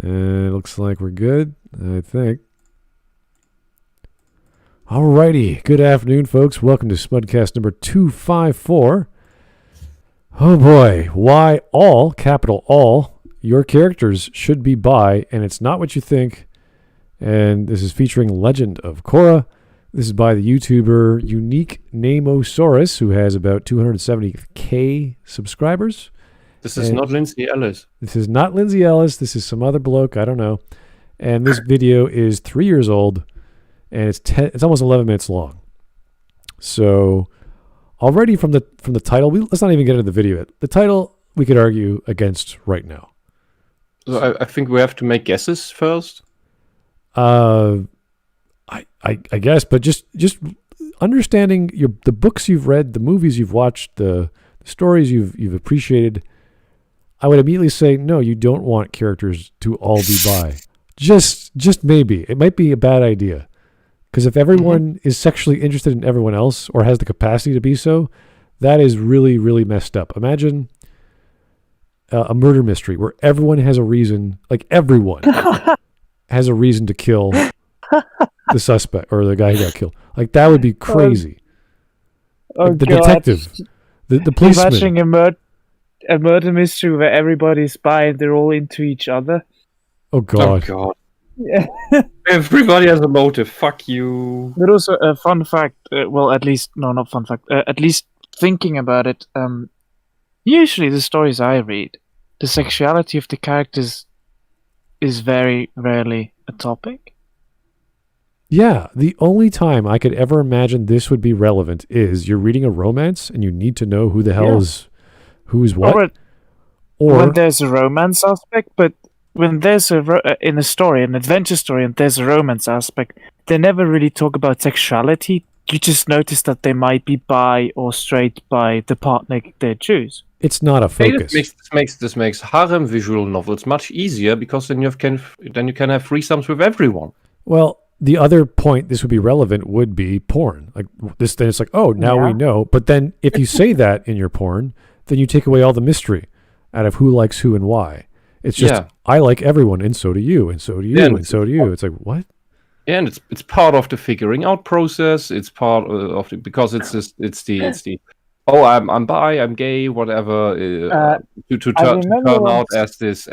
Looks like we're good, I think. Alrighty, good afternoon, folks. Welcome to Smudcast number 254. Oh boy, why all, capital all, your characters should be bi, and it's not what you think. And this is featuring Legend of Korra. This is by the YouTuber Uniquenameosaurus, who has about 270k subscribers. This is not Lindsay Ellis. This is not Lindsay Ellis. This is some other bloke. I don't know. And this video is 3 years old, and it's almost 11 minutes long. So already from the title, let's not even get into the video yet. The title we could argue against right now. So I think we have to make guesses first. I guess, but just understanding the books you've read, the movies you've watched, the stories you've appreciated, I would immediately say no. You don't want characters to all be bi. Just maybe it might be a bad idea, because if everyone is sexually interested in everyone else or has the capacity to be so, that is really, really messed up. Imagine a murder mystery where everyone has a reason, like everyone has a reason to kill the suspect or the guy who got killed. Like that would be crazy. Like the detective, the policeman. Imagine a murder mystery where everybody's bi and they're all into each other. Oh God. Oh God. Yeah. Everybody has a motive. Fuck you. But also a fun fact. At least thinking about it. Usually the stories I read, the sexuality of the characters is very rarely a topic. Yeah, the only time I could ever imagine this would be relevant is you're reading a romance and you need to know who the hell is who's what. Or when there's a romance aspect, but when there's in a story, an adventure story, and there's a romance aspect, they never really talk about sexuality. You just notice that they might be bi or straight by the partner they choose. It's not a focus. This makes harem visual novels much easier, because then you can have threesomes with everyone. Well, the other point this would be relevant would be porn. Like this, then it's like, oh, now we know. But then if you say that in your porn, then you take away all the mystery out of who likes who and why. It's just I like everyone, and so do you, and so do you, and so do you. It's like what? Yeah, and it's part of the figuring out process. It's part of the, because it's the oh, I'm bi, I'm gay, whatever. To turn out as this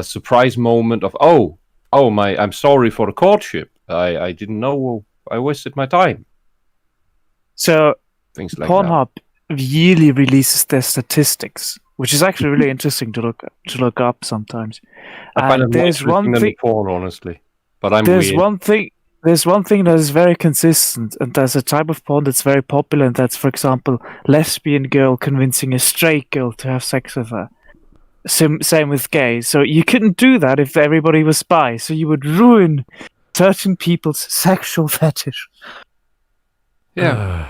surprise moment of I'm sorry for the courtship. I didn't know. I wasted my time. So things like Pornhub yearly releases their statistics, which is actually really interesting to look up sometimes. I find it there's more one than thing. Porn, honestly, but I'm there's weird. There's one thing that is very consistent, and there's a type of porn that's very popular, and that's, for example, lesbian girl convincing a straight girl to have sex with her. Same with gay. So you couldn't do that if everybody was bi. So you would ruin certain people's sexual fetish. Yeah.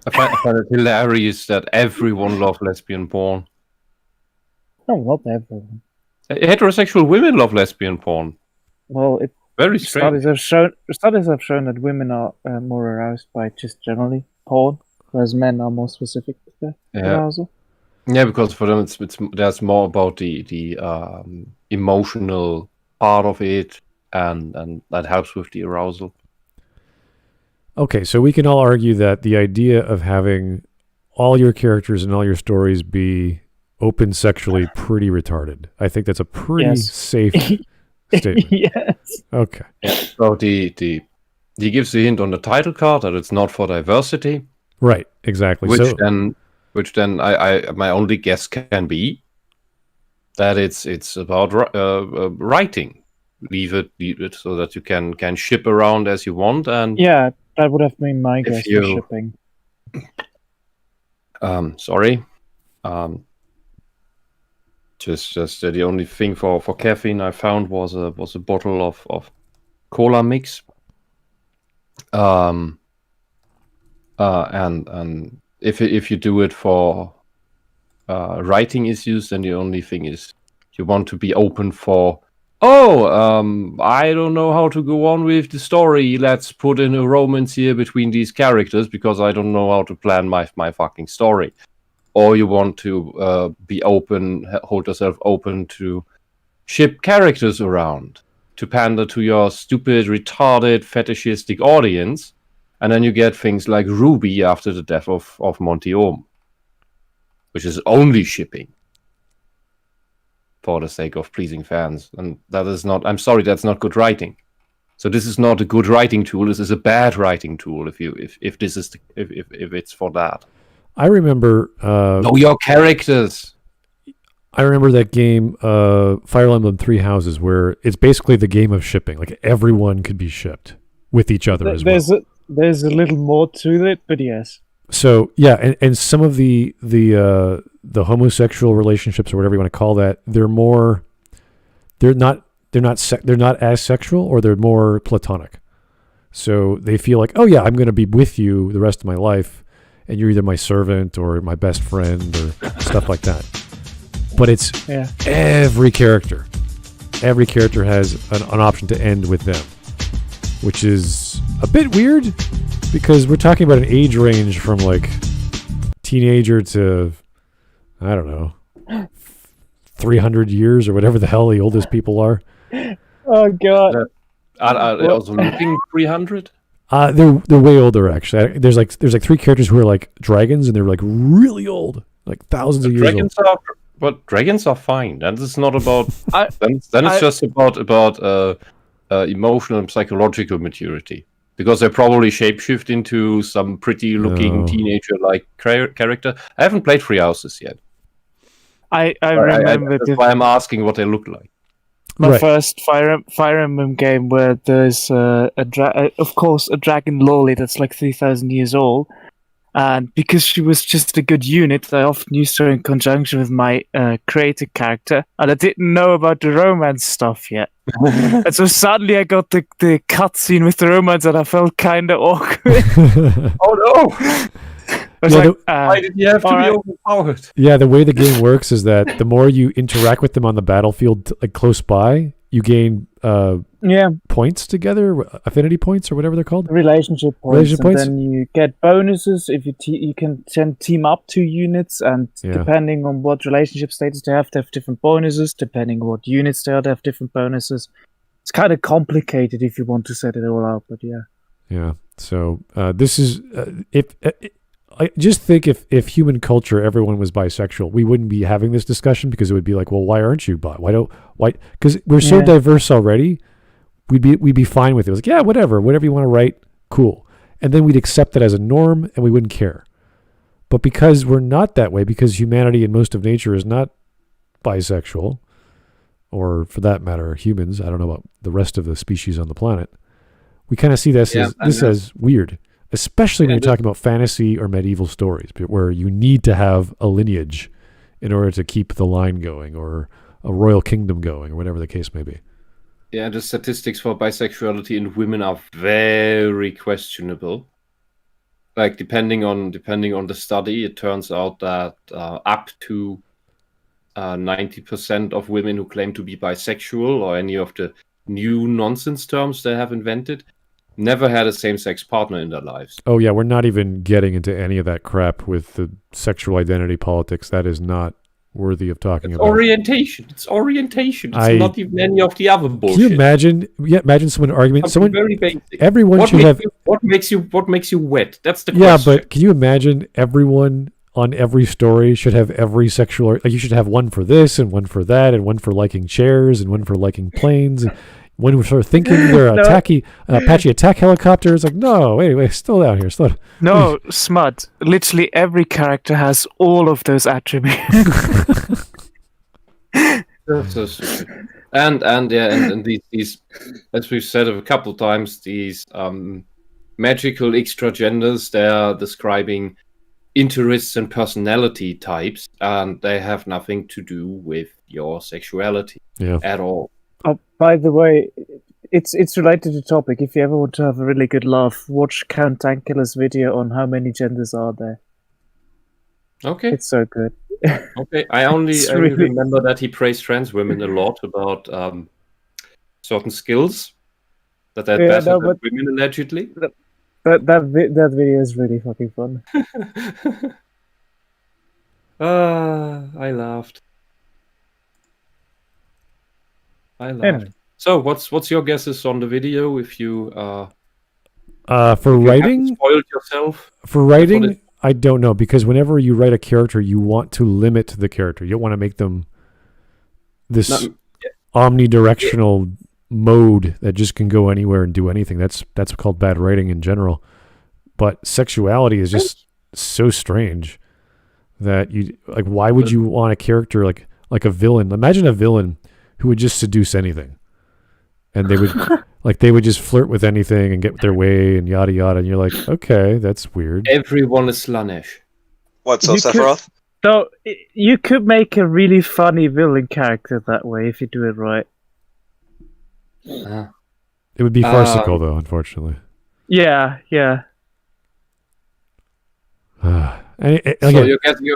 I find it hilarious that everyone loves lesbian porn. No, not everyone. Heterosexual women love lesbian porn. Well, very strange. Studies have shown that women are more aroused by just generally porn, whereas men are more specific to their arousal. Yeah, because for them there's more about the emotional part of it, and that helps with the arousal. Okay, so we can all argue that the idea of having all your characters and all your stories be open sexually pretty retarded. I think that's a pretty safe statement. Yes. Okay. Yeah. So he gives the hint on the title card that it's not for diversity. Right. Exactly. Which then I my only guess can be that it's about writing. Leave it so that you can ship around as you want, and that would have been my guess for shipping. Sorry. Just the only thing for caffeine I found was a bottle of cola mix. And if you do it for writing issues, then the only thing is you want to be open for I don't know how to go on with the story. Let's put in a romance here between these characters because I don't know how to plan my fucking story. Or you want to be open, hold yourself open to ship characters around to pander to your stupid, retarded, fetishistic audience, and then you get things like Ruby after the death of Monty Ohm, which is only shipping for the sake of pleasing fans, and that is not. I'm sorry, that's not good writing. So this is not a good writing tool. This is a bad writing tool. If it's for that. I remember. Know your characters. I remember that game, Fire Emblem Three Houses, where it's basically the game of shipping. Like everyone could be shipped with each other as well. There's a little more to it, but yes. So yeah, and some of the homosexual relationships or whatever you want to call that, they're not as sexual, or they're more platonic. So they feel like, oh yeah, I'm going to be with you the rest of my life, and you're either my servant or my best friend or stuff like that. But it's every character. Every character has an option to end with them, which is a bit weird because we're talking about an age range from like teenager to, I don't know, 300 years or whatever the hell the oldest people are. Oh god. Are they also looking 300? They're way older actually. There's like three characters who are like dragons, and they're like really old, like thousands of years old. But dragons are fine. That is not about. Then it's just about emotional and psychological maturity, because they probably shapeshift into some pretty-looking teenager-like character. I haven't played Three Houses yet. I remember. That's why I'm asking what they look like. My first Fire Emblem game, where there's of course a dragon loli that's like 3,000 years old. And because she was just a good unit, I often used her in conjunction with my created character, and I didn't know about the romance stuff yet. And so suddenly I got the cutscene with the romance, and I felt kind of awkward. Oh no! Why did you have to be overpowered? Yeah, the way the game works is that the more you interact with them on the battlefield, like close by, you gain points together, affinity points or whatever they're called. Relationship points. Then you get bonuses if you can team up 2 units, and depending on what relationship status they have different bonuses. Depending on what units they have different bonuses. It's kind of complicated if you want to set it all out, but yeah. Yeah. So this is I just think if human culture, everyone was bisexual, we wouldn't be having this discussion, because it would be like, well, why aren't you bi? Why? Because we're so diverse already. We'd be fine with it. It was like, yeah, whatever you want to write, cool. And then we'd accept it as a norm, and we wouldn't care. But because we're not that way, because humanity and most of nature is not bisexual, or for that matter, humans, I don't know about the rest of the species on the planet, we kind of see this as weird. Especially when you're talking about fantasy or medieval stories, where you need to have a lineage in order to keep the line going, or a royal kingdom going, or whatever the case may be. Yeah, the statistics for bisexuality in women are very questionable. Like depending on the study, it turns out that up to 90% of women who claim to be bisexual, or any of the new nonsense terms they have invented, never had a same-sex partner in their lives. Oh yeah, we're not even getting into any of that crap with the sexual identity politics. That is not worthy of talking about. Orientation. It's orientation. It's not even any of the other bullshit. Can you imagine? Yeah, imagine someone arguing. Someone very basic. Everyone should have. What makes you wet? That's the question. Yeah, but can you imagine everyone on every story should have every sexual? Like you should have one for this and one for that, and one for liking chairs and one for liking planes. And one was sort of thinking they're Apache attack helicopter. It's like, no, wait, slow down here. Slow down. No, Smud. Literally every character has all of those attributes. So stupid. And these, as we've said a couple times, these magical extra genders, they are describing interests and personality types, and they have nothing to do with your sexuality at all. Oh, by the way, it's related to the topic. If you ever want to have a really good laugh, watch Count Dankula's video on how many genders are there. Okay. It's so good. Okay, I only remember that he praised trans women a lot about certain skills that they're better than women, allegedly. That video is really fucking fun. I laughed. I laughed. Anyway. So, what's your guesses on the video? If you For you writing, haven't spoiled yourself. For writing, I don't know, because whenever you write a character, you want to limit the character. You don't want to make them this omnidirectional mode that just can go anywhere and do anything. That's called bad writing in general. But sexuality is just so strange that you like. Why would you want a character like a villain? Imagine a villain who would just seduce anything, and they would. Like, they would just flirt with anything and get their way and yada yada. And you're like, okay, that's weird. Everyone is Slanesh. What, so Sephiroth? So, you could make a really funny villain character that way if you do it right. It would be farcical, though, unfortunately. Yeah. So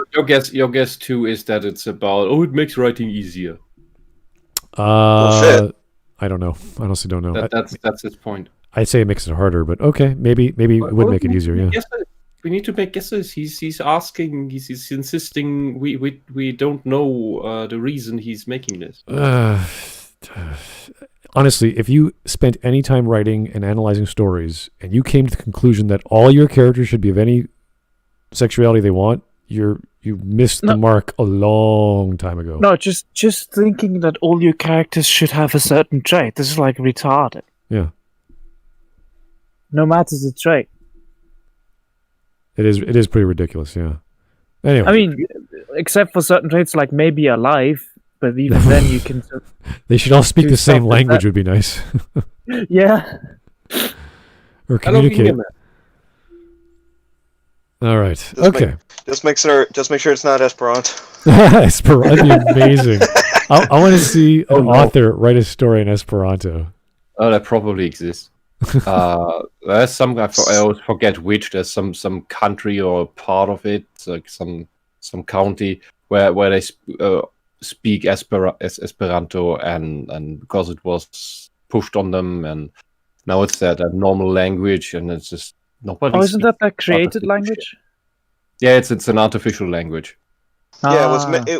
your guess too is that it's about it makes writing easier. Bullshit. I don't know. I honestly don't know. That's his point. I'd say it makes it harder, but okay, maybe it would make it easier. Yeah. We need to make guesses. He's asking. He's insisting. We don't know the reason he's making this. Honestly, if you spent any time writing and analyzing stories, and you came to the conclusion that all your characters should be of any sexuality they want, you missed the mark a long time ago. No, just thinking that all your characters should have a certain trait. This is like retarded. Yeah. No matter the trait. It is pretty ridiculous, yeah. Anyway. I mean, except for certain traits like maybe alive, but even then you can... They should all speak the same language would be nice. Yeah. Or communicate. All right. Okay. Just make sure it's not Esperanto. Esperanto, that'd be amazing. I want to see an author write a story in Esperanto. Oh, that probably exists. There's some. I always forget which. There's some country or part of it, like some county where they speak Esperanto, and because it was pushed on them, and now it's that normal language, and it's just nobody. Oh, isn't that a created language? Yeah, it's an artificial language. Yeah, it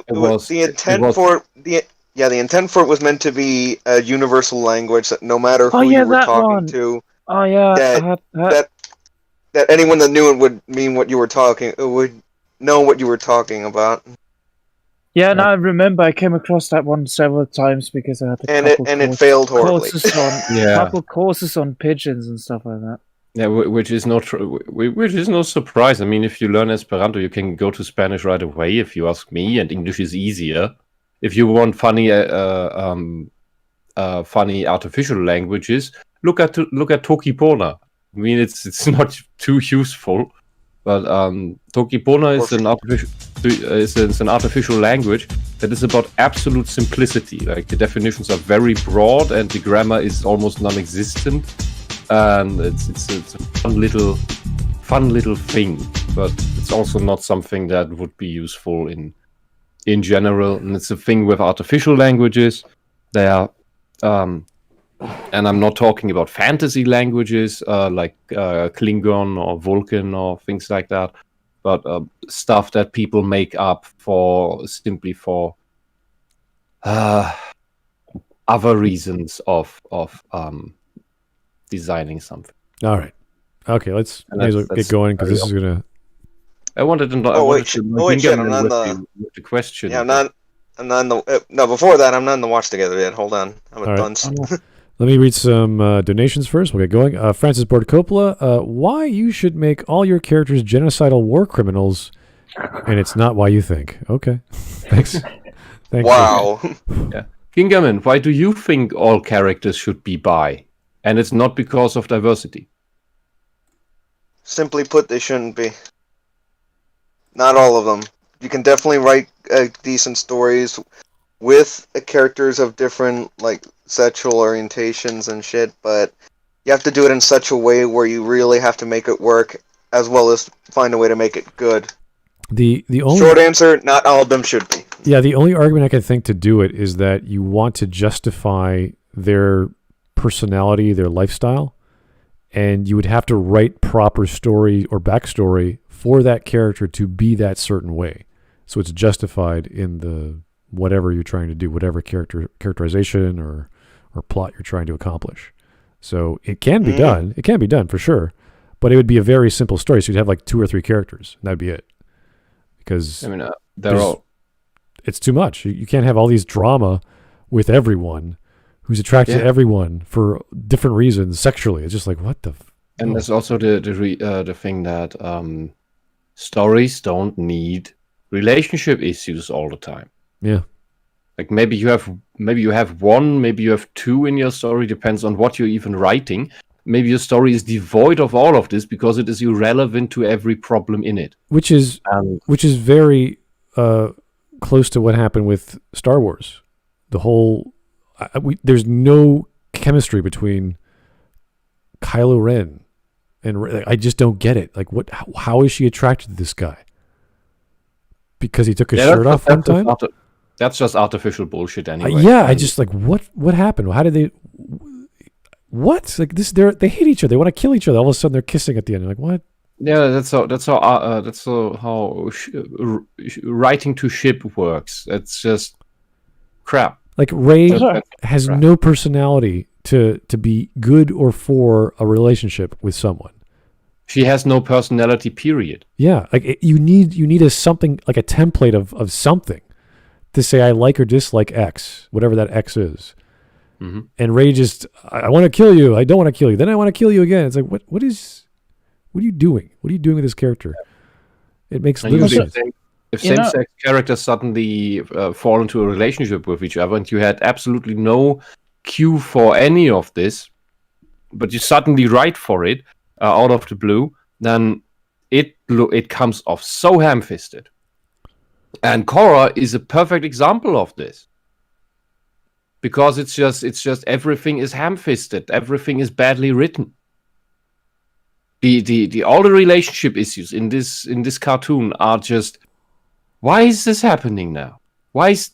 was the intent for it was meant to be a universal language that no matter who you were talking to. Oh yeah, that anyone that knew it would mean what you were talking. It would know what you were talking about. Yeah, and I remember I came across that one several times because I had it failed horribly. Couple courses on pigeons and stuff like that. Yeah, which is no surprise. I mean, if you learn Esperanto, you can go to Spanish right away. If you ask me, and English is easier. If you want funny artificial languages, look at Tokipona. I mean, it's not too useful, but Tokipona is an artificial language that is about absolute simplicity. Like, the definitions are very broad, and the grammar is almost non-existent. And it's a fun little thing, but it's also not something that would be useful in general. And it's a thing with artificial languages. They are, and I'm not talking about fantasy languages like Klingon or Vulcan or things like that, but stuff that people make up simply for other reasons of designing something. All right. Okay, let's get going, because this is gonna. I wanted to know. The question. Yeah, I'm not in the. No, before that, I'm not in the watch together yet. Hold on, I'm a dunce. Let me read some donations first. We'll get going. Francis Board Coppola, why you should make all your characters genocidal war criminals, and it's not why you think. Okay, thanks. Wow. Yeah, Kingaman, why do you think all characters should be bi? And it's not because of diversity. Simply put, they shouldn't be. Not all of them. You can definitely write decent stories with characters of different, like, sexual orientations and shit, but you have to do it in such a way where you really have to make it work, as well as find a way to make it good. The only short answer, not all of them should be. Yeah, the only argument I can think to do it is that you want to justify their personality, their lifestyle, and you would have to write proper story or backstory for that character to be that certain way, so it's justified in the whatever you're trying to do, whatever characterization or plot you're trying to accomplish. So it can be done. It can be done for sure, but it would be a very simple story. So you'd have like 2 or 3 characters, and that'd be it. Because it's too much. You can't have all these drama with everyone who's attracted to everyone for different reasons sexually. It's just like, what the? And there's also the thing that stories don't need relationship issues all the time. Yeah. Like maybe you have 1, maybe you have 2 in your story, depends on what you're even writing. Maybe your story is devoid of all of this because it is irrelevant to every problem in it. Which is very close to what happened with Star Wars. The whole there's no chemistry between Kylo Ren and I just don't get it. Like how is she attracted to this guy? Because he took his shirt off one time? That's just artificial bullshit anyway. I just like what happened? How did they? What like this? They hate each other. They want to kill each other. All of a sudden, they're kissing at the end. You're like what? Yeah, that's how writing to ship works. It's just crap. Like Rey has no personality to be good or for a relationship with someone. She has no personality. Period. Yeah, like you need a something like a template of something to say I like or dislike X, whatever that X is. Mm-hmm. And Rey just, I want to kill you. I don't want to kill you. Then I want to kill you again. It's like, what are you doing? What are you doing with this character? It makes little sense. If same-sex characters suddenly fall into a relationship with each other and you had absolutely no cue for any of this, but you suddenly write for it out of the blue, then it comes off so ham-fisted. And Korra is a perfect example of this. Because it's just everything is ham-fisted, everything is badly written. All the relationship issues in this cartoon are just, why is this happening now? Why is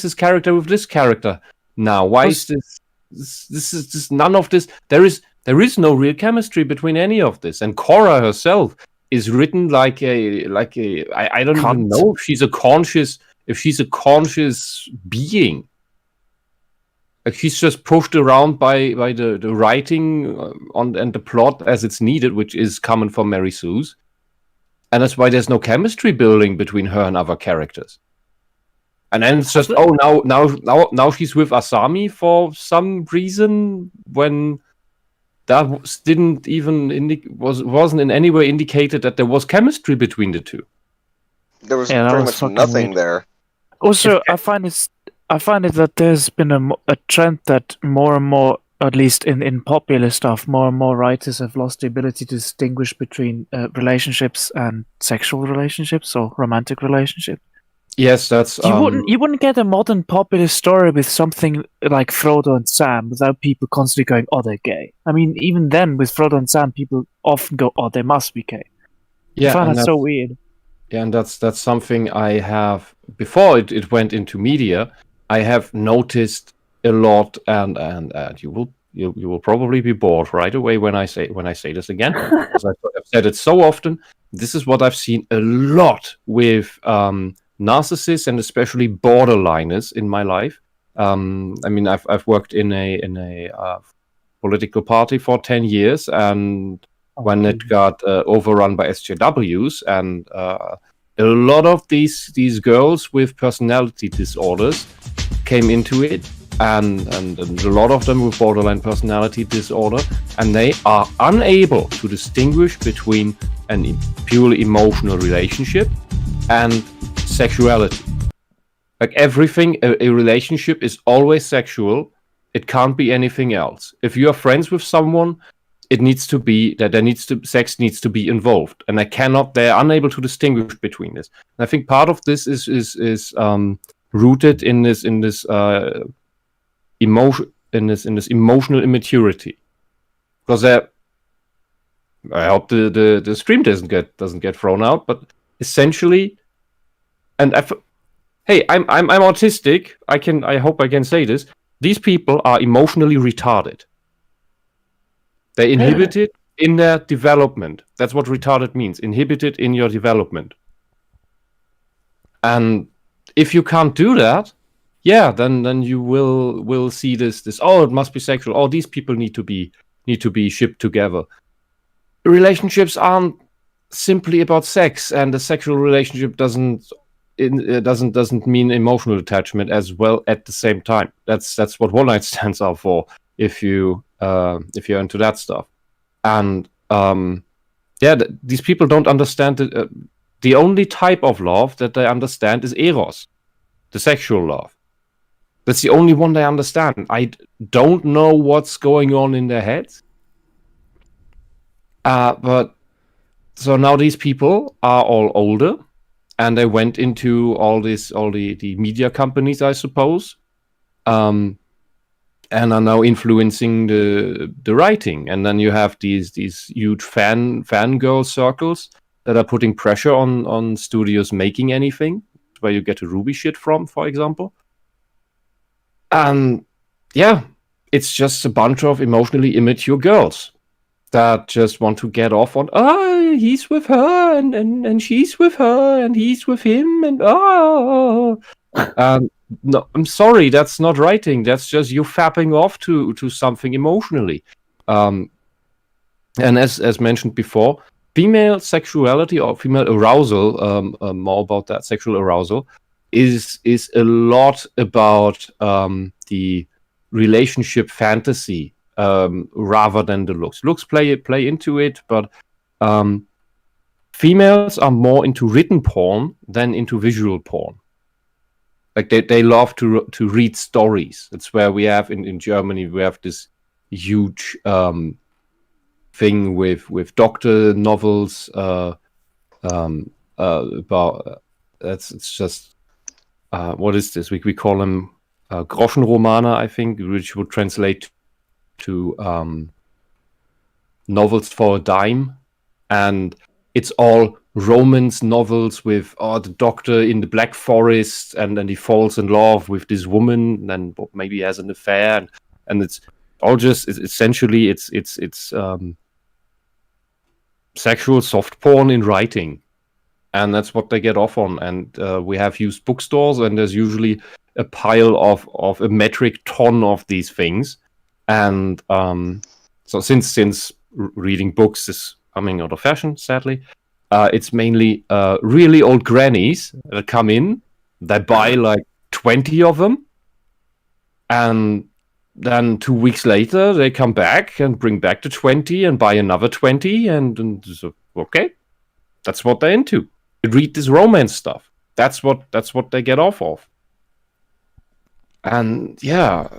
this character with this character now? Why is this is none of this? There is no real chemistry between any of this. And Korra herself is written like I don't even know if she's a conscious being. Like she's just pushed around by the writing and the plot as it's needed, which is common for Mary Sue's. And that's why there's no chemistry building between her and other characters. And then it's just, now she's with Asami for some reason when that didn't even wasn't in any way indicated that there was chemistry between the two. There was pretty much nothing there. Also, I find it that there's been a trend that more and more, at least in popular stuff, more and more writers have lost the ability to distinguish between relationships and sexual relationships or romantic relationships. Yes, that's you wouldn't get a modern popular story with something like Frodo and Sam without people constantly going, "Oh, they're gay." I mean, even then, with Frodo and Sam, people often go, "Oh, they must be gay." Yeah, I find that so weird. Yeah, and that's something I have before it went into media. I have noticed a lot, and you will probably be bored right away when I say this again, because I've said it so often. This is what I've seen a lot with narcissists and especially borderliners in my life. I mean, I've worked in a political party for 10 years, and when it got overrun by SJWs, and a lot of these girls with personality disorders came into it, and a lot of them with borderline personality disorder, and they are unable to distinguish between a purely emotional relationship and sexuality. Like everything, a relationship is always sexual. It can't be anything else. If you are friends with someone, it needs to be that sex needs to be involved, and they're unable to distinguish between this. And I think part of this is rooted in this emotional immaturity, because I hope the stream doesn't get thrown out, but essentially, and I'm autistic. I hope I can say this. These people are emotionally retarded. They're inhibited in their development. That's what retarded means. Inhibited in your development. And if you can't do that, yeah, then you will see this. Oh, it must be sexual. Oh, these people need to be shipped together. Relationships aren't simply about sex, and a sexual relationship doesn't mean emotional attachment as well at the same time. That's what one night stands are for. If you're into that stuff, and these people don't understand it. The only type of love that they understand is eros, the sexual love. That's the only one they understand. I don't know what's going on in their heads. But so now these people are all older, and they went into all the media companies, I suppose, and are now influencing the writing. And then you have these huge fangirl circles that are putting pressure on studios making anything, where you get a Ruby shit from, for example. And it's just a bunch of emotionally immature girls that just want to get off on, he's with her and she's with her and he's with him and no, I'm sorry, that's not writing. That's just you fapping off to something emotionally. And as mentioned before, female sexuality or female arousal, more about that sexual arousal, is a lot about the relationship fantasy rather than the looks. Looks play into it, but females are more into written porn than into visual porn. Like they love to read stories. That's where we have in Germany, we have this huge thing with doctor novels about it's just what is this? We call them Groschenromane, I think, which would translate to novels for a dime, and it's all romance novels with the doctor in the Black Forest, and then he falls in love with this woman, and maybe has an affair, and it's all just essentially it's sexual soft porn in writing, and that's what they get off on. And we have used bookstores, and there's usually a pile of a metric ton of these things. And so since reading books is coming out of fashion, sadly, it's mainly really old grannies that come in. They buy like 20 of them, and then 2 weeks later they come back and bring back the 20 and buy another 20, and so, okay, that's what they're into. They read this romance stuff. That's what they get off of. And I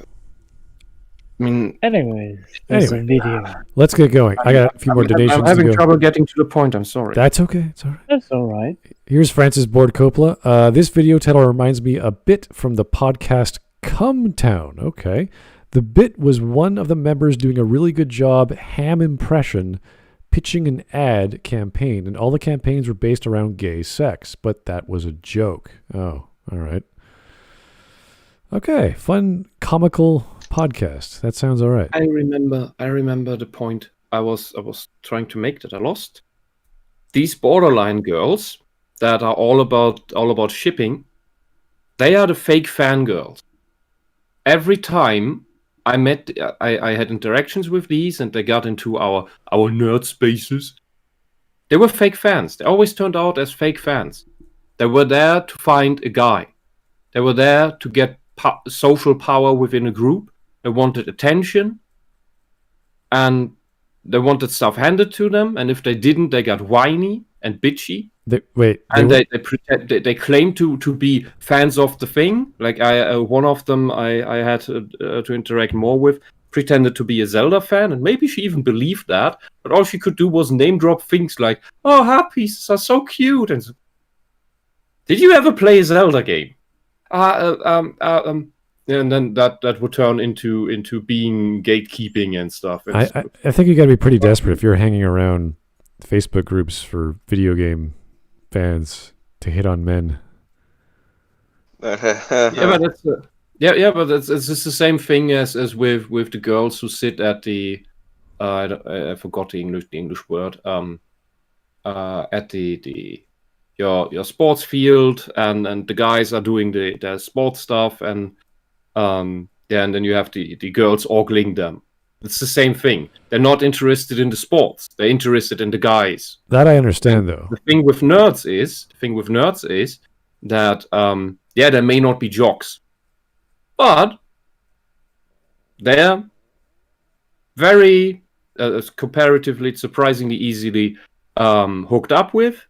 mean, Anyways, there's a video. Let's get going. I got a few more donations. I'm having trouble getting to the point. I'm sorry. That's okay. It's all right. That's all right. Here's Francis Board Coppola. This video title reminds me a bit from the podcast Come Town. Okay. The bit was one of the members doing a really good job ham impression pitching an ad campaign, and all the campaigns were based around gay sex, but that was a joke. Oh, all right. Okay, fun, comical podcast. That sounds all right. I remember the point I was trying to make that I lost. These borderline girls that are all about shipping, they are the fake fangirls. Every time I had interactions with these, and they got into our nerd spaces, they were fake fans. They always turned out as fake fans. They were there to find a guy. They were there to get social power within a group. They wanted attention, and they wanted stuff handed to them. And if they didn't, they got whiny and bitchy. They claimed to be fans of the thing. Like one of them I had to interact more with pretended to be a Zelda fan, and maybe she even believed that. But all she could do was name drop things like, "Oh, heart pieces are so cute." And did you ever play a Zelda game? And then that would turn into being gatekeeping and stuff. I think you got to be pretty desperate if you're hanging around Facebook groups for video game fans to hit on men. But it's just the same thing as with the girls who sit at the I forgot the English word at the your sports field, and the guys are doing the sports stuff, and and then you have the girls ogling them. It's the same thing. They're not interested in the sports. They're interested in the guys. That I understand, though. The thing with nerds is that they may not be jocks, but they're very comparatively, surprisingly easily hooked up with,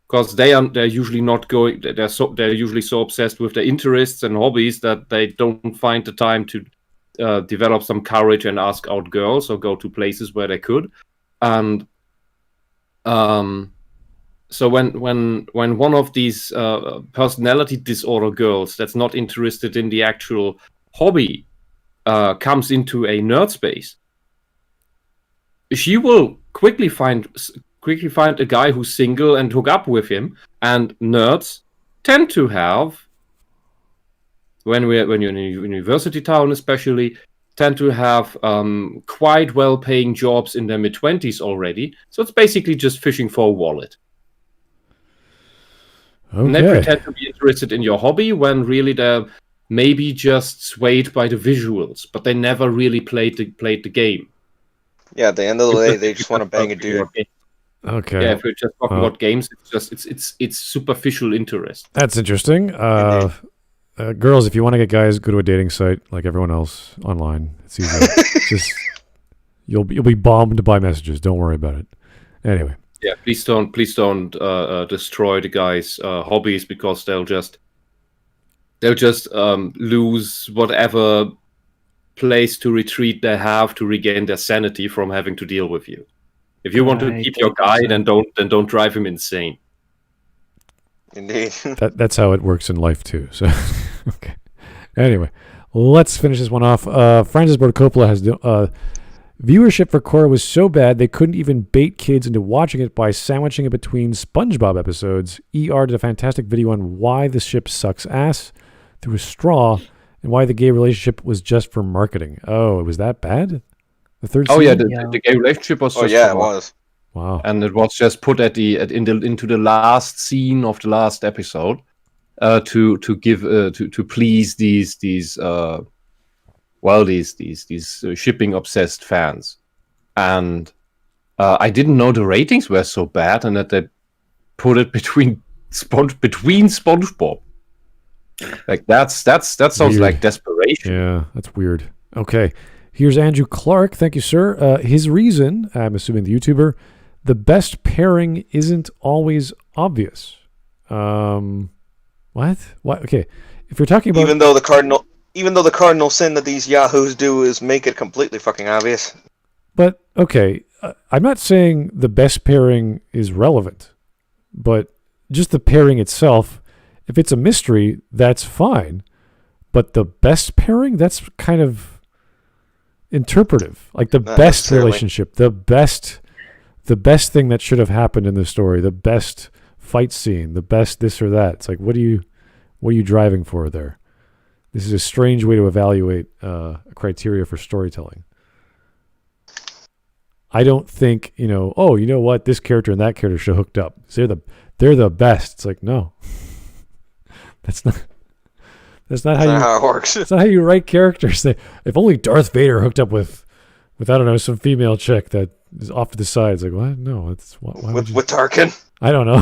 because they're usually not going. They're usually so obsessed with their interests and hobbies that they don't find the time to develop some courage and ask out girls or go to places where they could. And so when one of these personality disorder girls that's not interested in the actual hobby comes into a nerd space, she will quickly find a guy who's single and hook up with him. And nerds tend to have, when you're in a university town especially, tend to have quite well-paying jobs in their mid-20s already. So it's basically just fishing for a wallet. Okay. And they pretend to be interested in your hobby when really they're maybe just swayed by the visuals, but they never really played the game. Yeah, at the end of the day, they just want to bang a dude. Okay. Yeah, if we're just talking about games, it's superficial interest. That's interesting. Girls, if you want to get guys, go to a dating site like everyone else online. It's easy. Just you'll be bombed by messages. Don't worry about it. Anyway. Yeah, please don't destroy the guys' hobbies, because they'll just lose whatever place to retreat they have to regain their sanity from having to deal with you. If you want to keep your guy, then don't drive him insane. Indeed. That's how it works in life too. So, okay. Anyway, let's finish this one off. Francis Ford Coppola has viewership for Korra was so bad they couldn't even bait kids into watching it by sandwiching it between SpongeBob episodes. ER did a fantastic video on why the ship sucks ass through a straw and why the gay relationship was just for marketing. Oh, it was that bad? The third season? Oh yeah, the gay relationship was. Oh yeah, it was. Wow. And it was just put into the last scene of the last episode to please these shipping obsessed fans. And I didn't know the ratings were so bad, and that they put it between SpongeBob. Like that sounds Weird. like desperation. Yeah, that's weird. Okay. Here's Andrew Clark. Thank you, sir. His reason, I'm assuming the YouTuber, the best pairing isn't always obvious. What? Okay. If you're talking about Even though the cardinal sin that these yahoos do is make it completely fucking obvious. But okay, I'm not saying the best pairing is relevant, but just the pairing itself, if it's a mystery, that's fine. But the best pairing, that's kind of interpretive. Like the Not best necessarily. relationship, the best thing that should have happened in the story, the best fight scene, the best this or that. It's like, what are you driving for there? This is a strange way to evaluate a criteria for storytelling. I don't think, you know what, this character and that character should have hooked up. So they're the best. It's like, no. That's not how it works. That's not how you write characters. If only Darth Vader hooked up with I don't know, some female chick that is off to the side. It's like, what? No, it's why With Tarkin. I don't know.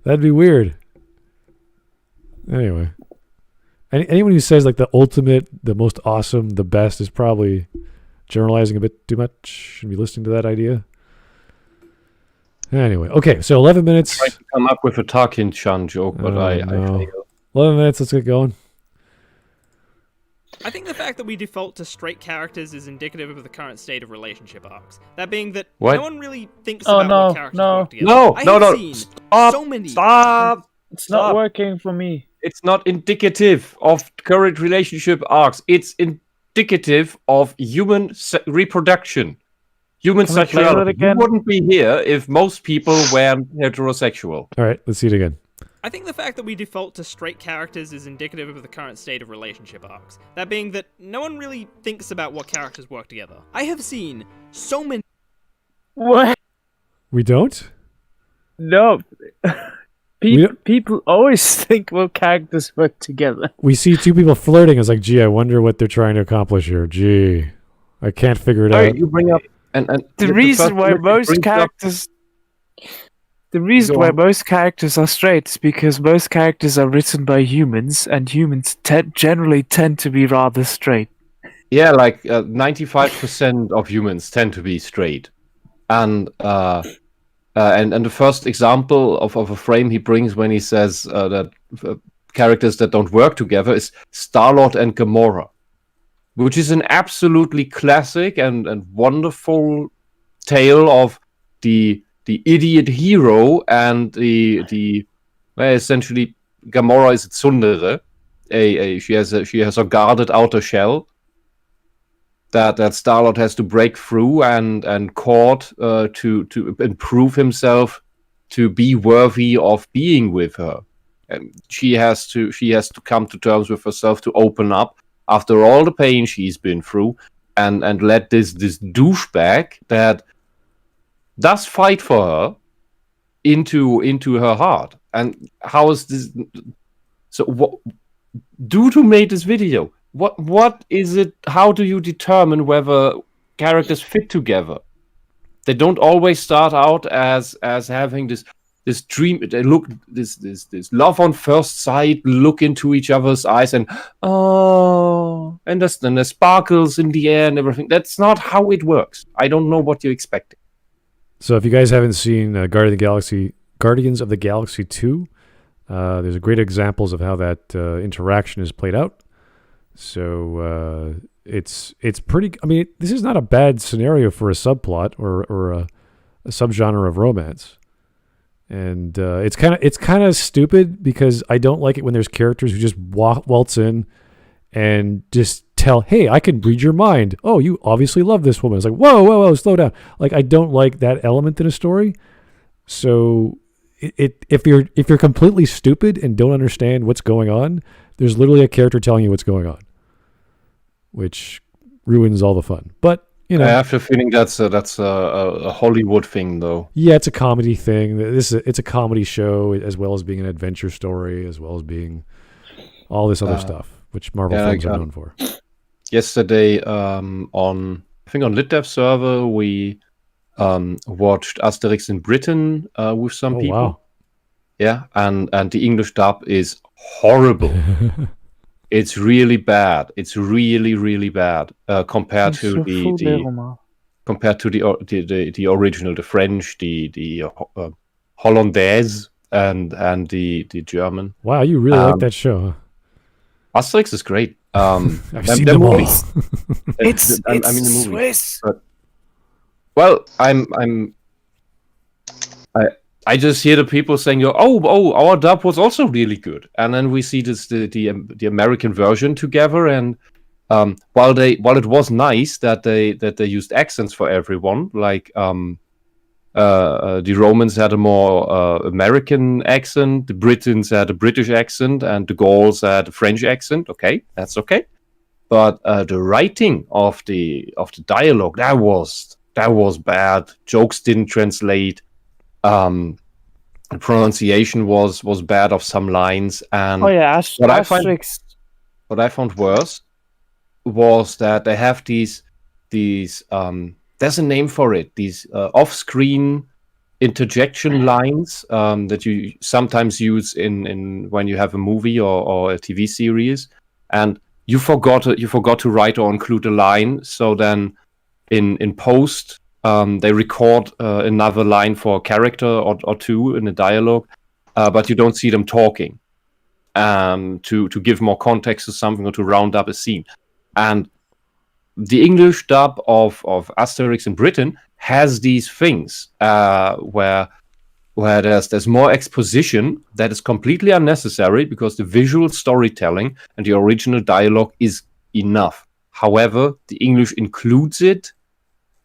That'd be weird. Anyway, anyone who says like the ultimate, the most awesome, the best is probably generalizing a bit too much. Shouldn't be listening to that idea. Anyway, okay, so 11 minutes. I tried to come up with a Tarkin-chan joke, but I failed. 11 minutes, let's get going. I think the fact that we default to straight characters is indicative of the current state of relationship arcs. That being that What? no one really thinks about what characters work together. No, I no, have no. seen Stop. so many. Stop. It's not working for me. It's not indicative of current relationship arcs. It's indicative of human reproduction. Human Can we play sexuality. that again? You wouldn't be here if most people were heterosexual. All right, let's see it again. I think the fact that we default to straight characters is indicative of the current state of relationship arcs. That being that no one really thinks about what characters work together. I have seen so many. What? We don't? No. We- People always think characters work together. We see two people flirting. It's like, gee, I wonder what they're trying to accomplish here. Gee, I can't figure it out. You bring up and The reason why most characters are straight is because most characters are written by humans, and humans generally tend to be rather straight. Yeah, like 95% of humans tend to be straight, and the first example of a frame he brings when he says that characters that don't work together is Star-Lord and Gamora, which is an absolutely classic and wonderful tale of the idiot hero and the essentially Gamora is a tsundere. She has a guarded outer shell that Star-Lord has to break through and court to improve himself to be worthy of being with her. And she has to come to terms with herself to open up after all the pain she's been through and let this douchebag that does fight for her into her heart. And how is this? So what? Due to make this video, what is it? How do you determine whether characters fit together? They don't always start out as having this dream. They look this love on first sight. Look into each other's eyes and and there's sparkles in the air and everything. That's not how it works. I don't know what you're expecting. So if you guys haven't seen Guardians of the Galaxy 2, there's great examples of how that interaction is played out. So it's pretty. I mean, this is not a bad scenario for a subplot or a subgenre of romance. And it's kind of stupid because I don't like it when there's characters who just waltz in and just tell, hey, I can read your mind. Oh, you obviously love this woman. It's like, whoa, slow down. Like, I don't like that element in a story. So if you're completely stupid and don't understand what's going on, there's literally a character telling you what's going on, which ruins all the fun. But you know, I have the feeling that's a Hollywood thing, though. Yeah, it's a comedy thing. It's a comedy show as well as being an adventure story, as well as being all this other stuff, which Marvel films are known for. Yesterday, on LitDev server, we watched Asterix in Britain with some people. Wow. Yeah, and the English dub is horrible. It's really bad. It's really, really bad compared to the original, the French, the Hollandaise, and the German. Wow, you really like that show, huh? Asterix is great. I've seen them all. It's Swiss. But, well, I just hear the people saying, "Oh, our dub was also really good," and then we see the American version together. And while it was nice that they used accents for everyone, like the Romans had a more American accent, the Britons had a British accent, and the Gauls had a French accent. Okay, that's okay. But the writing of the dialogue that was bad. Jokes didn't translate. The pronunciation was bad of some lines, and what I found worse was that they have these there's a name for it, these off-screen interjection lines that you sometimes use in when you have a movie or a TV series, and you forgot to write or include a line, so then in post they record another line for a character or two in a dialogue, but you don't see them talking to give more context to something or to round up a scene. And the English dub of Asterix in Britain has these things where there's more exposition that is completely unnecessary because the visual storytelling and the original dialogue is enough. However, the English includes it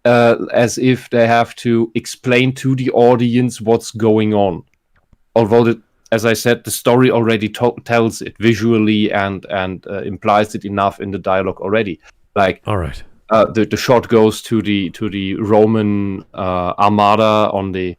as if they have to explain to the audience what's going on. Although, as I said, the story already tells it visually and implies it enough in the dialogue already. Like, all right, the shot goes to the Roman armada on the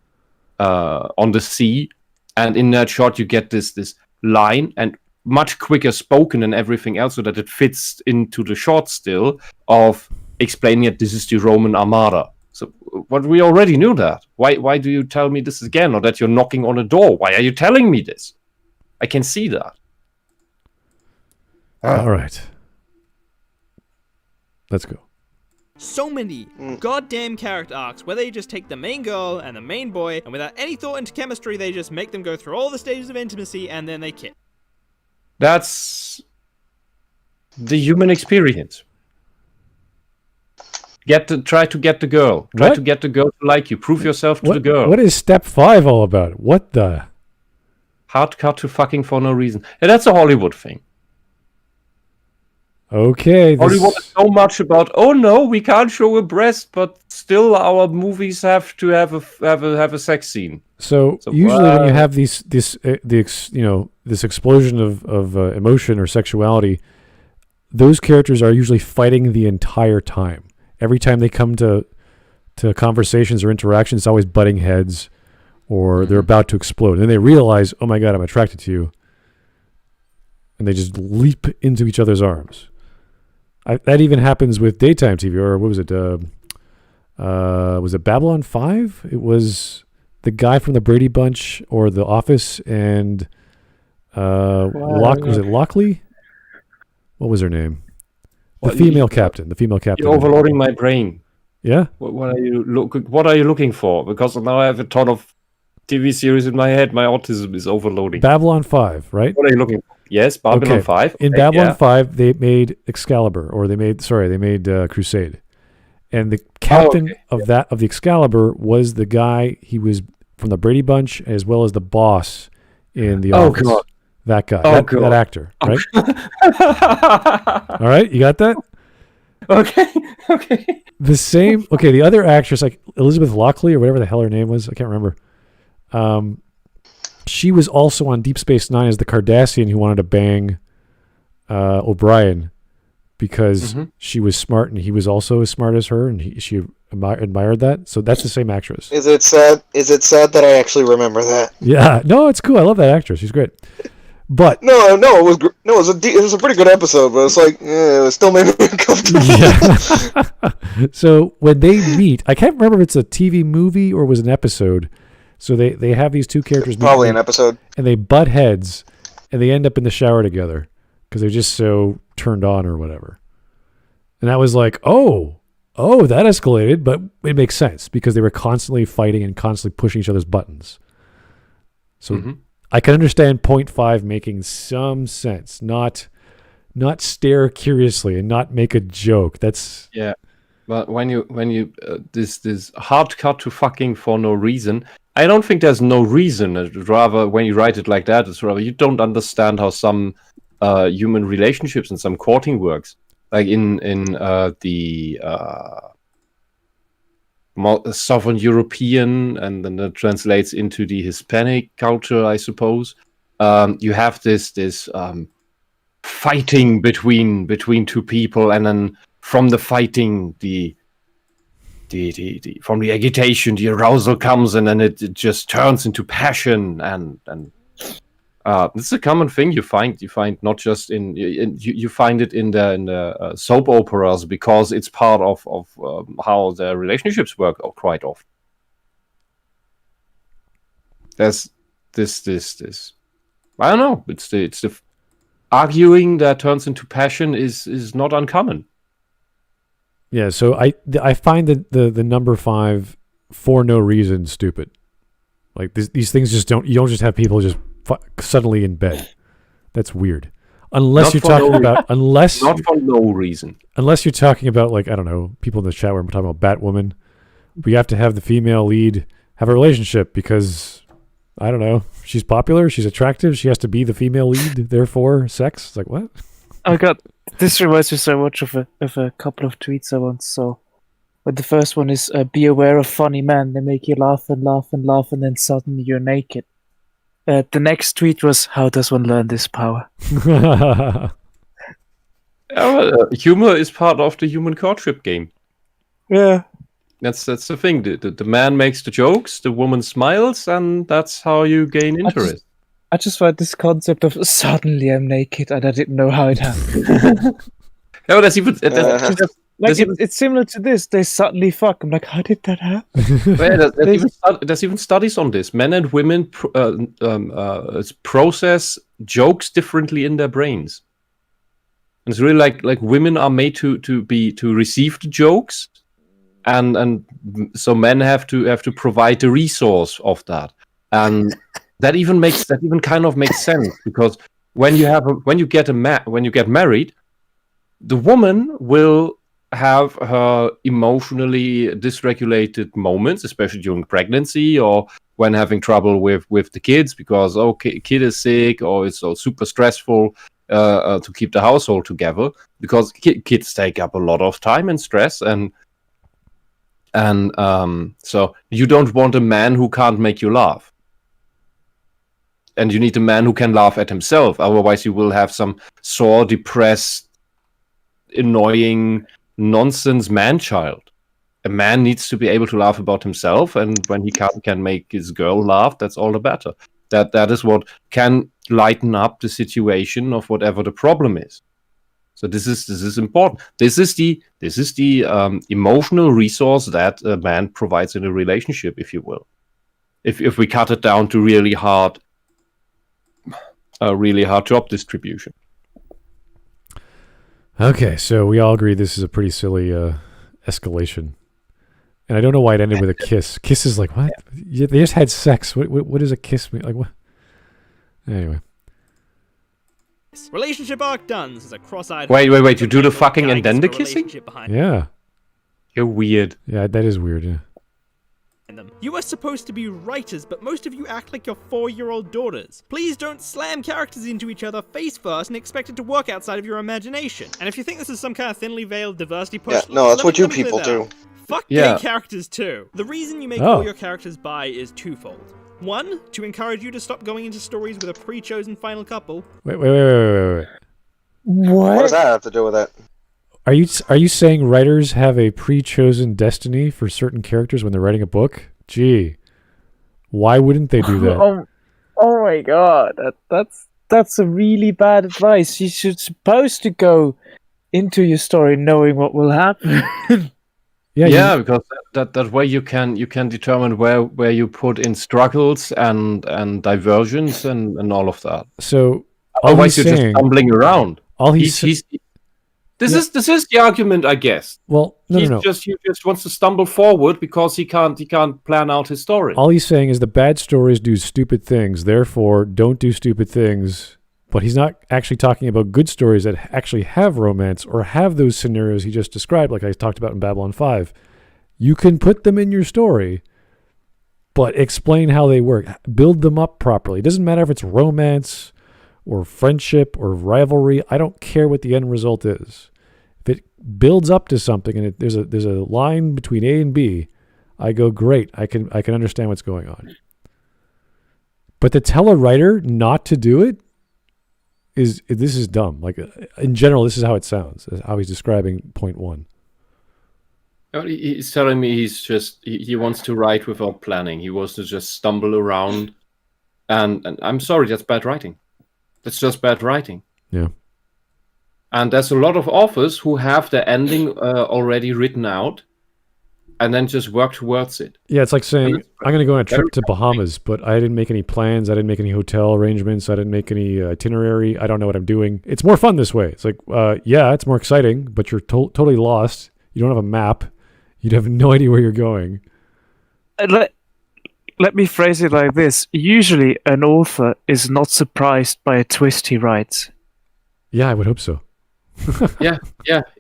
sea, and in that shot you get this line, and much quicker spoken than everything else, so that it fits into the shot still of explaining that this is the Roman armada. So, but we already knew that. Why do you tell me this again, or that you're knocking on a door? Why are you telling me this? I can see that. All right. Let's go. So many goddamn character arcs where they just take the main girl and the main boy, and without any thought into chemistry, they just make them go through all the stages of intimacy, and then they kiss. That's the human experience. Try to get the girl. Try What? to get the girl to like you. Prove yourself to the girl. What is step 5 all about? What the? Hard cut to fucking for no reason. And that's a Hollywood thing. Okay. Hollywood is so much about, oh no, we can't show a breast, but still our movies have to have a sex scene. So usually when you have this explosion of emotion or sexuality, those characters are usually fighting the entire time. Every time they come to conversations or interactions, it's always butting heads, or they're about to explode. And then they realize, oh my God, I'm attracted to you. And they just leap into each other's arms. That even happens with daytime TV, or what was it? Was it Babylon 5? It was the guy from the Brady Bunch or The Office, and was it Lockley? What was her name? The female captain. You're overloading my brain. Yeah. What are you looking for? Because now I have a ton of TV series in my head. My autism is overloading. Babylon 5, right? What are you looking for? Yes, Babylon 5. In Babylon 5, they made Excalibur, or they made Crusade, and the captain of the Excalibur was the guy. He was from the Brady Bunch, as well as the boss in The Office. God. That guy, God. that actor, right? All right, you got that? Okay. The same. Okay, the other actress, like Elizabeth Lockley or whatever the hell her name was, I can't remember. She was also on Deep Space Nine as the Cardassian who wanted to bang O'Brien because she was smart, and he was also as smart as her, and she admired that. So that's the same actress. Is it sad that I actually remember that? Yeah, no, it's cool. I love that actress. She's great. But no, it was a pretty good episode, but it's like, it still made me uncomfortable. Yeah. So when they meet, I can't remember if it's a TV movie or was an episode. So they have these two characters probably an episode, and they butt heads, and they end up in the shower together because they're just so turned on or whatever. And that was like, oh, that escalated, but it makes sense because they were constantly fighting and constantly pushing each other's buttons. So I can understand point 5 making some sense, not stare curiously and not make a joke. That's yeah. But when you this hard cut to fucking for no reason, I don't think there's no reason. Rather, when you write it like that, it's rather you don't understand how some human relationships and some courting works. Like in the Southern European, and then that translates into the Hispanic culture, I suppose. You have this fighting between two people, and then from the fighting, from the agitation, the arousal comes, and then it just turns into passion, and this is a common thing you find not just you find it in the soap operas, because it's part of how the relationships work quite often. There's this I don't know, it's the arguing that turns into passion is not uncommon. Yeah, so I find that the number 5 for no reason stupid. Like these things just you don't just have people just suddenly in bed. That's weird. Unless you're talking about not for no reason. Unless you're talking about, like, I don't know, people in the chat where we're talking about Batwoman. We have to have the female lead have a relationship because, I don't know, she's popular, she's attractive, she has to be the female lead, therefore sex. It's like, what? This reminds me so much of a couple of tweets I once saw. But the first one is, be aware of funny men. They make you laugh and laugh and laugh, and then suddenly you're naked. The next tweet was, how does one learn this power? Humor is part of the human courtship game. Yeah. That's the thing. The man makes the jokes, the woman smiles, and that's how you gain interest. I just find this concept of suddenly I'm naked and I didn't know how it happened. Yeah, that's even It's similar to this. They suddenly fuck. I'm like, how did that happen? there's even studies on this. Men and women process jokes differently in their brains. And it's really like women are made to receive the jokes, and so men have to provide the resource of that, and that even kind of makes sense, because when you get married, the woman will have her emotionally dysregulated moments, especially during pregnancy or when having trouble with the kids, because kid is sick, or it's so super stressful to keep the household together, because kids take up a lot of time and stress, and so you don't want a man who can't make you laugh. And you need a man who can laugh at himself. Otherwise, you will have some sore, depressed, annoying, nonsense man-child. A man needs to be able to laugh about himself, and when he can make his girl laugh, that's all the better. That is what can lighten up the situation of whatever the problem is. So this is important. This is the emotional resource that a man provides in a relationship, if you will. If we cut it down to really hard job distribution. Okay, so we all agree this is a pretty silly escalation. And I don't know why it ended with a kiss. Kiss is like, what? Yeah, they just had sex. What does a kiss mean? Like, what? Anyway. Relationship arc done. This is a cross-eyed. Wait. You do the fucking and then the kissing? Yeah. You're weird. Yeah, that is weird, yeah. Them. You are supposed to be writers, but most of you act like your 4-year-old daughters. Please don't slam characters into each other face first and expect it to work outside of your imagination. And if you think this is some kind of thinly veiled diversity push, that's what you people do. Fuck gay characters too. The reason you make all your characters bi is twofold. One, to encourage you to stop going into stories with a pre-chosen final couple. Wait. What does that have to do with it? Are you saying writers have a pre-chosen destiny for certain characters when they're writing a book? Gee, why wouldn't they do that? Oh my god, that's a really bad advice. You should supposed to go into your story knowing what will happen. Because that way you can determine where you put in struggles and diversions and all of that. So otherwise you're just stumbling around. This is the argument, I guess. Well, no. He just wants to stumble forward because he can't plan out his story. All he's saying is the bad stories do stupid things, therefore don't do stupid things. But he's not actually talking about good stories that actually have romance or have those scenarios he just described, like I talked about in Babylon 5. You can put them in your story, but explain how they work. Build them up properly. It doesn't matter if it's romance or friendship or rivalry. I don't care what the end result is. If it builds up to something and there's a line between A and B, I go, great. I can understand what's going on. But to tell a writer not to do it this is dumb. Like in general, this is how it sounds. How he's describing point 1. He's telling me he wants to write without planning. He wants to just stumble around, and I'm sorry, that's bad writing. That's just bad writing. Yeah. And there's a lot of authors who have the ending already written out and then just work towards it. Yeah, it's like saying, I'm going to go on a trip to Bahamas, but I didn't make any plans. I didn't make any hotel arrangements. I didn't make any itinerary. I don't know what I'm doing. It's more fun this way. It's like, it's more exciting, but you're totally lost. You don't have a map. You have no idea where you're going. Let me phrase it like this. Usually an author is not surprised by a twist he writes. Yeah, I would hope so. Yeah.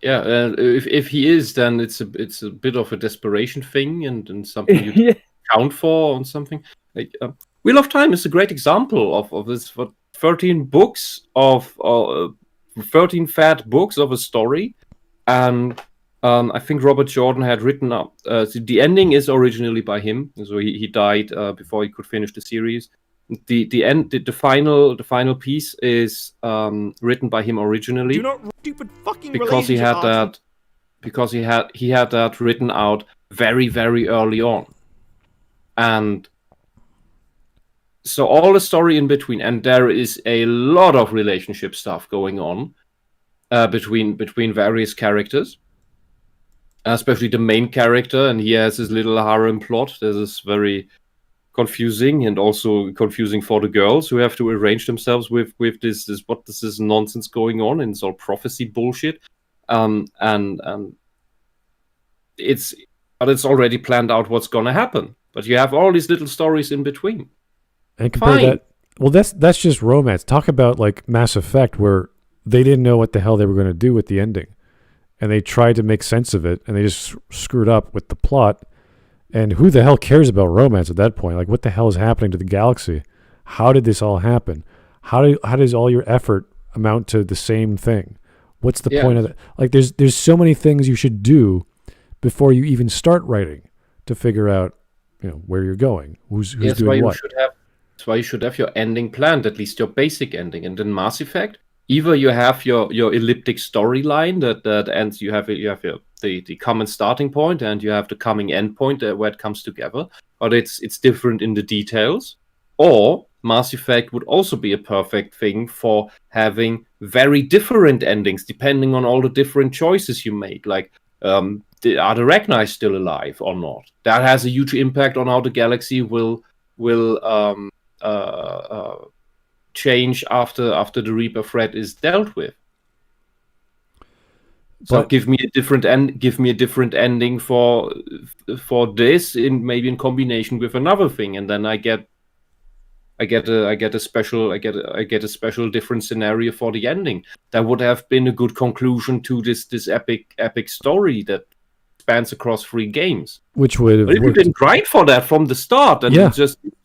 If he is, then it's a bit of a desperation thing and something you count for on something. Like Wheel of Time is a great example of this. For 13 books of 13 fat books of a story, and I think Robert Jordan had written up. The ending is originally by him, so he died before he could finish the series. the final piece is written by him originally. Do not stupid fucking because he had that he had that written out very, very early on, and so all the story in between, and there is a lot of relationship stuff going on between various characters, especially the main character, and he has his little harem plot. This is very confusing, and also confusing for the girls who have to arrange themselves with this nonsense going on, and it's all prophecy bullshit. And it's already planned out what's gonna happen. But you have all these little stories in between. And compare that. Well, that's just romance. Talk about like Mass Effect, where they didn't know what the hell they were going to do with the ending, and they tried to make sense of it, and they just screwed up with the plot. And who the hell cares about romance at that point? Like, what the hell is happening to the galaxy? How did this all happen? How does all your effort amount to the same thing? What's the point of that? Like, there's so many things you should do before you even start writing to figure out, where you're going, who's doing what. That's why you should have your ending planned, at least your basic ending. And in Mass Effect, either you have your elliptic storyline that ends. You have the common starting point, and you have the coming end point where it comes together. But it's different in the details. Or Mass Effect would also be a perfect thing for having very different endings depending on all the different choices you make. Like, are the Rachni still alive or not? That has a huge impact on how the galaxy will change after the Reaper threat is dealt with. So give me a different ending for this, maybe in combination with another thing, and then I get a special different scenario for the ending. That would have been a good conclusion to this epic story that spans across 3 games. Which would have But if you didn't write for that from the start, and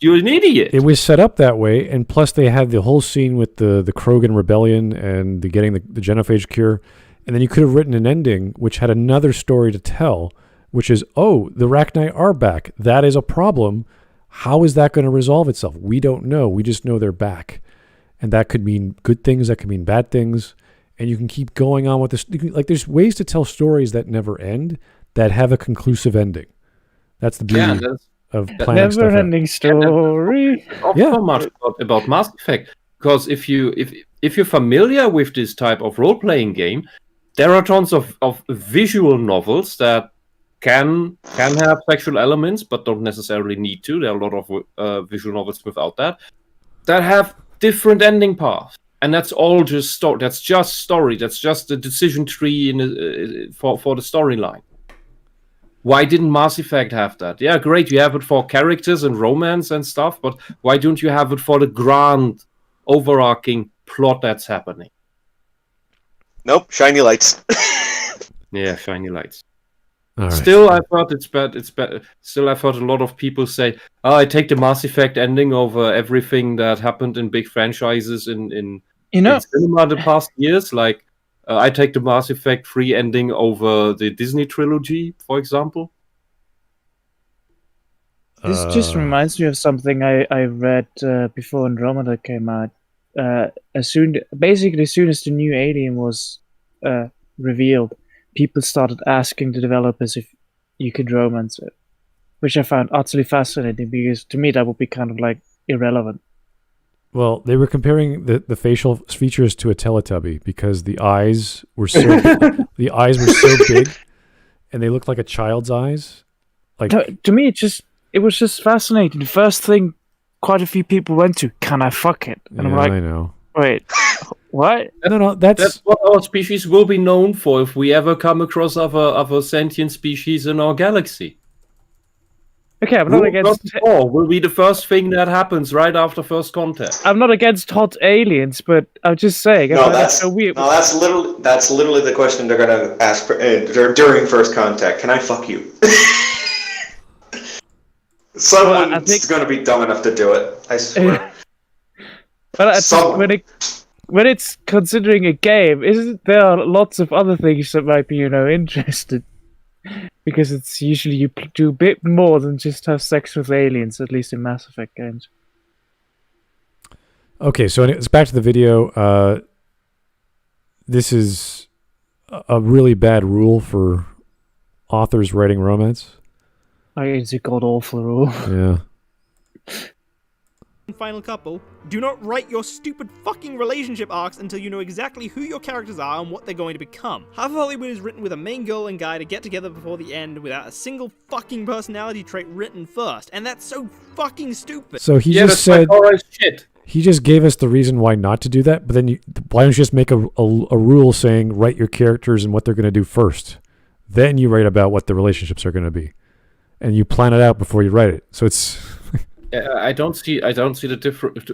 you're an idiot. It was set up that way, and plus they had the whole scene with the Krogan rebellion and getting the genophage cure, and then you could have written an ending which had another story to tell, which is, the Rachni are back. That is a problem. How is that going to resolve itself? We don't know. We just know they're back. And that could mean good things. That could mean bad things. And you can keep going on with this. There's ways to tell stories that never end, that have a conclusive ending. That's the beauty of planning stuff. Never-ending story. So much about Mass Effect, because if you're familiar with this type of role-playing game, there are tons of visual novels that can have sexual elements, but don't necessarily need to. There are a lot of visual novels without that have different ending paths, and that's all just story. That's just story. That's just the decision tree for the storyline. Why didn't Mass Effect have that? Yeah, great, you have it for characters and romance and stuff, but why don't you have it for the grand, overarching plot that's happening? Nope, shiny lights. Yeah, shiny lights. All right. Still, I've heard it's bad. Still, I've heard a lot of people say, I take the Mass Effect ending over everything that happened in big franchises in cinema the past years. Like, I take the Mass Effect 3 ending over the Disney trilogy, for example. This just reminds me of something I read before Andromeda came out. As soon as the new Alien was revealed, people started asking the developers if you could romance it, which I found utterly fascinating, because to me that would be kind of like irrelevant. Well, they were comparing the facial features to a Teletubby, because the eyes were so big, and they looked like a child's eyes. Like, to me, it was just fascinating. The first thing quite a few people went to, can I fuck it? And I'm like, I know. Wait, what? No, that's what our species will be known for if we ever come across other sentient species in our galaxy. Okay, I'm not against. Will be the first thing that happens right after first contact. I'm not against hot aliens, but I'm just saying. That's so weird. No, that's literally the question they're gonna ask during first contact. Can I fuck you? Someone's gonna be dumb enough to do it. I swear. But when it's considering a game, there are lots of other things that might be interested. Because it's usually you do a bit more than just have sex with aliens, at least in Mass Effect games. Okay, so it's back to the video. This is a really bad rule for authors writing romance. It's a god-awful rule. Yeah. Final couple, do not write your stupid fucking relationship arcs until you know exactly who your characters are and what they're going to become. Half of Hollywood is written with a main girl and guy to get together before the end without a single fucking personality trait written first, and that's so fucking stupid. So he just said shit. he just gave us the reason why not to do that, but then why don't you just make a rule saying write your characters and what they're going to do first. Then you write about what the relationships are going to be. And you plan it out before you write it. So it's I don't see the difference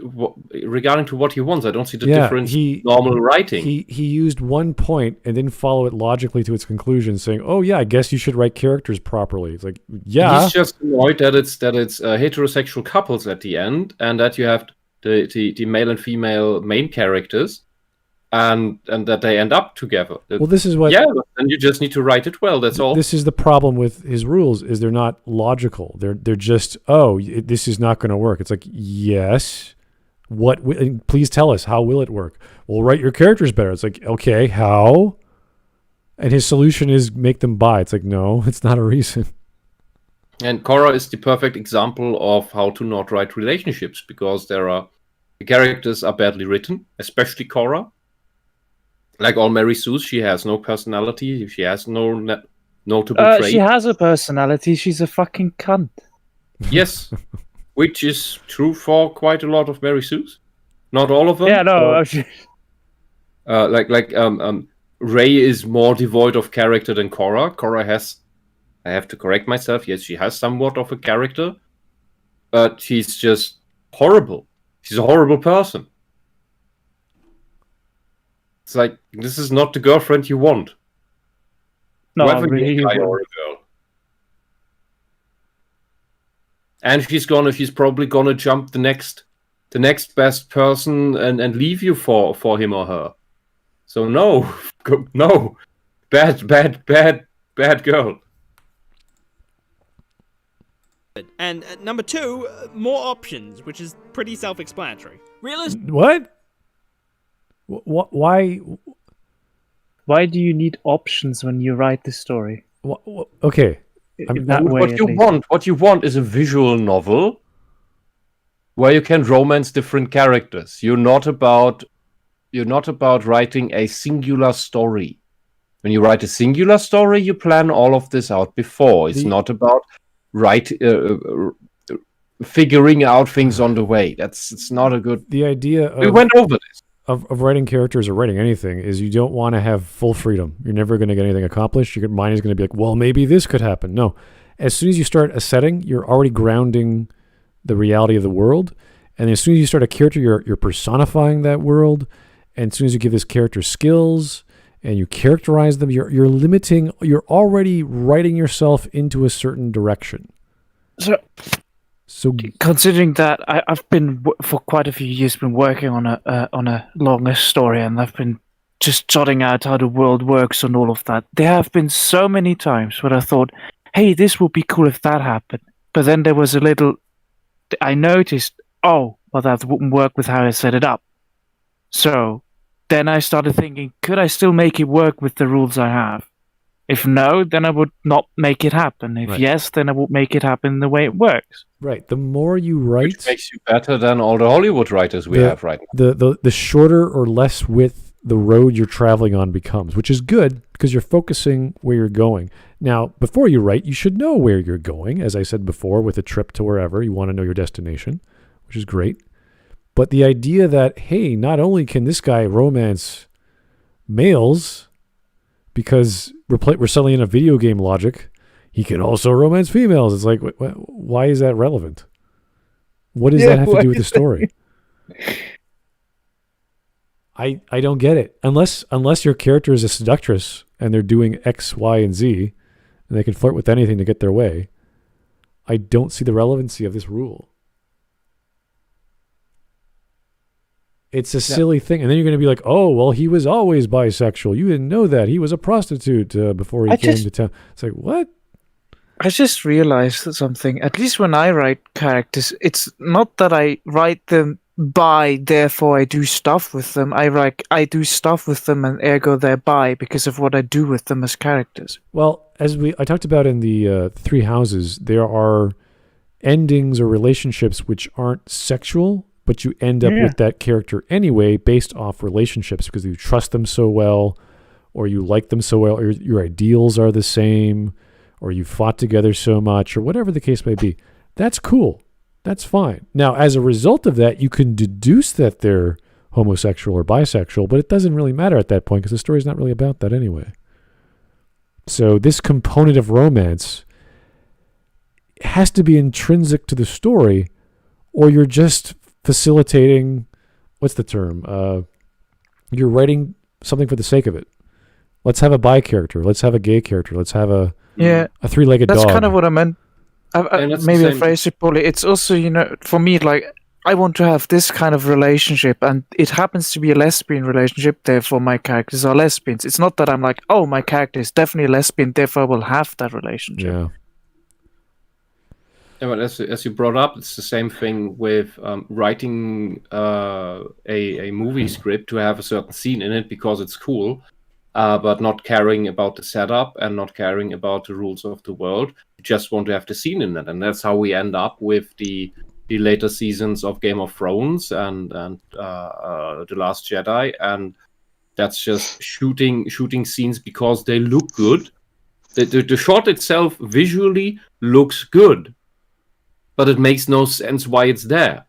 regarding to what he wants. I don't see the difference in normal writing. He used one point and didn't follow it logically to its conclusion, saying, "Oh yeah, I guess you should write characters properly." It's like, yeah. He's just annoyed that it's heterosexual couples at the end, and that you have the male and female main characters, and that they end up together. Well, this is what. Yeah, and you just need to write it well. That's all. This is the problem with his rules: is they're not logical. They're just, this is not going to work. It's like, yes, please tell us, how will it work? Well, write your characters better. It's like, okay, how? And his solution is make them bi. It's like, no, it's not a reason. And Korra is the perfect example of how to not write relationships, because the characters are badly written, especially Korra. Like all Mary Sue's, she has no personality. She has no notable trait. She has a personality. She's a fucking cunt. Yes, which is true for quite a lot of Mary Sue's. Not all of them. Yeah, no. Ray is more devoid of character than Korra. Korra has, I have to correct myself, yes, she has somewhat of a character, but she's just horrible. She's a horrible person. It's like, this is not the girlfriend you want. No, Whether really, you're a guy or a girl. And she's probably gonna jump the next best person and leave you for him or her. So no, no, bad girl. And number 2, more options, which is pretty self-explanatory. What? Why? Why do you need options when you write the story? Okay. What you want is a visual novel where you can romance different characters. You're not about writing a singular story. When you write a singular story, you plan all of this out before. It's not about figuring out things on the way. It's not a good. The idea we went over this. Of writing characters or writing anything is you don't want to have full freedom. You're never going to get anything accomplished. Your mind is going to be like, well, maybe this could happen. No. As soon as you start a setting, you're already grounding the reality of the world. And as soon as you start a character, you're personifying that world. And as soon as you give this character skills and you characterize them, you're already writing yourself into a certain direction. So considering that I've been for quite a few years been working on a longer story, and I've been just jotting out how the world works and all of that. There have been so many times where I thought, "Hey, this would be cool if that happened," but then there was I noticed, well, that wouldn't work with how I set it up. So then I started thinking, could I still make it work with the rules I have? If no, then I would not make it happen. If yes, then I would make it happen the way it works. Right. The more you write, which makes you better than all the Hollywood writers we have right now. The shorter or less width the road you're traveling on becomes, which is good because you're focusing where you're going. Now, before you write, you should know where you're going. As I said before, with a trip to wherever, you want to know your destination, which is great. But the idea that, hey, not only can this guy romance males because we're selling in a video game logic, he can also romance females. It's like, why is that relevant? What does that have to do with the story? I don't get it. Unless your character is a seductress and they're doing X, Y, and Z, and they can flirt with anything to get their way, I don't see the relevancy of this rule. It's a silly thing. And then you're going to be like, oh, well, he was always bisexual. You didn't know that. He was a prostitute before he came to town. It's like, what? I just realized something. At least when I write characters, it's not that I write them bi, therefore I do stuff with them. I do stuff with them, and ergo they're bi because of what I do with them as characters. Well, as I talked about in the Three Houses, there are endings or relationships which aren't sexual, but you end up with that character anyway based off relationships because you trust them so well, or you like them so well, or your ideals are the same, or you fought together so much, or whatever the case may be. That's cool. That's fine. Now, as a result of that, you can deduce that they're homosexual or bisexual, but it doesn't really matter at that point because the story's not really about that anyway. So this component of romance has to be intrinsic to the story, or you're just facilitating, what's the term? You're writing something for the sake of it. Let's have a bi character. Let's have a gay character. Let's have a three-legged dog. That's kind of what I meant. Maybe I same. phrased it poorly. It's also, for me, like, I want to have this kind of relationship, and it happens to be a lesbian relationship, therefore my characters are lesbians. It's not that I'm like, oh, my character is definitely a lesbian, therefore I will have that relationship. Yeah. Yeah, but as you brought up, it's the same thing with writing a movie script to have a certain scene in it because it's cool, but not caring about the setup and not caring about the rules of the world. You just want to have the scene in it, and that's how we end up with the later seasons of Game of Thrones and The Last Jedi, and that's just shooting scenes because they look good. The shot itself visually looks good, but it makes no sense why it's there.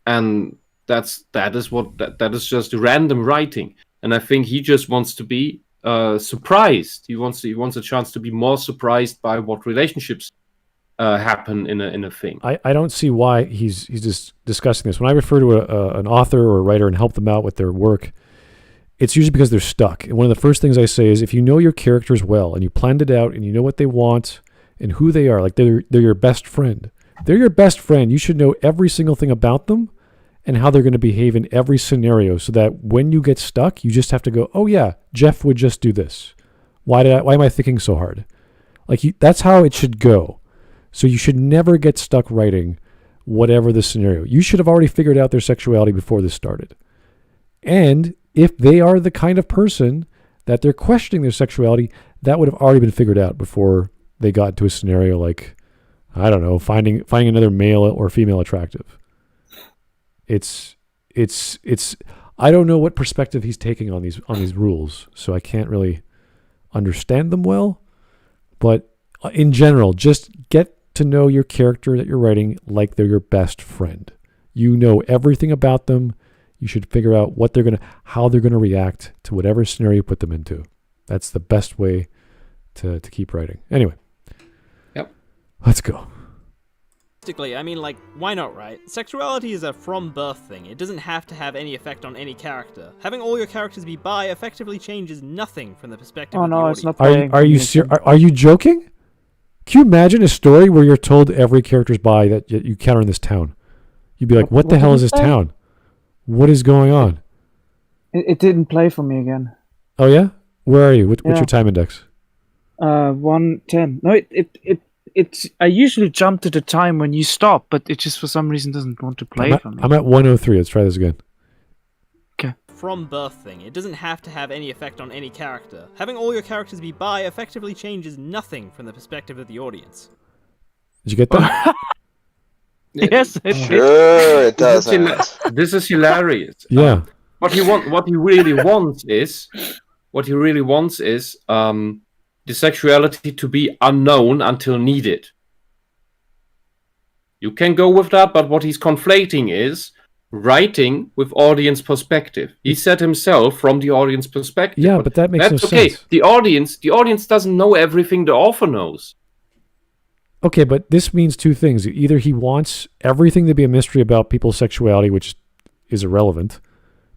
And that is just random writing. And I think he just wants to be surprised. He wants a chance to be more surprised by what relationships happen in a thing. I don't see why he's just discussing this. When I refer to an author or a writer and help them out with their work, it's usually because they're stuck. And one of the first things I say is, if you know your characters well and you planned it out and you know what they want and who they are, like they're your best friend. They're your best friend. You should know every single thing about them and how they're going to behave in every scenario, so that when you get stuck, you just have to go, oh yeah, Jeff would just do this. Why am I thinking so hard? That's how it should go. So you should never get stuck writing whatever the scenario. You should have already figured out their sexuality before this started. And if they are the kind of person that they're questioning their sexuality, that would have already been figured out before they got into a scenario like, I don't know, finding another male or female attractive. It's I don't know what perspective he's taking on these rules, so I can't really understand them well. But in general, just get to know your character that you're writing like they're your best friend. You know everything about them. You should figure out how they're gonna react to whatever scenario you put them into. That's the best way to keep writing. Anyway. Yep. Let's go. I mean, like, why not, right? Sexuality is a from birth thing. It doesn't have to have any effect on any character. Having all your characters be bi effectively changes nothing from the perspective of the audience. It's not. Are you joking? Can you imagine a story where you're told every character's bi that you encounter in this town? You'd be like, what the hell is this town? What is going on? It didn't play for me again. Oh yeah? Where are you? What's your time index? 1:10. No, it's. I usually jump to the time when you stop, but it just for some reason doesn't want to play for me. I'm at 1:03. Let's try this again. Okay. From birth thing. It doesn't have to have any effect on any character. Having all your characters be bi effectively changes nothing from the perspective of the audience. Did you get that? Yes, it Sure, it does. This is hilarious. Yeah. What he really wants is the sexuality to be unknown until needed. You can go with that, but what he's conflating is writing with audience perspective. He said himself from the audience perspective. Yeah, but that makes no okay. sense. The audience doesn't know everything the author knows. Okay, but this means two things. Either he wants everything to be a mystery about people's sexuality, which is irrelevant,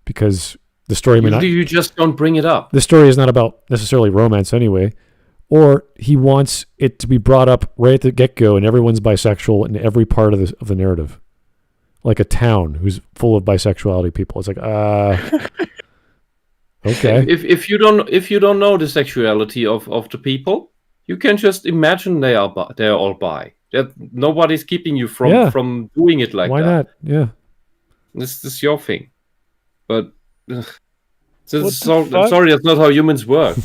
because the story may not... You just don't bring it up. The story is not about necessarily romance anyway. Or he wants it to be brought up right at the get-go and everyone's bisexual in every part of the narrative. Like a town who's full of bisexuality people. It's like, okay. If you don't know the sexuality of the people, you can just imagine they're all bi. That nobody's keeping you from doing it like Why that. not? Yeah. This is your thing. But What the I'm fuck? sorry, that's not how humans work.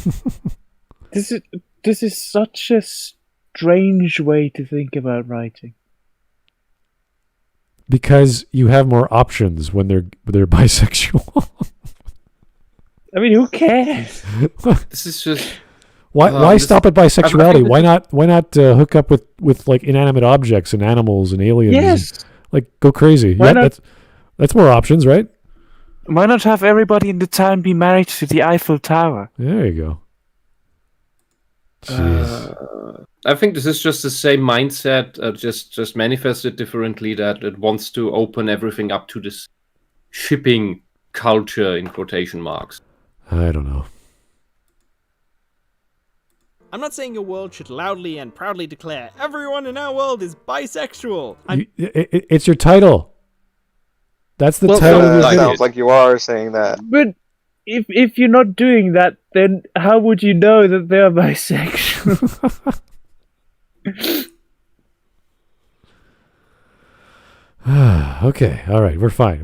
This is such a strange way to think about writing. Because you have more options when they're bisexual. I mean, who cares? This is just Why this- stop at I bisexuality? think Why not hook up with like inanimate objects and animals and aliens? Yes. Like go crazy. Why Yeah, not- that's more options, right? Why not have everybody in the town be married to the Eiffel Tower? There you go. Jeez. I think this is just the same mindset, just manifested differently. That it wants to open everything up to this shipping culture in quotation marks. I don't know. I'm not saying your world should loudly and proudly declare everyone in our world is bisexual. It's your title. That's the Well, title of your like video. sounds like you are saying that. But if you're not doing that, then how would you know that they're bisexual? Okay, all right, we're fine.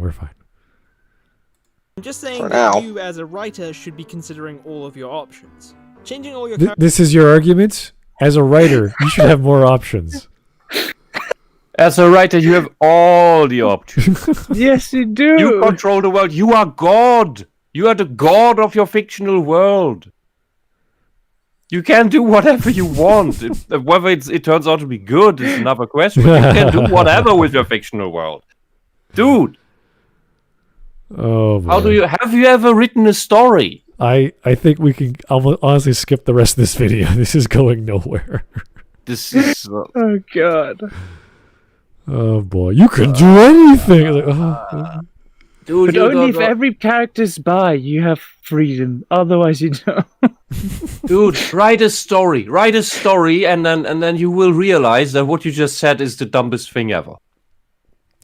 I'm just saying For that now. you, as a writer, should be considering all of your options. Changing all your This is your argument? As a writer, you should have more options. As a writer, you have all the options. Yes, you do. You control the world. You are God. You are the God of your fictional world. You can do whatever you want. Whether it turns out to be good is another question. You can do whatever with your fictional world. Dude, Oh boy. how do you have you ever written a story? I think we can. I'll honestly skip the rest of this video. This is going nowhere. This is Oh god. Oh boy, you can do anything. Like, oh. dude. But You only don't if know- every character's bi, you have freedom. Otherwise, you don't. Dude, write a story, and then you will realize that what you just said is the dumbest thing ever.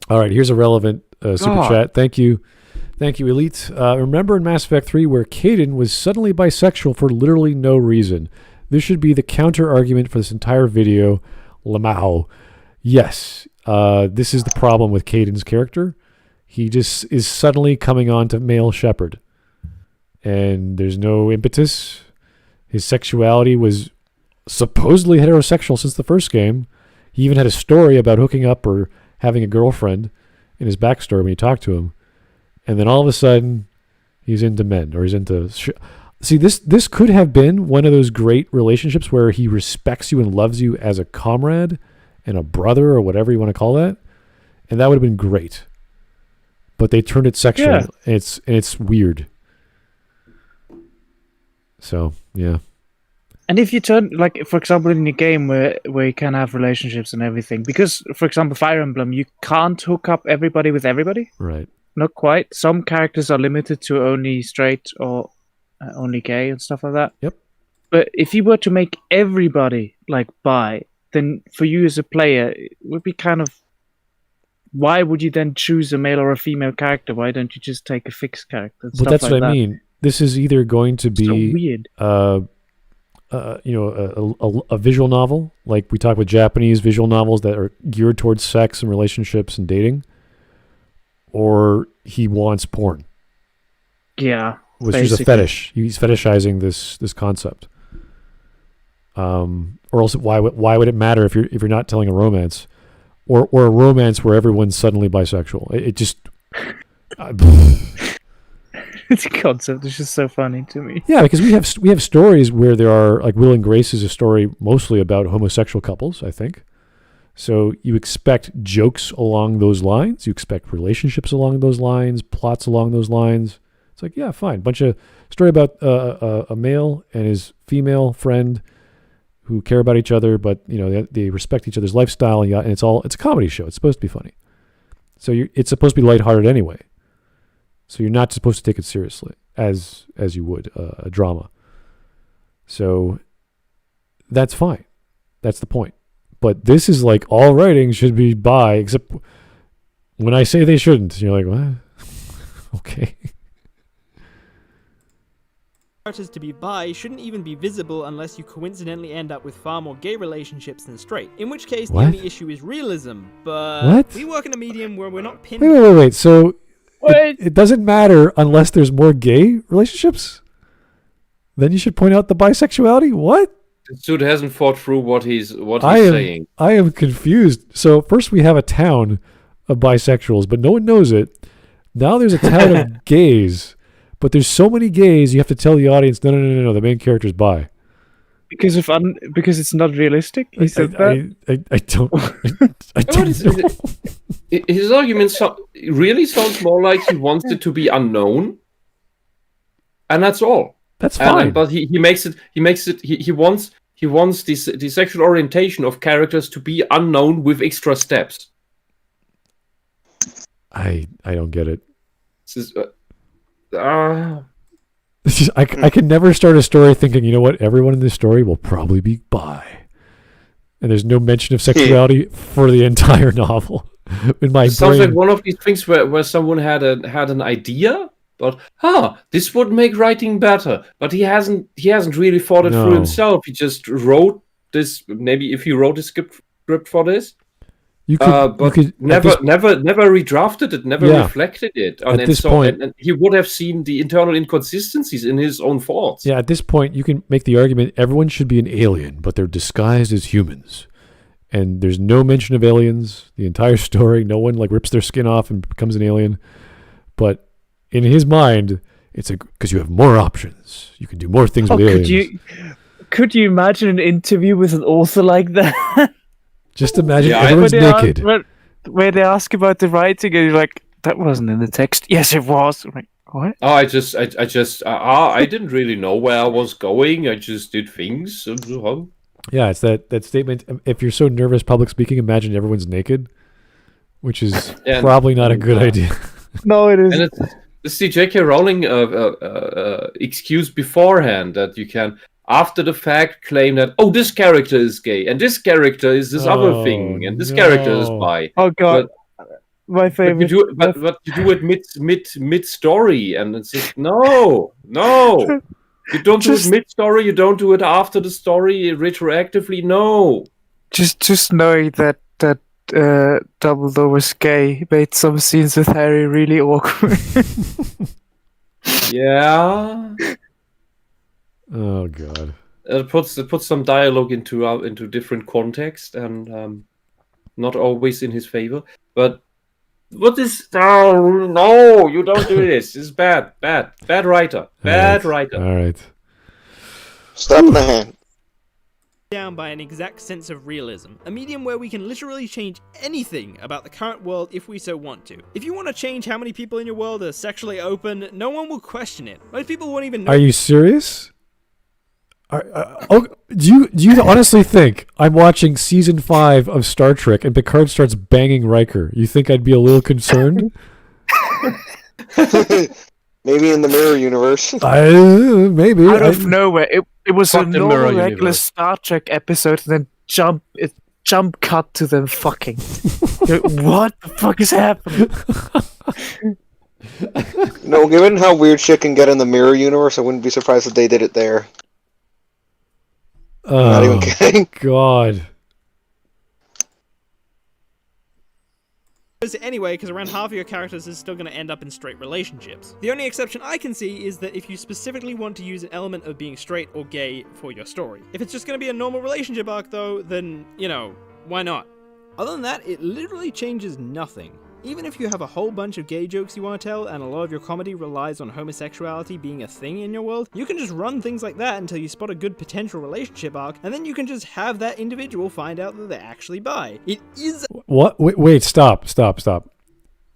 All right, here's a relevant super God. chat. Thank you, Elite. Remember in Mass Effect 3 where Kaidan was suddenly bisexual for literally no reason? This should be the counter argument for this entire video. Lamau. Yes, this is the problem with Kaidan's character. He just is suddenly coming on to male shepherd, and there's no impetus. His sexuality was supposedly heterosexual since the first game. He even had a story about hooking up or having a girlfriend in his backstory when you talk to him. And then all of a sudden, he's into men, or he's into... See, this could have been one of those great relationships where he respects you and loves you as a comrade and a brother or whatever you want to call that. And that would have been great. But they turned it sexual. Yeah. And it's weird. So, yeah. And if you turn, like, for example, in a game where you can have relationships and everything, because, for example, Fire Emblem, you can't hook up everybody with everybody. Right. Not quite. Some characters are limited to only straight or only gay and stuff like that. Yep. But if you were to make everybody, like, bi, then for you as a player, it would be kind of... Why would you then choose a male or a female character? Why don't you just take a fixed character? And But stuff that's like what I that? mean. This is either going to It's so be... weird. a visual novel, like we talk with Japanese visual novels that are geared towards sex and relationships and dating, or he wants porn, Yeah. which is a basically. fetish. He's fetishizing this concept. Or else, why would it matter if you're not telling a romance, or a romance where everyone's suddenly bisexual? It just. It's a concept. It's just so funny to me. Yeah, because we have stories where there are, like, Will and Grace is a story mostly about homosexual couples, I think. So you expect jokes along those lines. You expect relationships along those lines, plots along those lines. It's like, yeah, fine. Bunch of story about a male and his female friend who care about each other, but they respect each other's lifestyle, and it's a comedy show. It's supposed to be funny. So it's supposed to be lighthearted anyway. So you're not supposed to take it seriously as you would a drama. So that's fine. That's the point. But this is like all writing should be bi, except when I say they shouldn't, you're like, what? Okay. characters to be bi shouldn't even be visible unless you coincidentally end up with far more gay relationships than straight. In which case, What? the only issue is realism, but What? we work in a medium where we're not pinned. Wait. So it doesn't matter unless there's more gay relationships. Then you should point out the bisexuality. What? This dude hasn't thought through what he's saying. I am confused. So first we have a town of bisexuals, but no one knows it. Now there's a town of gays, but there's so many gays you have to tell the audience, no, the main character's bi. Because it's not realistic. He said that. I don't. I don't know. His argument really sounds more like he wants it to be unknown, and that's all. That's fine. But he wants the sexual orientation of characters to be unknown with extra steps. I don't get it. This is, I can never start a story thinking, you know what, everyone in this story will probably be bi. And there's no mention of sexuality for the entire novel. In my sounds brain. like one of these things where someone had an idea, but this would make writing better. But he hasn't really thought it through himself. He just wrote this. Maybe if he wrote a script for this. Never redrafted it, never reflected it. At this point, and he would have seen the internal inconsistencies in his own thoughts. Yeah, at this point, you can make the argument everyone should be an alien, but they're disguised as humans. And there's no mention of aliens. The entire story, no one rips their skin off and becomes an alien. But in his mind, it's because you have more options. You can do more things with aliens. Could you imagine an interview with an author like that? Just imagine everyone's naked. Where they ask about the writing, and you're like, that wasn't in the text. Yes, it was. I'm like, what? Oh, I didn't really know where I was going. I just did things. Yeah, it's that statement. If you're so nervous public speaking, imagine everyone's naked, which is probably not a good idea. No, it isn't. And it's the J.K. Rowling excuse beforehand that you can, after the fact, claim that, this character is gay, and this character is this other thing, and this character is bi. Oh god, my favorite. But you do it mid story, and it's just no. You don't do it mid story. You don't do it after the story retroactively. No. Just knowing that Dumbledore was gay made some scenes with Harry really awkward. Yeah. Oh god. It puts some dialogue into different context, and not always in his favor. But what is? No, you don't do this. This is bad writer. Bad writer. All right. Stop the hand. Down by an exact sense of realism, a medium where we can literally change anything about the current world if we so want to. If you want to change how many people in your world are sexually open, no one will question it. Most people won't even know. Are you serious? Do you honestly think I'm watching season 5 of Star Trek and Picard starts banging Riker? You think I'd be a little concerned? Maybe in the mirror universe. Maybe. Out of nowhere, it was a normal regular universe. Star Trek episode, and then jump cut to them fucking. What the fuck is happening? No, given how weird shit can get in the mirror universe, I wouldn't be surprised if they did it there. Not even kidding. God. Anyway, because around half of your characters is still going to end up in straight relationships. The only exception I can see is that if you specifically want to use an element of being straight or gay for your story. If it's just going to be a normal relationship arc though, then, why not? Other than that, it literally changes nothing. Even if you have a whole bunch of gay jokes you want to tell, and a lot of your comedy relies on homosexuality being a thing in your world, you can just run things like that until you spot a good potential relationship arc, and then you can just have that individual find out that they're actually bi. It is... What? Wait, stop.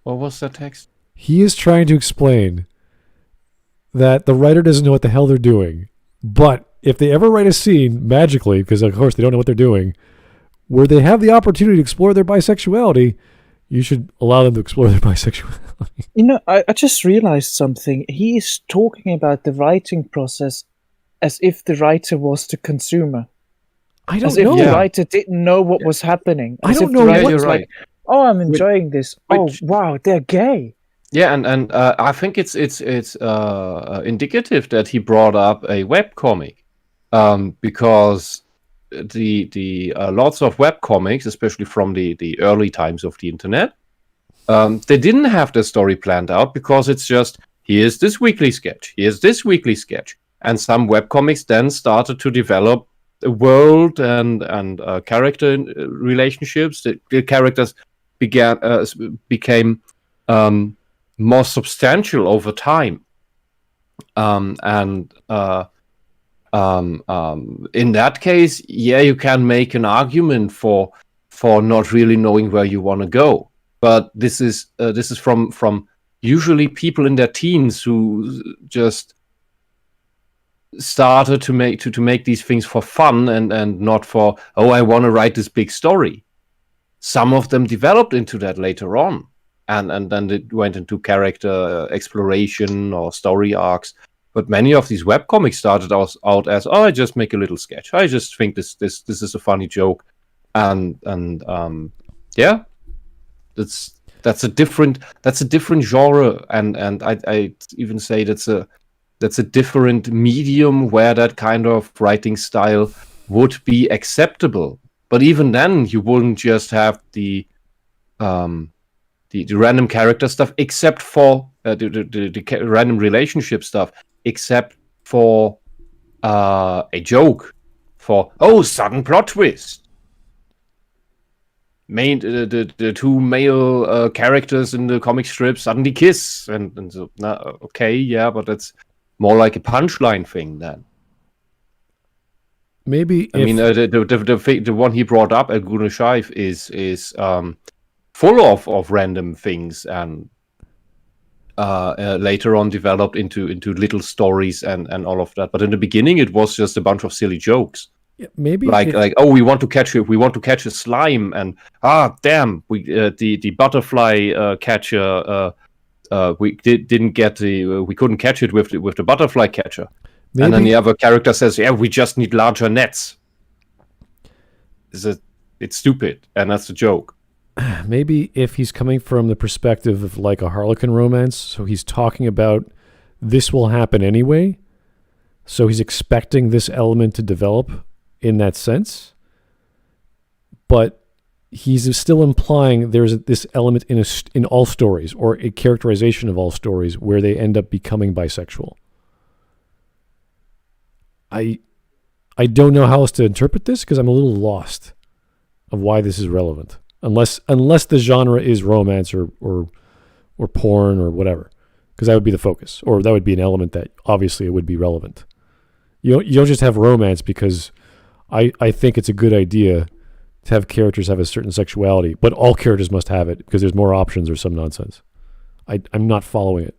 What was that text? He is trying to explain that the writer doesn't know what the hell they're doing, but if they ever write a scene, magically, because of course they don't know what they're doing, where they have the opportunity to explore their bisexuality, you should allow them to explore their bisexuality. I just realized something. He is talking about the writing process as if the writer was the consumer. I don't as know. If the writer didn't know what was happening. I don't if know. The writer you're was right. Like, I'm enjoying this. Wow, they're gay. Yeah, and I think it's indicative that he brought up a webcomic, because the lots of webcomics, especially from the early times of the internet, They didn't have the story planned out because it's just, here's this weekly sketch, here's this weekly sketch. And some webcomics then started to develop a world and character relationships. The characters became more substantial over time. In that case, yeah, you can make an argument for not really knowing where you want to go. But this is from usually people in their teens who just started to make these things for fun and not for, oh, I want to write this big story. Some of them developed into that later on, and then it went into character exploration or story arcs. But many of these webcomics started out as, oh, I just make a little sketch. I just think this is a funny joke, and yeah, that's a different genre, and I even say that's a different medium where that kind of writing style would be acceptable. But even then, you wouldn't just have the random character stuff, except for the random relationship stuff, except for a joke, for, oh, sudden plot twist. The two male characters in the comic strip suddenly kiss, and so, okay, yeah, but that's more like a punchline thing then. Maybe I mean, the one he brought up, El Grüne Scheif, is full of random things, and later on developed into little stories and all of that. But in the beginning, it was just a bunch of silly jokes. maybe Like oh, we want to catch a slime, and damn, we the butterfly catcher we couldn't catch it with the butterfly catcher. And then the other character says, yeah, we just need larger nets. It's stupid, and that's a joke. Maybe if he's coming from the perspective of like a Harlequin romance, so he's talking about this will happen anyway, so he's expecting this element to develop in that sense, but he's still implying there's this element in all stories, or a characterization of all stories, where they end up becoming bisexual. I don't know how else to interpret this, because I'm a little lost of why this is relevant, unless the genre is romance or porn or whatever, because that would be the focus, or that would be an element that obviously it would be relevant. You don't just have romance because I think it's a good idea to have characters have a certain sexuality, but all characters must have it because there's more options or some nonsense. I'm not following it.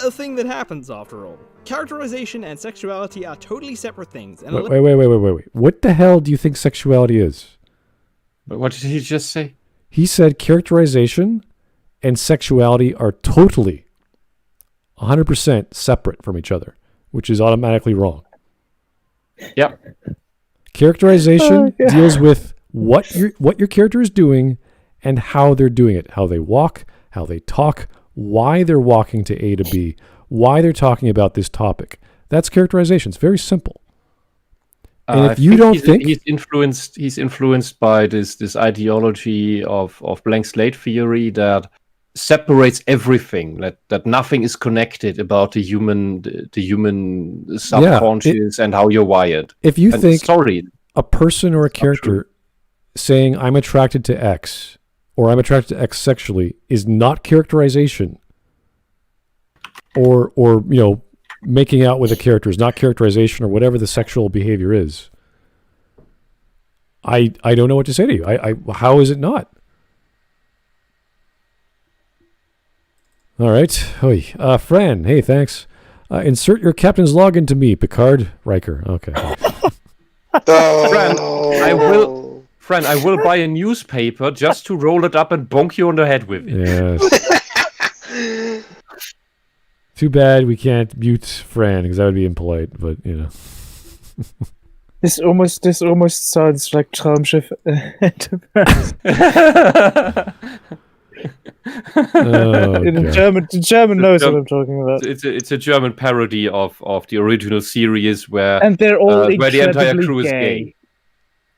A thing that happens after all. Characterization and sexuality are totally separate things. And Wait. What the hell do you think sexuality is? What did he just say? He said characterization and sexuality are totally 100% separate from each other, which is automatically wrong. Yeah. Characterization deals with what your character is doing and how they're doing it, how they walk, how they talk, why they're walking to A to B, why they're talking about this topic. That's characterization. It's very simple. And if you don't think he's influenced by this ideology of blank slate theory that separates everything, that nothing is connected about the human subconscious and how you're wired. If you think a person or a character saying I'm attracted to X or I'm attracted to X sexually is not characterization, or making out with a character is not characterization, or whatever the sexual behavior is, I don't know what to say to you. How is it not? All right. Fran, hey, thanks. Insert your captain's login to me, Picard. Riker. Okay. Fran, I will buy a newspaper just to roll it up and bonk you on the head with it. Yes. Too bad we can't mute Fran, because that would be impolite, but This almost sounds like Traumschiff Enterprise. The German knows what I'm talking about. It's a German parody of the original series where and they're all where the entire crew gay. is gay.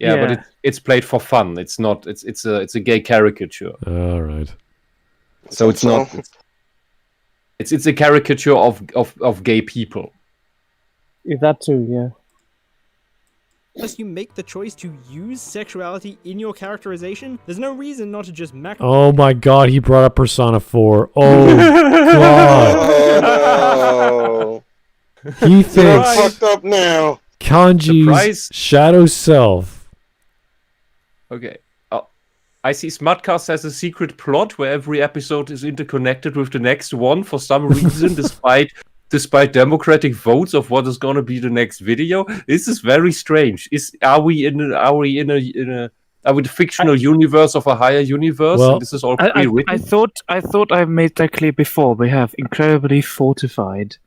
Yeah, Yeah. but it's played for fun. It's not. It's a gay caricature. All right. So it's not. It's a caricature of gay people. Yeah, that too, yeah. Unless you make the choice to use sexuality in your characterization, there's no reason not to just Oh my God, he brought up Persona 4. Oh God. Oh no. He You're thinks fucked up now. Kanji's Surprise. shadow self. Okay. I see Smudcast has a secret plot where every episode is interconnected with the next one for some reason, despite democratic votes of what is going to be the next video. This is very strange. Are we in the fictional universe of a higher universe? Well, and this is all I pre-written. thought I made that clear before. We have incredibly fortified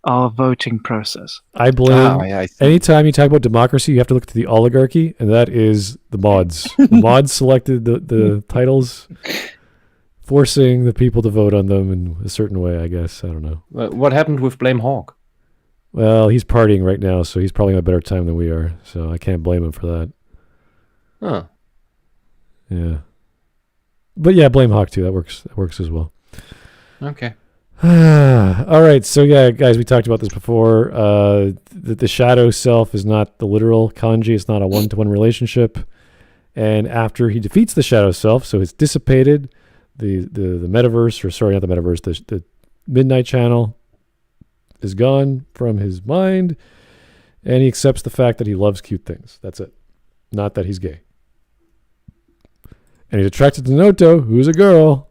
our voting process. I blame. I see. Anytime you talk about democracy, you have to look to the oligarchy, and that is the mods. The mods selected the titles, forcing the people to vote on them in a certain way, I guess. I don't know. What happened with Blame Hawk? Well, he's partying right now, so he's probably having a better time than we are. So I can't blame him for that. Huh. Yeah. But yeah, blame Hawk too. That works as well. Okay. All right. So yeah, guys, we talked about this before. The shadow self is not the literal kanji. It's not a one-to-one relationship. And after he defeats the shadow self, so it's dissipated, the metaverse, or sorry, not the metaverse, the midnight channel is gone from his mind, and he accepts the fact that he loves cute things. That's it. Not that he's gay. And he's attracted to Noto, who's a girl.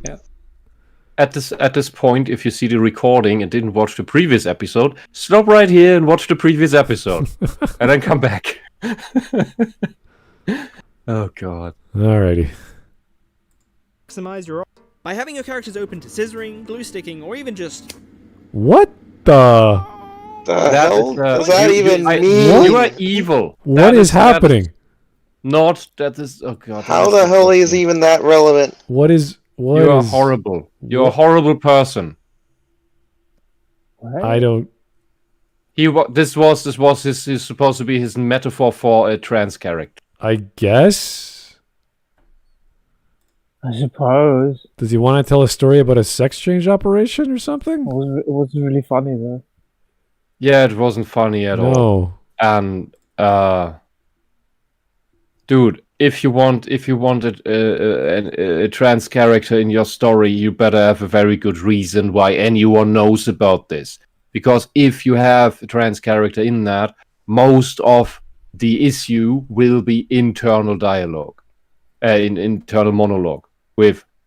Yeah. At this point, if you see the recording and didn't watch the previous episode, stop right here and watch the previous episode, and then come back. Oh God! Alrighty. maximize your by having your characters open to scissoring, glue sticking, or even just What the? The That hell is, does that even What? mean? You are evil. What is happening? That is. Oh God! How the hell is even that relevant? What is? What You are is- horrible. You're a what- horrible person. I don't. This was his supposed to be his metaphor for a trans character. I guess. I suppose. Does he want to tell a story about a sex change operation or something? It was really funny though. Yeah, it wasn't funny at all. No. And dude, if you want a trans character in your story, you better have a very good reason why anyone knows about this. Because if you have a trans character in that, most of the issue will be internal dialogue, internal monologue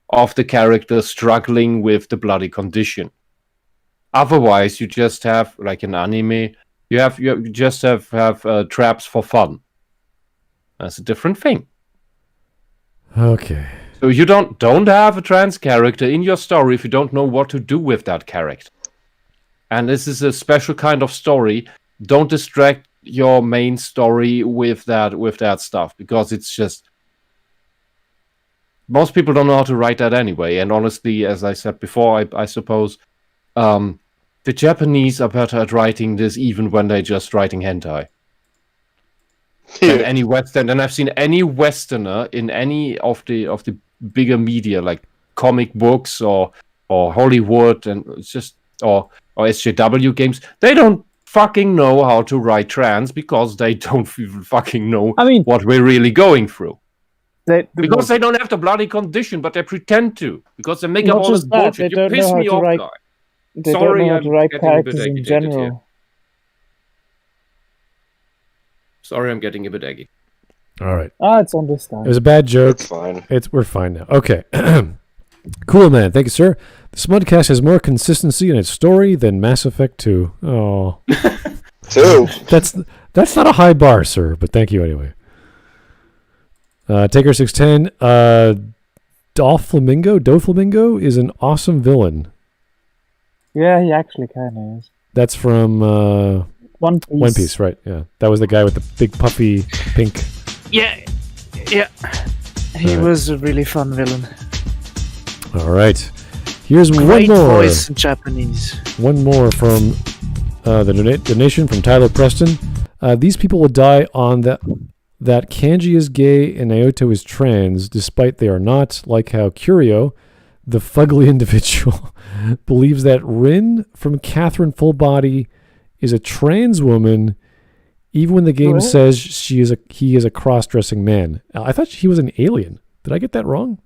of the character struggling with the bloody condition. Otherwise, you just have like an anime. You just have traps for fun. That's a different thing. Okay. So you don't have a trans character in your story if you don't know what to do with that character. And this is a special kind of story. Don't distract your main story with that stuff, because it's just most people don't know how to write that anyway. And honestly, as I said before, I suppose the Japanese are better at writing this even when they're just writing hentai. Than any Western, and I've seen any Westerner in any of the bigger media like comic books or Hollywood, and it's just or SJW games. They don't fucking know how to write trans because they don't even fucking know what we're really going through. Because they don't have the bloody condition, but they pretend to. Because they make up all this bullshit. You piss me off, guy. They Sorry, don't know how I'm to write getting a bit characters in agitated general. here. Sorry, I'm getting a bit eggy. All right. It's It understandable. was a bad joke. It's fine. We're fine now. Okay. Cool, man. Thank you, sir. The Smudcast has more consistency in its story than Mass Effect 2. Oh. 2. That's not a high bar, sir, but thank you anyway. Taker 610. Doflamingo is an awesome villain. Yeah, he actually kind of is. That's from One Piece. One Piece, right? Yeah, that was the guy with the big puffy pink. Yeah. He Alright. was a really fun villain. All right, here's Great one more. voice in Japanese. One more from the donation from Tyler Preston. These people will die on the that Kanji is gay and Naoto is trans, despite they are not, like how Curio, the fugly individual, believes that Rin from Catherine Full Body is a trans woman, even when the game says he is a cross-dressing man. I thought he was an alien. Did I get that wrong?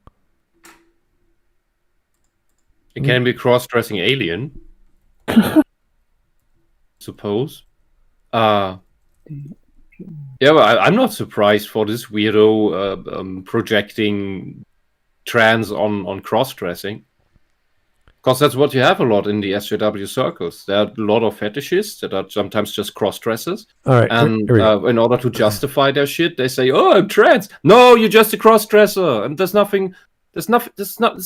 It can be a cross-dressing alien. Suppose. Yeah, but I'm not surprised for this weirdo projecting trans on cross-dressing. Because that's what you have a lot in the SJW circles. There are a lot of fetishists that are sometimes just cross-dressers. All right, and in order to justify their shit, they say, "Oh, I'm trans." No, you're just a cross-dresser, and it's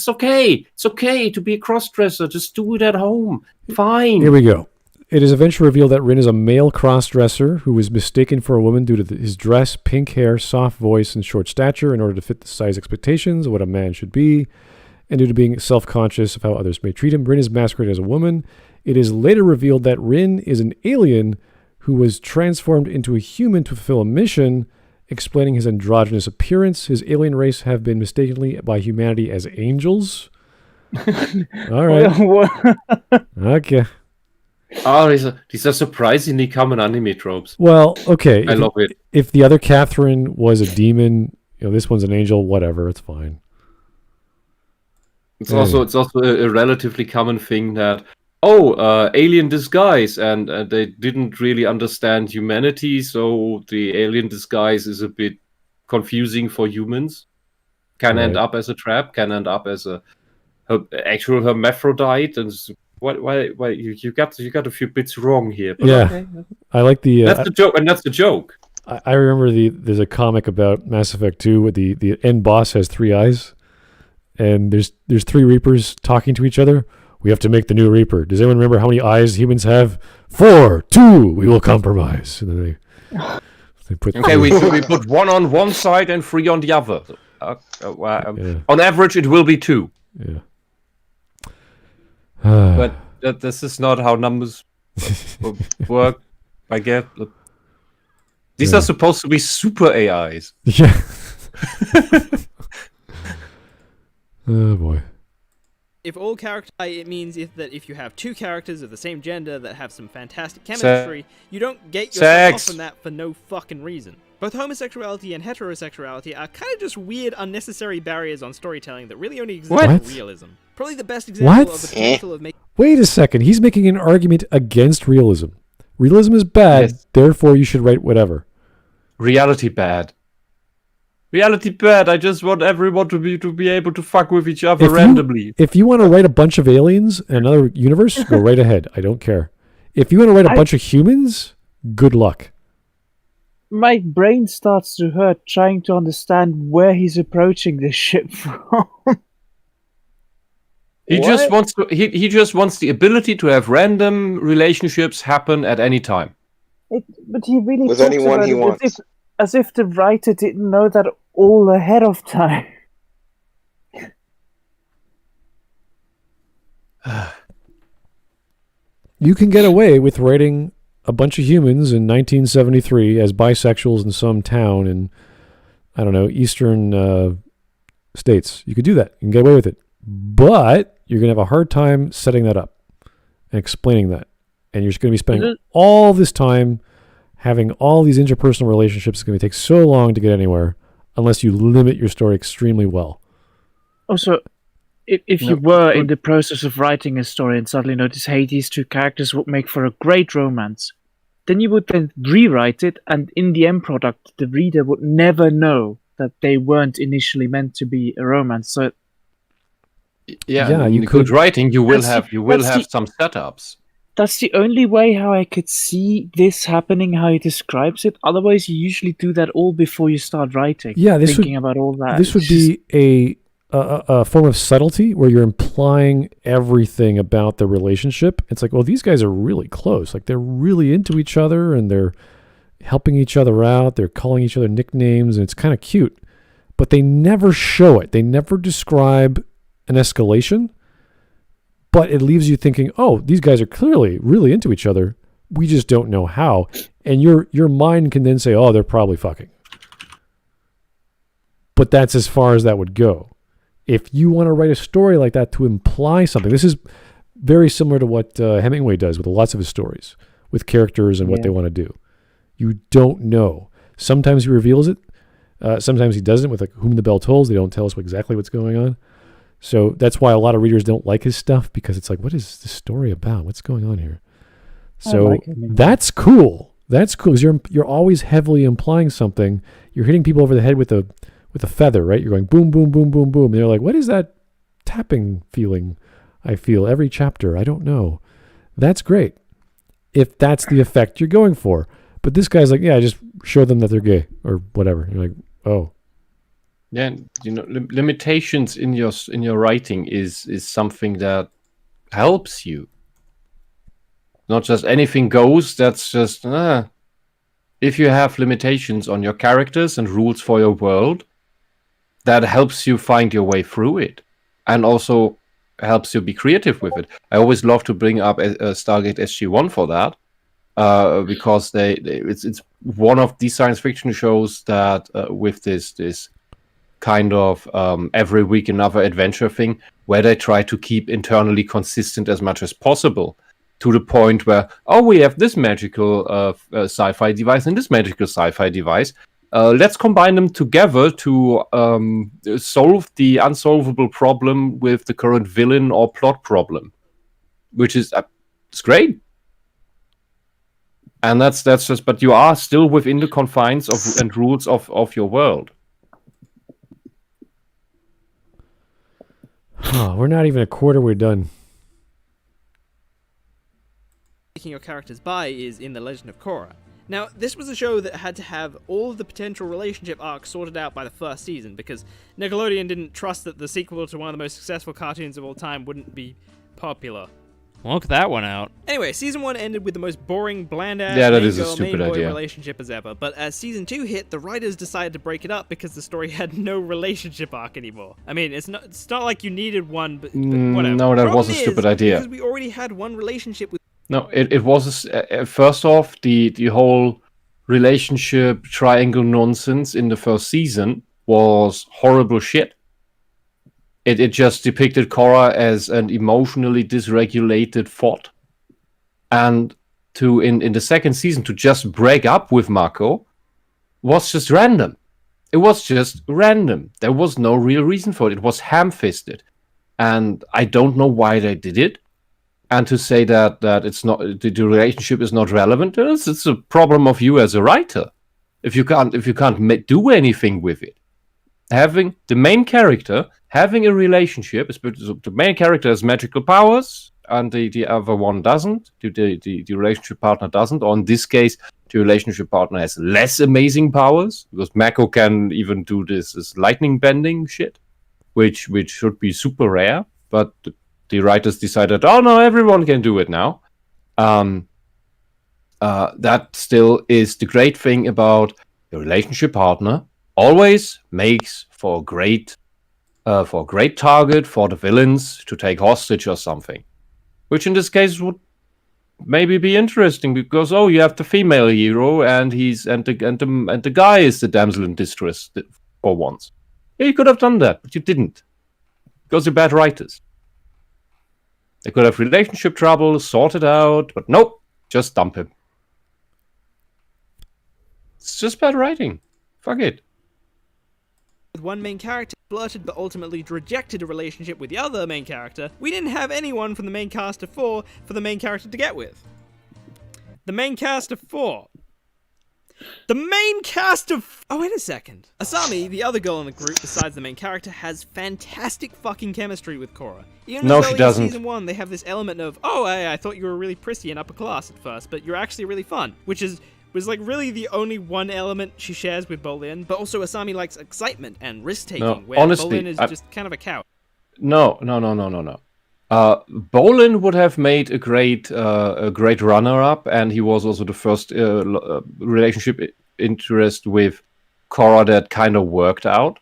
okay. It's okay to be a cross-dresser. Just do it at home. Fine. Here we go. It is eventually revealed that Rin is a male cross-dresser who was mistaken for a woman due to his dress, pink hair, soft voice, and short stature in order to fit the size expectations of what a man should be, and due to being self-conscious of how others may treat him. Rin is masqueraded as a woman. It is later revealed that Rin is an alien who was transformed into a human to fulfill a mission, explaining his androgynous appearance. His alien race have been mistakenly by humanity as angels. All right. Okay. Oh, these are surprisingly common anime tropes. Well, okay. I love it. If the other Catherine was a demon, this one's an angel, whatever, it's fine. It's also a relatively common thing that alien disguise, and they didn't really understand humanity, so the alien disguise is a bit confusing for humans. Can end up as a trap, can end up as a actual hermaphrodite, and why you got a few bits wrong here. But yeah, okay. I like the that's the joke, and that's the joke. I remember there's a comic about Mass Effect 2 where the end boss has 3 eyes, and there's 3 Reapers talking to each other. We have to make the new Reaper. Does anyone remember how many eyes humans have? 4, 2. We will compromise. And then they put. Okay, we put 1 on one side and 3 on the other. On average, it will be 2. Yeah. But this is not how numbers work. I get. These are supposed to be super AIs. Yeah. Oh boy. If all character, it means that if you have 2 characters of the same gender that have some fantastic chemistry, you don't get yourself off on that for no fucking reason. Both homosexuality and heterosexuality are kind of just weird, unnecessary barriers on storytelling that really only exist in realism. Probably the best example of the potential of making... Wait a second, he's making an argument against realism. Realism is bad, therefore you should write whatever. Reality bad. Reality bad. I just want everyone to be able to fuck with each other randomly. If you want to write a bunch of aliens in another universe, go right ahead. I don't care. If you want to write a bunch of humans, good luck. My brain starts to hurt trying to understand where he's approaching this ship from. He just wants the ability to have random relationships happen at any time. But he really with talks anyone about he wants. As if the writer didn't know that all ahead of time. You can get away with writing a bunch of humans in 1973 as bisexuals in some town in, I don't know, eastern states. You could do that. You can get away with it. But you're going to have a hard time setting that up and explaining that. And you're just going to be spending all this time having all these interpersonal relationships. Is going to take so long to get anywhere unless you limit your story extremely well. Also, if you were in the process of writing a story and suddenly notice, hey, these 2 characters would make for a great romance, then you would then rewrite it, and in the end product, the reader would never know that they weren't initially meant to be a romance. So, you could writing. You will have some setups. That's the only way how I could see this happening, how he describes it. Otherwise, you usually do that all before you start writing. Yeah, thinking about all that. This would be a form of subtlety where you're implying everything about the relationship. It's like, well, these guys are really close. Like, they're really into each other and they're helping each other out. They're calling each other nicknames and it's kind of cute. But they never show it. They never describe an escalation. But it leaves you thinking, oh, these guys are clearly really into each other. We just don't know how. And your mind can then say, oh, they're probably fucking. but that's as far as that would go. If you want to write a story like that to imply something, this is very similar to what Hemingway does with lots of his stories, with characters and what they want to do. You don't know. Sometimes he reveals it. Sometimes he doesn't. With like Whom the Bell Tolls, they don't tell us exactly what's going on. So that's why a lot of readers don't like his stuff, because it's like, what is this story about? What's going on here? So that's cool. That's cool, because you're always heavily implying something. You're hitting people over the head with a feather, right? You're going boom, boom, boom, boom, boom. And they're like, what is that tapping feeling I feel every chapter? I don't know. That's great if that's the effect you're going for. But this guy's like, yeah, just show them that they're gay or whatever. You're like, oh. Yeah, limitations in your writing is something that helps you. Not just anything goes. That's just if you have limitations on your characters and rules for your world, that helps you find your way through it, and also helps you be creative with it. I always love to bring up Stargate SG-1 for that, because it's one of these science fiction shows that with this kind of every week another adventure thing, where they try to keep internally consistent as much as possible, to the point where, we have this magical sci-fi device and this magical sci-fi device. Let's combine them together to solve the unsolvable problem with the current villain or plot problem, which is it's great. And that's just, but you are still within the confines of and rules of your world. We're not even a quarter way done. Taking your characters by is in The Legend of Korra. Now, this was a show that had to have all of the potential relationship arcs sorted out by the first season, because Nickelodeon didn't trust that the sequel to one of the most successful cartoons of all time wouldn't be popular. Look that one out. Anyway, season 1 ended with the most boring, bland-ass main boy relationship as ever, but as season 2 hit, the writers decided to break it up because the story had no relationship arc anymore. I mean, it's not like you needed one, but whatever. No, that was a stupid idea. Because we already had one relationship with... No, it was first off, the whole relationship triangle nonsense in the first season was horrible shit. It just depicted Korra as an emotionally dysregulated thought. And in the second season to just break up with Mako was just random. It was just random. There was no real reason for it. It was ham-fisted. And I don't know why they did it. And to say that it's not, the relationship is not relevant, it's a problem of you as a writer. If you can't do anything with it. Having the main character having a relationship, the main character has magical powers and the other one doesn't. The relationship partner doesn't. Or in this case, the relationship partner has less amazing powers, because Mako can even do this lightning bending shit, which should be super rare. But the writers decided, oh no, everyone can do it now. That still is the great thing about the relationship partner. Always makes for a great target for the villains to take hostage or something, which in this case would maybe be interesting, because you have the female hero and the guy is the damsel in distress for once. Yeah, you could have done that, but you didn't, because you're bad writers. They could have relationship trouble, sort it out, but nope, just dump him. It's just bad writing. Fuck it. With one main character flirted but ultimately rejected a relationship with the other main character, we didn't have anyone from the main cast of 4 for the main character to get with. The main cast of 4. The main cast of... Oh, wait a second. Asami, the other girl in the group besides the main character, has fantastic fucking chemistry with Korra. Even no, she doesn't. In season 1, they have this element of, I thought you were really prissy and upper class at first, but you're actually really fun, which was like really the only one element she shares with Bolin, but also Asami likes excitement and risk-taking, where honestly, Bolin is just kind of a cow. No. Bolin would have made a great runner-up, and he was also the first relationship interest with Korra that kind of worked out.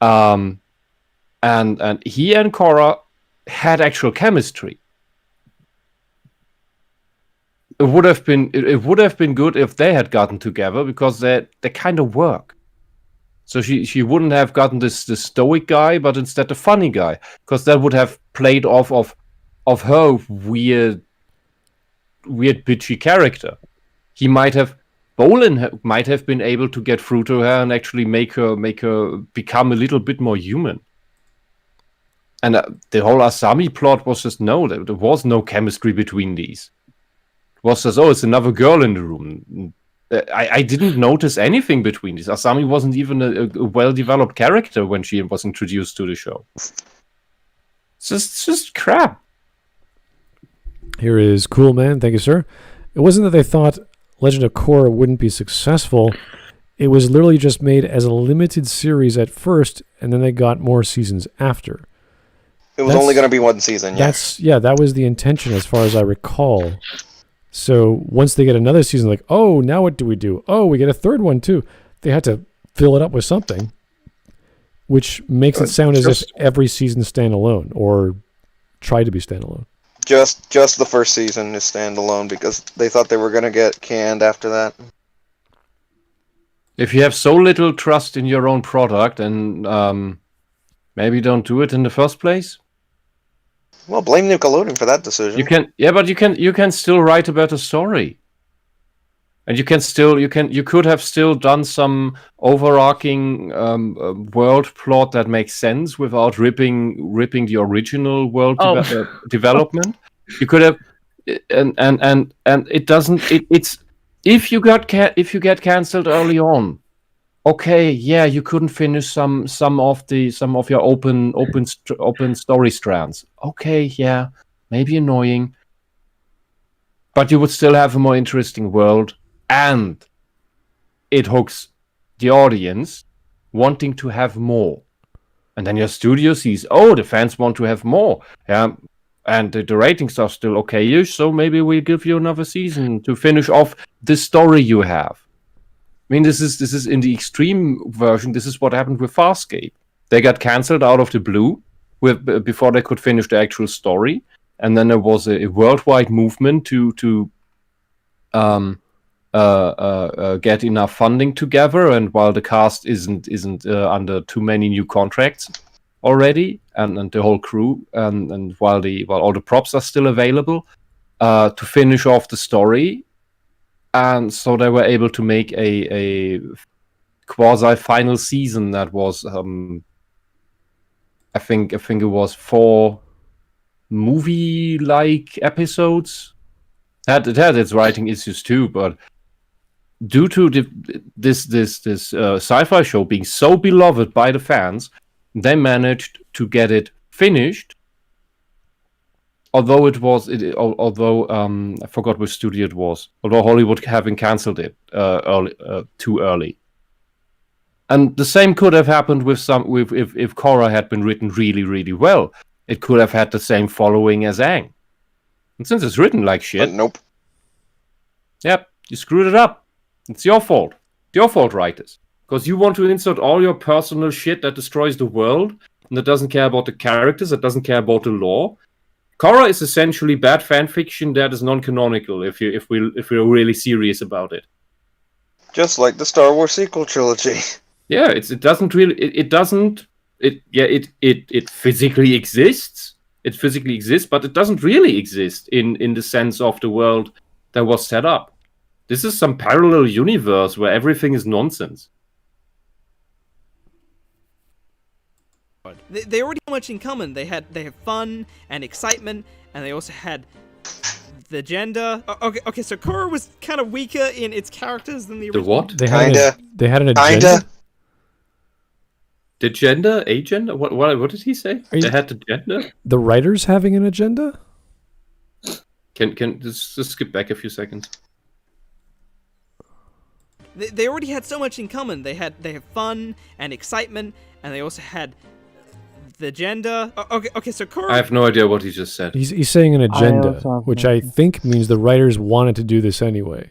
And he and Korra had actual chemistry. It would have been good if they had gotten together, because they kind of work. So she wouldn't have gotten this stoic guy, but instead the funny guy, because that would have played off of her weird bitchy character. Bolin might have been able to get through to her and actually make her become a little bit more human. And the whole Asami plot was just there was no chemistry between these. It was just, it's another girl in the room. I didn't notice anything between these. Asami wasn't even a well-developed character when she was introduced to the show. It's just crap. Here is Cool Man. Thank you, sir. It wasn't that they thought Legend of Korra wouldn't be successful. It was literally just made as a limited series at first, and then they got more seasons after. It was only going to be one season, yeah. That was the intention as far as I recall. So once they get another season, like, oh, now what do we do? Oh, we get a third one too. They had to fill it up with something, which makes it sound as if every season's standalone or try to be standalone. Just the first season is standalone because they thought they were going to get canned after that. If you have so little trust in your own product, and maybe don't do it in the first place. Well, blame Nickelodeon for that decision. You can still write a better story, and you could have still done some overarching world plot that makes sense without ripping the original world development. You could have, and it doesn't. It's if you get cancelled early on. Okay, yeah, you couldn't finish some of your open story strands. Okay, yeah, maybe annoying, but you would still have a more interesting world, and it hooks the audience wanting to have more. And then your studio sees, the fans want to have more, yeah, and the ratings are still okay-ish, so maybe we'll give you another season to finish off the story you have. I mean, this is in the extreme version. This is what happened with Farscape. They got cancelled out of the blue before they could finish the actual story, and then there was a worldwide movement to get enough funding together. And while the cast isn't under too many new contracts already, and the whole crew, and while all the props are still available, to finish off the story. And so they were able to make a quasi-final season that was, I think it was 4 movie-like episodes. It had its writing issues too, but due to this sci-fi show being so beloved by the fans, they managed to get it finished. Although I forgot which studio it was. Although Hollywood having cancelled it too early, and the same could have happened if Korra had been written really, really well. It could have had the same following as Aang. And since it's written like shit, nope. Yep, you screwed it up. It's your fault. Your fault, writers, because you want to insert all your personal shit that destroys the world and that doesn't care about the characters, that doesn't care about the lore. Korra is essentially bad fan fiction that is non-canonical. If we're really serious about it, just like the Star Wars sequel trilogy. Yeah, it physically exists. It physically exists, but it doesn't really exist in the sense of the world that was set up. This is some parallel universe where everything is nonsense. They already had much in common. They have fun and excitement, and they also had the gender. Okay. So Korra was kind of weaker in its characters than the original. The what? They had an agenda. Kinda. The gender, agenda. What did he say? They had the gender. The writers having an agenda. Can just skip back a few seconds. They already had so much in common. They have fun and excitement, and they also had the gender. Okay. So Korra. I have no idea what he just said. He's saying an agenda, which I think means the writers wanted to do this anyway.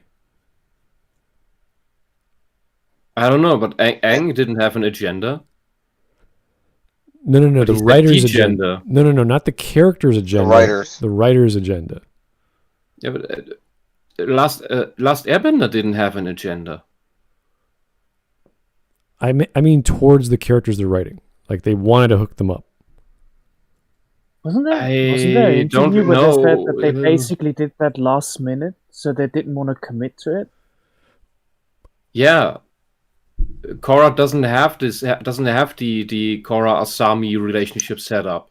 I don't know, but Aang didn't have an agenda. No. But The writer's agenda. No. Not the character's agenda. The writer's agenda. Yeah, but Last Airbender didn't have an agenda. I mean towards the characters they're writing. Like they wanted to hook them up. Wasn't there I an don't interview where they said know. that they basically did that last minute, so they didn't want to commit to it? Yeah. Korra doesn't have the Korra Asami relationship set up.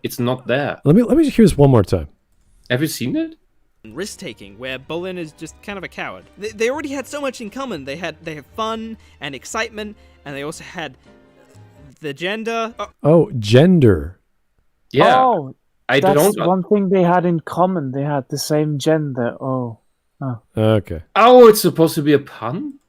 It's not there. Let me hear this one more time. Have you seen it? Risk-taking, where Bolin is just kind of a coward. They already had so much in common. They have fun and excitement, and they also had the gender. Oh, gender. Yeah. Oh, I that's don't. one thing they had in common. They had the same gender. Oh. Okay. Oh, it's supposed to be a pun?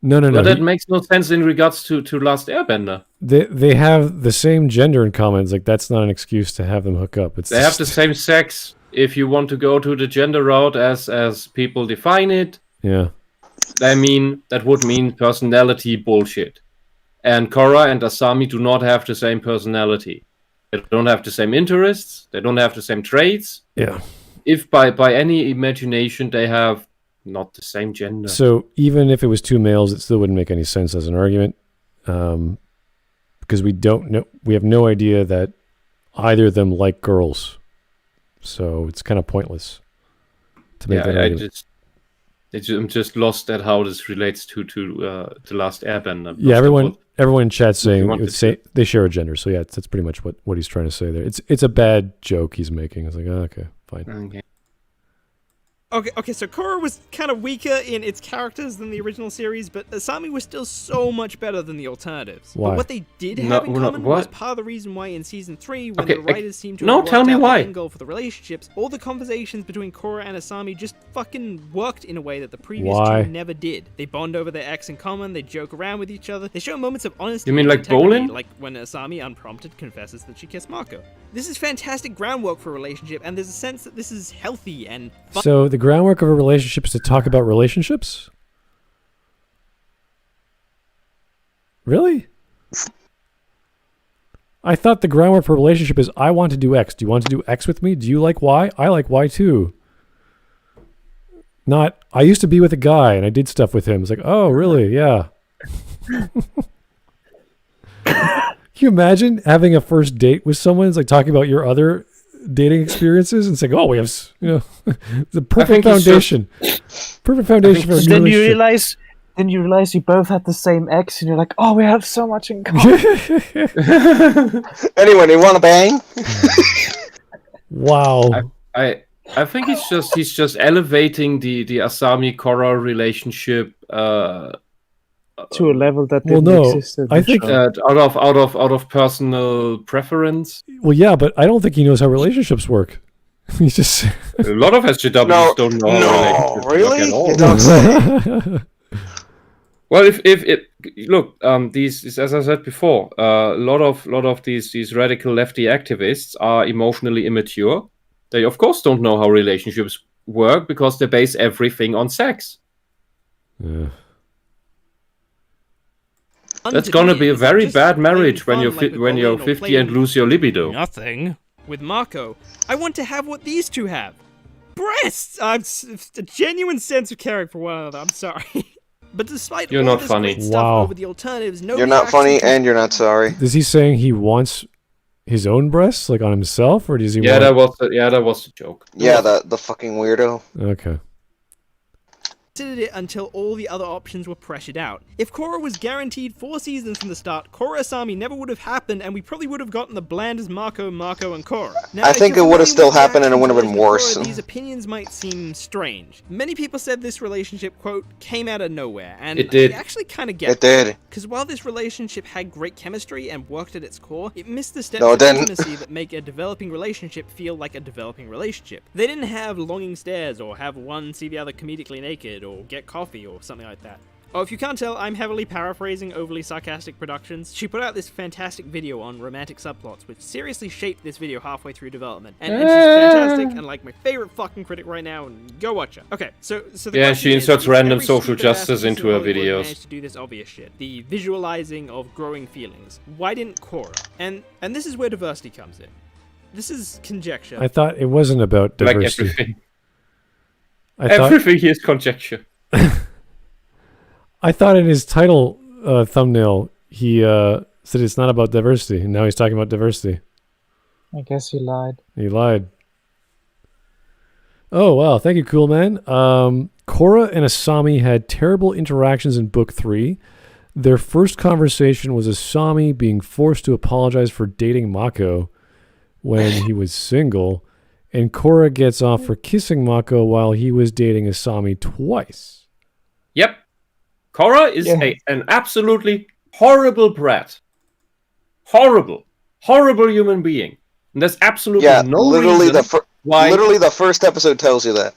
No. But that makes no sense in regards to Last Airbender. They have the same gender in common. It's like that's not an excuse to have them hook up. They have the same sex. If you want to go to the gender route as people define it, Yeah. I mean, that would mean personality bullshit. And Korra and Asami do not have the same personality. They don't have the same interests. They don't have the same traits. Yeah. If by any imagination they have not the same gender. So even if it was two males, it still wouldn't make any sense as an argument, because we don't know. We have no idea that either of them like girls, so it's kind of pointless to make that argument. I'm just lost at how this relates to The Last Airbender. Yeah, everyone in chat saying they share a gender. So yeah, that's pretty much what he's trying to say there. It's a bad joke he's making. It's like, oh, okay, fine. Okay. Okay, so Korra was kind of weaker in its characters than the original series, but Asami was still so much better than the alternatives. Why? But what they did have in common was part of the reason why in Season 3, when the writers seemed to have worked out the end goal for the relationships, all the conversations between Korra and Asami just fucking worked in a way that the previous two never did. They bond over their ex in common, they joke around with each other, they show moments of honesty. You mean like bowling? Like when Asami unprompted confesses that she kissed Mako. This is fantastic groundwork for a relationship, and there's a sense that this is healthy and fun. So the groundwork of a relationship is to talk about relationships? Really? I thought the groundwork for a relationship is I want to do X. Do you want to do X with me? Do you like Y? I like Y too. Not, I used to be with a guy and I did stuff with him. It's like, oh, really? Yeah. Can you imagine having a first date with someone? It's like talking about your other dating experiences and saying, oh, we have, the perfect foundation. Perfect foundation for a Then you relationship. realize you both had the same ex, and you're like, oh, we have so much in common. Anyone, you want to bang? Wow. I think he's just elevating the Asami Korra relationship to a level that didn't exist. I think out of personal preference. Well, yeah, but I don't think he knows how relationships work. He's just a lot of SJWs don't know how relationships really? work at all. You don't say. Well, if it look, these as I said before, a lot of these radical lefty activists are emotionally immature. They of course don't know how relationships work because they base everything on sex. Yeah. That's gonna be a very bad marriage when you're 50 and lose your libido. Nothing. With Mako, I want to have what these two have. Breasts! I'm a genuine sense of caring for one another. I'm sorry. But despite You're all not this funny. great stuff Wow. over the alternatives, You're not funny and you're not sorry. Is he saying he wants his own breasts, like on himself, or does he want... That was the joke. Yeah, the fucking weirdo. Okay. Considered it until all the other options were pressured out. If Korra was guaranteed 4 seasons from the start, Korra Asami never would have happened, and we probably would have gotten the bland as Mako, and Korra. Now, I think it would have still happened and it would have been worse. These opinions might seem strange. Many people said this relationship, quote, came out of nowhere, and It did. I actually kind of get It did. Because while this relationship had great chemistry and worked at its core, it missed the steps No, it of didn't. intimacy that make a developing relationship feel like a developing relationship. They didn't have longing stares, or have one see the other comedically naked, or get coffee, or something like that. Oh, if you can't tell, I'm heavily paraphrasing overly sarcastic productions. She put out this fantastic video on romantic subplots, which seriously shaped this video halfway through development. And she's fantastic, and like my favorite fucking critic right now, and go watch her. Okay, so the Yeah, question she is, inserts is random every social stupid justice ass into her piece of Hollywood videos. managed to do this obvious shit. The visualizing of growing feelings. Why didn't Korra? And this is where diversity comes in. This is conjecture. I thought it wasn't about Like diversity. everything. I thought Everything here is conjecture. I thought in his title thumbnail, he said it's not about diversity, and now he's talking about diversity. I guess he lied. He lied. Oh, wow. Thank you, cool man. Korra and Asami had terrible interactions in book 3. Their first conversation was Asami being forced to apologize for dating Mako when he was single, and Korra gets off for kissing Mako while he was dating Asami twice. Yep. Korra is an absolutely horrible brat. Horrible human being. And there's absolutely no reason why. Literally, the first episode tells you that.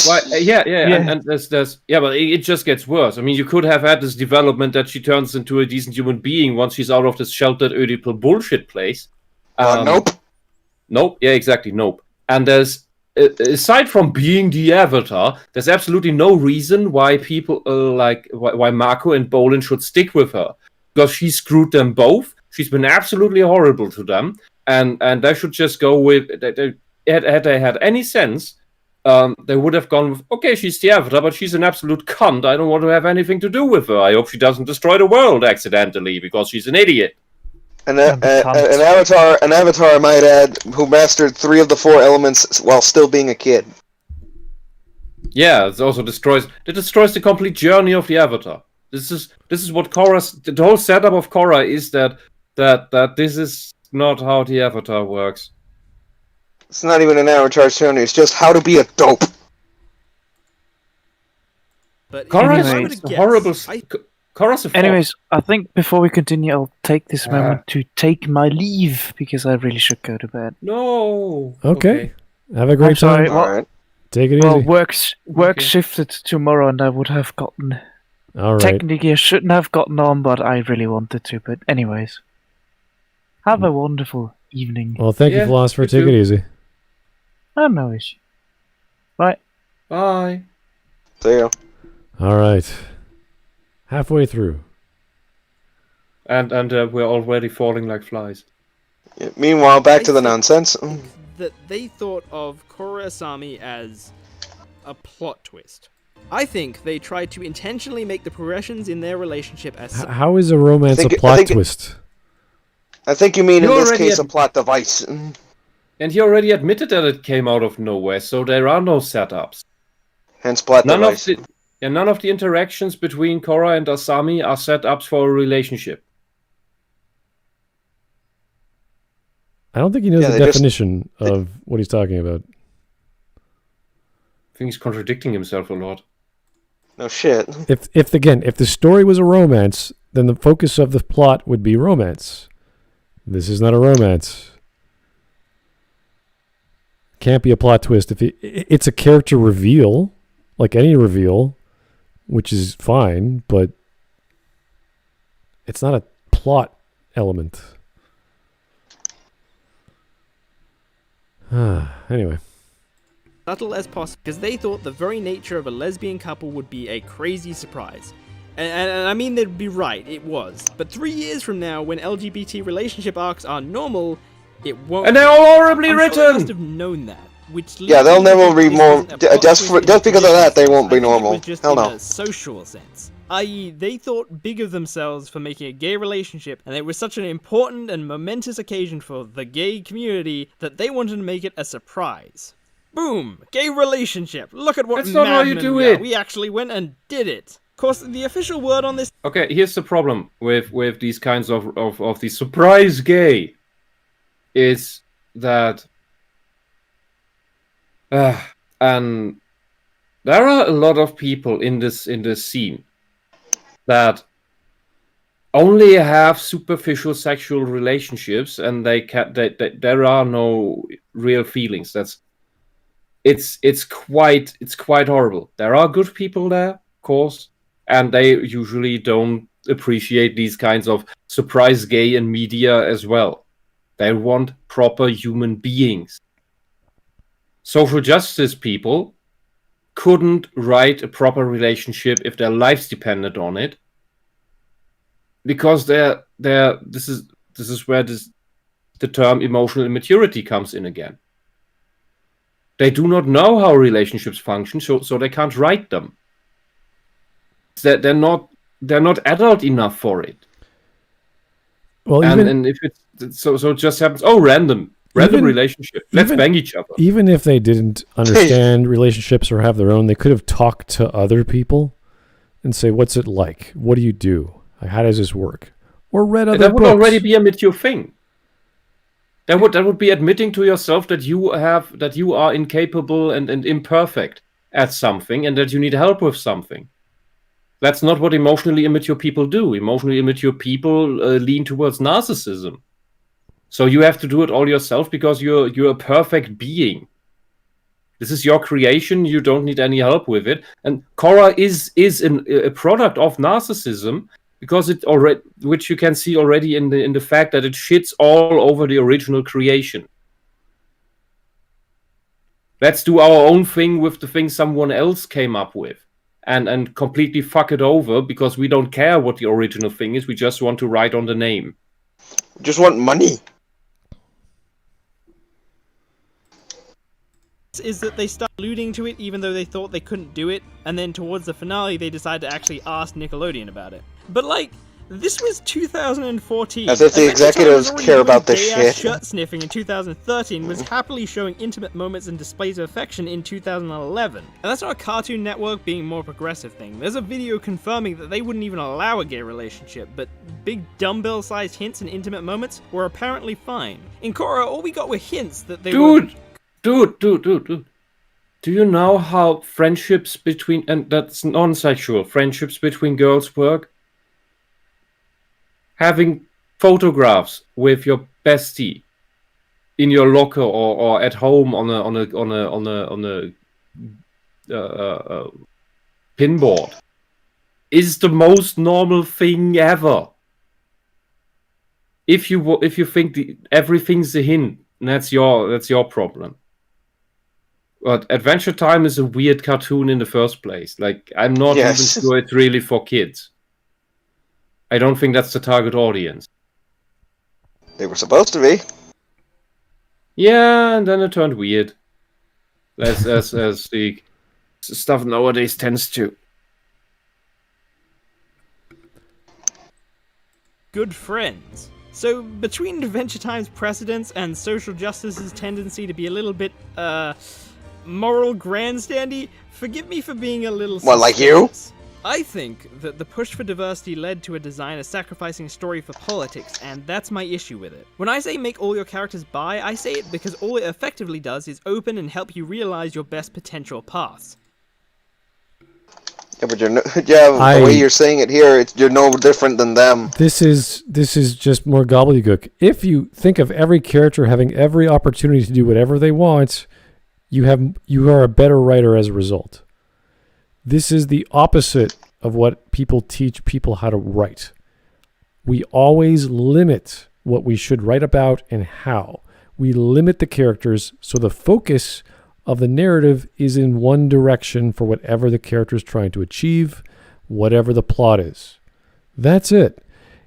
Why, and there's but it just gets worse. I mean, you could have had this development that she turns into a decent human being once she's out of this sheltered Oedipal bullshit place. Nope. Yeah, exactly. Nope. And there's, aside from being the Avatar, there's absolutely no reason why people why Mako and Bolin should stick with her, because she screwed them both. She's been absolutely horrible to them, and they should just go with. Had they had any sense, they would have gone with, okay, she's the Avatar, but she's an absolute cunt. I don't want to have anything to do with her. I hope she doesn't destroy the world accidentally because she's an idiot. An avatar, I might add, who mastered 3 of the 4 elements while still being a kid. Yeah, it also destroys the complete journey of the Avatar. This is what the whole setup of Korra is, that this is not how the Avatar works. It's not even an Avatar's journey, it's just how to be a dope. But Korra anyways, is horrible. Korra's a fault. Anyways, I think before we continue, I'll take this moment to take my leave, because I really should go to bed. No. Okay. Have a great time. Alright. Take it easy. Well, work shifted tomorrow, and I would have gotten... All right. Technically, I shouldn't have gotten on, but I really wanted to. But anyways, have a wonderful evening. Well, thank you, Philosopher. Take it easy. Oh, no issue. Bye. Bye. See ya. All right. Halfway through. And we're already falling like flies. Yeah, meanwhile, back to the nonsense. That they thought of Korra Asami as a plot twist. I think they tried to intentionally make the progressions in their relationship as... How is a romance a plot twist? I think you mean in this case a plot device. And he already admitted that it came out of nowhere, so there are no setups. Hence plot device. None of the interactions between Korra and Asami are set up for a relationship. I don't think he knows the definition of what he's talking about. I think he's contradicting himself a lot. No shit. If the story was a romance, then the focus of the plot would be romance. This is not a romance. Can't be a plot twist. It's a character reveal, like any reveal, which is fine, but it's not a plot element. Anyway. Subtle as possible, because they thought the very nature of a lesbian couple would be a crazy surprise. And I mean, they'd be right, it was. But 3 years from now, when LGBT relationship arcs are normal, it won't. And they're all horribly written! Sure they must have known that. They'll never be more... Just because of that, they won't be normal. Hell no. In a social sense. I.e., they thought big of themselves for making a gay relationship, and it was such an important and momentous occasion for the gay community that they wanted to make it a surprise. Boom! Gay relationship! Look at what That's not how you do it! We actually went and did it! Of course, the official word on this... Okay, here's the problem with these kinds of the surprise gay, is that... and there are a lot of people in this scene that only have superficial sexual relationships, and there are no real feelings. It's quite horrible. There are good people there, of course, and they usually don't appreciate these kinds of surprise gay in media as well. They want proper human beings. Social justice people couldn't write a proper relationship if their lives depended on it, because this is where the term emotional immaturity comes in again. They do not know how relationships function, so they can't write them. They're not they're not adult enough for it. Well, And if it's so it just happens. Oh, random relationship. Let's bang each other. Even if they didn't understand relationships or have their own, they could have talked to other people and say, "What's it like? What do you do? How does this work?" Or read other That would books. already be a mature thing. That would be admitting to yourself that you are incapable and imperfect at something, and that you need help with something. That's not what emotionally immature people do. Emotionally immature people lean towards narcissism. So you have to do it all yourself because you're a perfect being. This is your creation. You don't need any help with it. And Korra is a product of narcissism, because which you can see already in the fact that it shits all over the original creation. Let's do our own thing with the thing someone else came up with, and completely fuck it over because we don't care what the original thing is. We just want to write on the name. Just want money. Is that they start alluding to it even though they thought they couldn't do it, and then towards the finale they decide to actually ask Nickelodeon about it. But like, this was 2014. As if the executives care about this shit. Shirt sniffing in 2013 was happily showing intimate moments and displays of affection in 2011. And that's not a Cartoon Network being more progressive thing. There's a video confirming that they wouldn't even allow a gay relationship, but big dumbbell-sized hints and intimate moments were apparently fine. In Korra, all we got were hints that they were... Dude. Do you know how friendships between, and that's non-sexual, friendships between girls work? Having photographs with your bestie in your locker or at home on a pinboard is the most normal thing ever. If you think everything's a hint, that's your problem. But Adventure Time is a weird cartoon in the first place. Like, I'm not even sure it's really for kids. I don't think that's the target audience. They were supposed to be. Yeah, and then it turned weird. As the stuff nowadays tends to. Good friends. So, between Adventure Time's precedence and social justice's tendency to be a little bit, moral grandstandy, forgive me for being a little... What, like you? I think that the push for diversity led to a designer sacrificing story for politics, and that's my issue with it. When I say make all your characters bi, I say it because all it effectively does is open and help you realize your best potential paths. Yeah, but the way you're saying it here, you're no different than them. This is just more gobbledygook. If you think of every character having every opportunity to do whatever they want, you are a better writer as a result. This is the opposite of what people teach people how to write. We always limit what we should write about and how. We limit the characters so the focus of the narrative is in one direction for whatever the character is trying to achieve, whatever the plot is. That's it.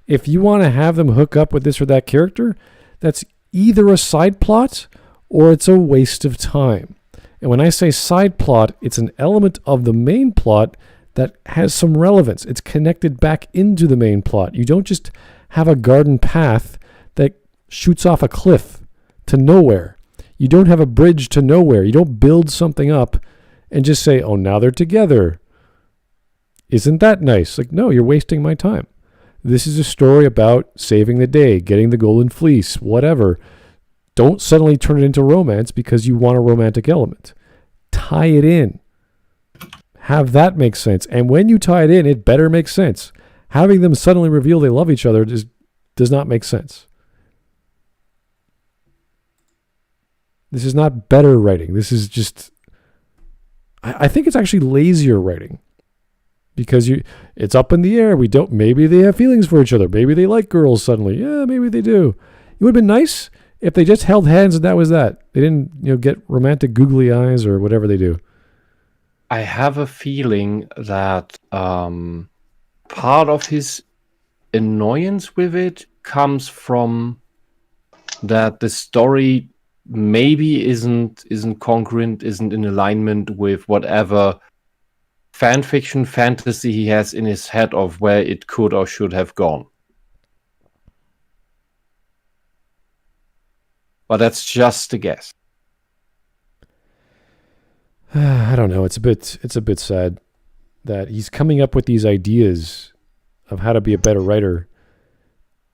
If you want to have them hook up with this or that character, that's either a side plot or it's a waste of time. And when I say side plot, it's an element of the main plot that has some relevance. It's connected back into the main plot. You don't just have a garden path that shoots off a cliff to nowhere. You don't have a bridge to nowhere. You don't build something up and just say, oh, now they're together. Isn't that nice? Like, no, you're wasting my time. This is a story about saving the day, getting the golden fleece, whatever. Don't suddenly turn it into romance because you want a romantic element. Tie it in. Have that make sense. And when you tie it in, it better make sense. Having them suddenly reveal they love each other does not make sense. This is not better writing. This is just... I think it's actually lazier writing. Because it's up in the air. Maybe they have feelings for each other. Maybe they like girls suddenly. Yeah, maybe they do. It would have been nice if they just held hands and that was that. They didn't, get romantic googly eyes or whatever they do. I have a feeling that part of his annoyance with it comes from that the story maybe isn't congruent, isn't in alignment with whatever fan fiction fantasy he has in his head of where it could or should have gone. But that's just a guess. I don't know. It's a bit sad that he's coming up with these ideas of how to be a better writer.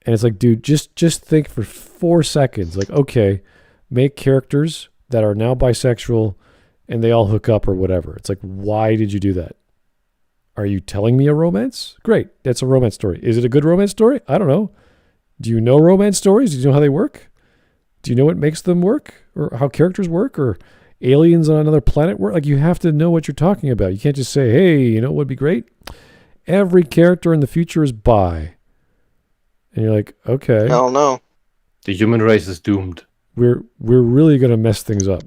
And it's like, dude, just think for 4 seconds. Like, okay, make characters that are now bisexual and they all hook up or whatever. It's like, why did you do that? Are you telling me a romance? Great. That's a romance story. Is it a good romance story? I don't know. Do you know romance stories? Do you know how they work? Do you know what makes them work? Or how characters work? Or aliens on another planet work? Like, you have to know what you're talking about. You can't just say, hey, you know what would be great? Every character in the future is bi. And you're like, okay. Hell no. The human race is doomed. We're really going to mess things up.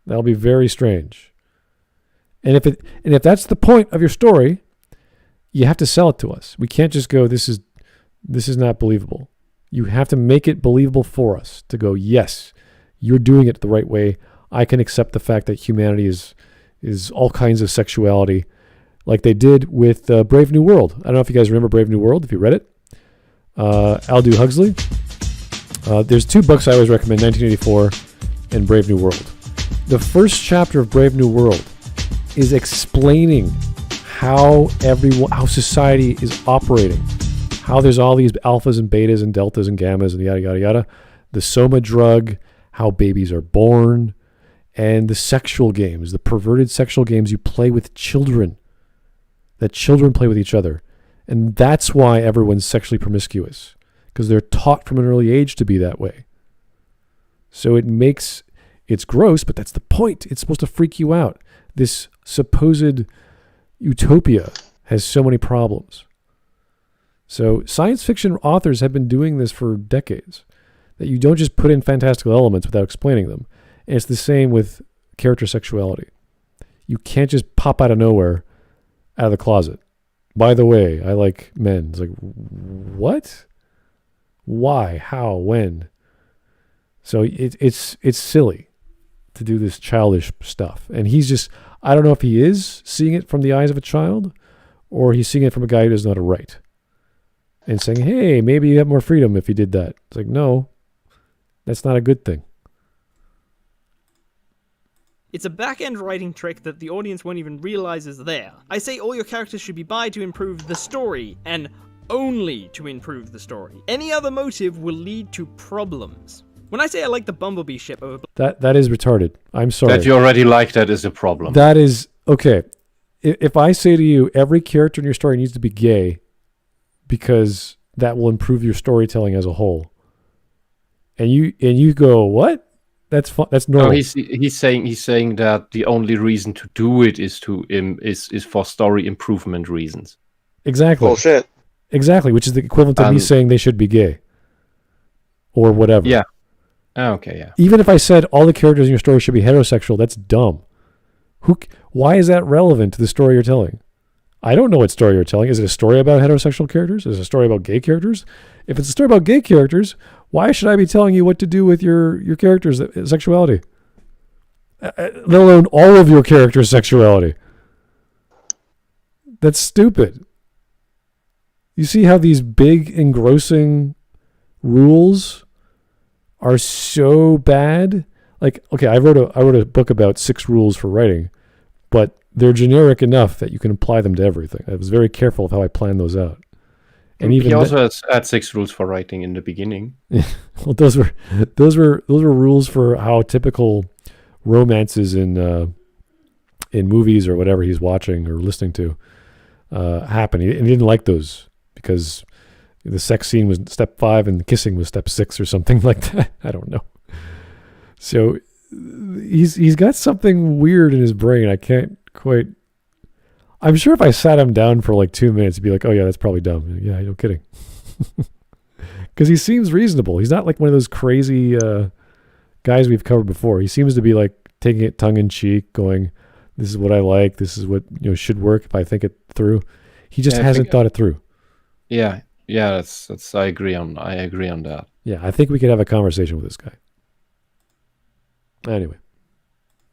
That'll be very strange. And if that's the point of your story, you have to sell it to us. We can't just go, this is not believable. You have to make it believable for us to go, yes, you're doing it the right way. I can accept the fact that humanity is all kinds of sexuality, like they did with Brave New World. I don't know if you guys remember Brave New World, if you read it. Aldous Huxley. There's 2 books I always recommend, 1984 and Brave New World. The first chapter of Brave New World is explaining how society is operating, how there's all these alphas and betas and deltas and gammas and yada, yada, yada, the soma drug, how babies are born, and the sexual games, the perverted sexual games you play with children, that children play with each other. And that's why everyone's sexually promiscuous, because they're taught from an early age to be that way. So it's gross, but that's the point. It's supposed to freak you out. This supposed utopia has so many problems. So science fiction authors have been doing this for decades, that you don't just put in fantastical elements without explaining them. And it's the same with character sexuality. You can't just pop out of nowhere, out of the closet. By the way, I like men. It's like, what? Why? How? When? So it's silly to do this childish stuff. And he's just, I don't know if he is seeing it from the eyes of a child or he's seeing it from a guy who doesn't know how to write and saying, hey, maybe you have more freedom if you did that. It's like, no, that's not a good thing. It's a back-end writing trick that the audience won't even realize is there. I say all your characters should be bi to improve the story, and only to improve the story. Any other motive will lead to problems. When I say I like the Bumblebee ship over... That is retarded. I'm sorry. That you already like that is a problem. That is... Okay. If I say to you, every character in your story needs to be gay because that will improve your storytelling as a whole, and you go, what? That's fun. That's normal. No, he's saying that the only reason to do it is for story improvement reasons. Exactly. Bullshit. Exactly, which is the equivalent of me saying they should be gay or whatever. Yeah. Oh, okay. Yeah. Even if I said all the characters in your story should be heterosexual, that's dumb. Why is that relevant to the story you're telling? I don't know what story you're telling. Is it a story about heterosexual characters? Is it a story about gay characters? If it's a story about gay characters, why should I be telling you what to do with your characters' sexuality? Let alone all of your characters' sexuality. That's stupid. You see how these big, engrossing rules are so bad? Like, okay, I wrote a book about 6 rules for writing, but they're generic enough that you can apply them to everything. I was very careful of how I planned those out. And even he also had 6 rules for writing in the beginning. Well, those were rules for how typical romances in movies or whatever he's watching or listening to happen. He didn't like those because the sex scene was step 5 and the kissing was step 6 or something like that. I don't know. So he's got something weird in his brain. I can't quite. I'm sure if I sat him down for like 2 minutes, he'd be like, "Oh yeah, that's probably dumb." Yeah, no kidding. Because he seems reasonable. He's not like one of those crazy guys we've covered before. He seems to be like taking it tongue in cheek, going, "This is what I like. This is what should work if I think it through." He just hasn't thought it through. Yeah. That's. I agree on that. Yeah, I think we could have a conversation with this guy. Anyway.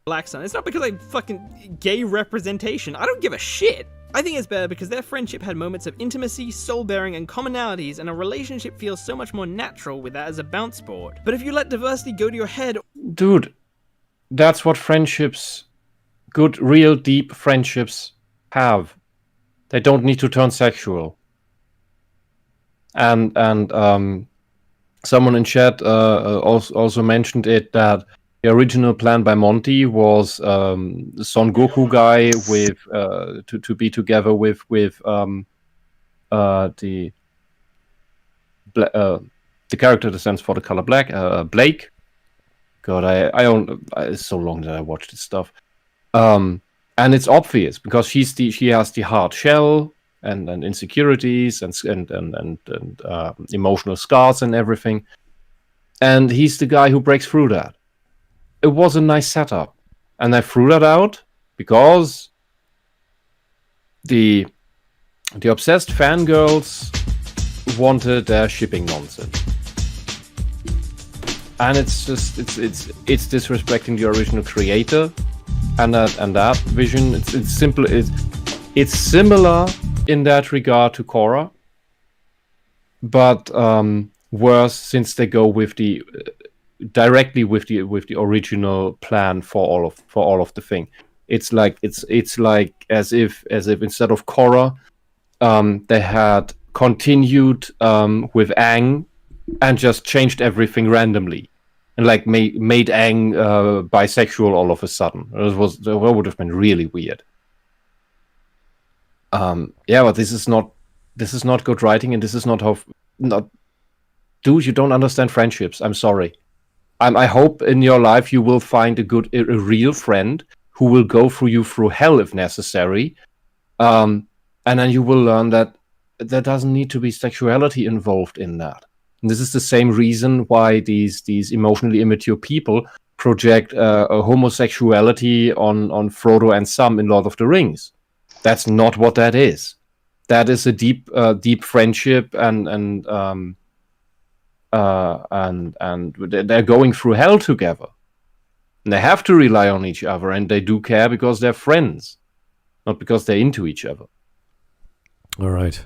Black Sun. It's not because I fucking gay representation. I don't give a shit. I think it's better because their friendship had moments of intimacy, soul-bearing, and commonalities, and a relationship feels so much more natural with that as a bounce board. But if you let diversity go to your head... Dude, that's what friendships, good, real, deep friendships have. They don't need to turn sexual. And someone in chat also mentioned it, that the original plan by Monty was the Son Goku guy with to be together with the character that stands for the color black, Blake. God, I don't. It's so long that I watched this stuff, and it's obvious because she has the hard shell and insecurities and emotional scars and everything, and he's the guy who breaks through that. It was a nice setup, and I threw that out because the obsessed fangirls wanted their shipping nonsense, and it's just it's disrespecting the original creator and that vision. It's simple. It's similar in that regard to Korra, but worse since they go with the directly with the original plan for all of the thing. It's like as if instead of Korra, they had continued with Aang and just changed everything randomly and like made Aang bisexual all of a sudden. That would have been really weird. But this is not good writing, and this is not how. Dude, you don't understand friendships. I'm sorry. I hope in your life you will find a real friend who will go through hell if necessary, and then you will learn that there doesn't need to be sexuality involved in that. And this is the same reason why these emotionally immature people project a homosexuality on Frodo and Sam in Lord of the Rings. That's not what that is. That is a deep friendship and they're going through hell together. And they have to rely on each other, and they do care because they're friends, not because they're into each other. All right.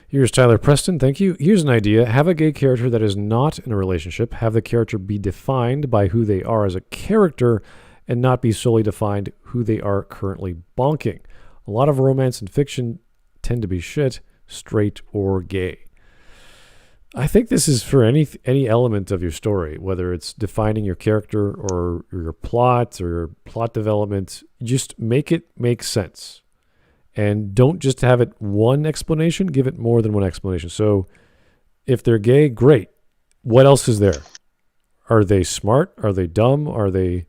Here's Tyler Preston. Thank you. Here's an idea. Have a gay character that is not in a relationship. Have the character be defined by who they are as a character and not be solely defined who they are currently bonking. A lot of romance and fiction tend to be shit, straight or gay. I think this is for any element of your story, whether it's defining your character or your plot or your plot development. Just make it make sense. And don't just have it one explanation, give it more than one explanation. So if they're gay, great. What else is there? Are they smart? Are they dumb? Are they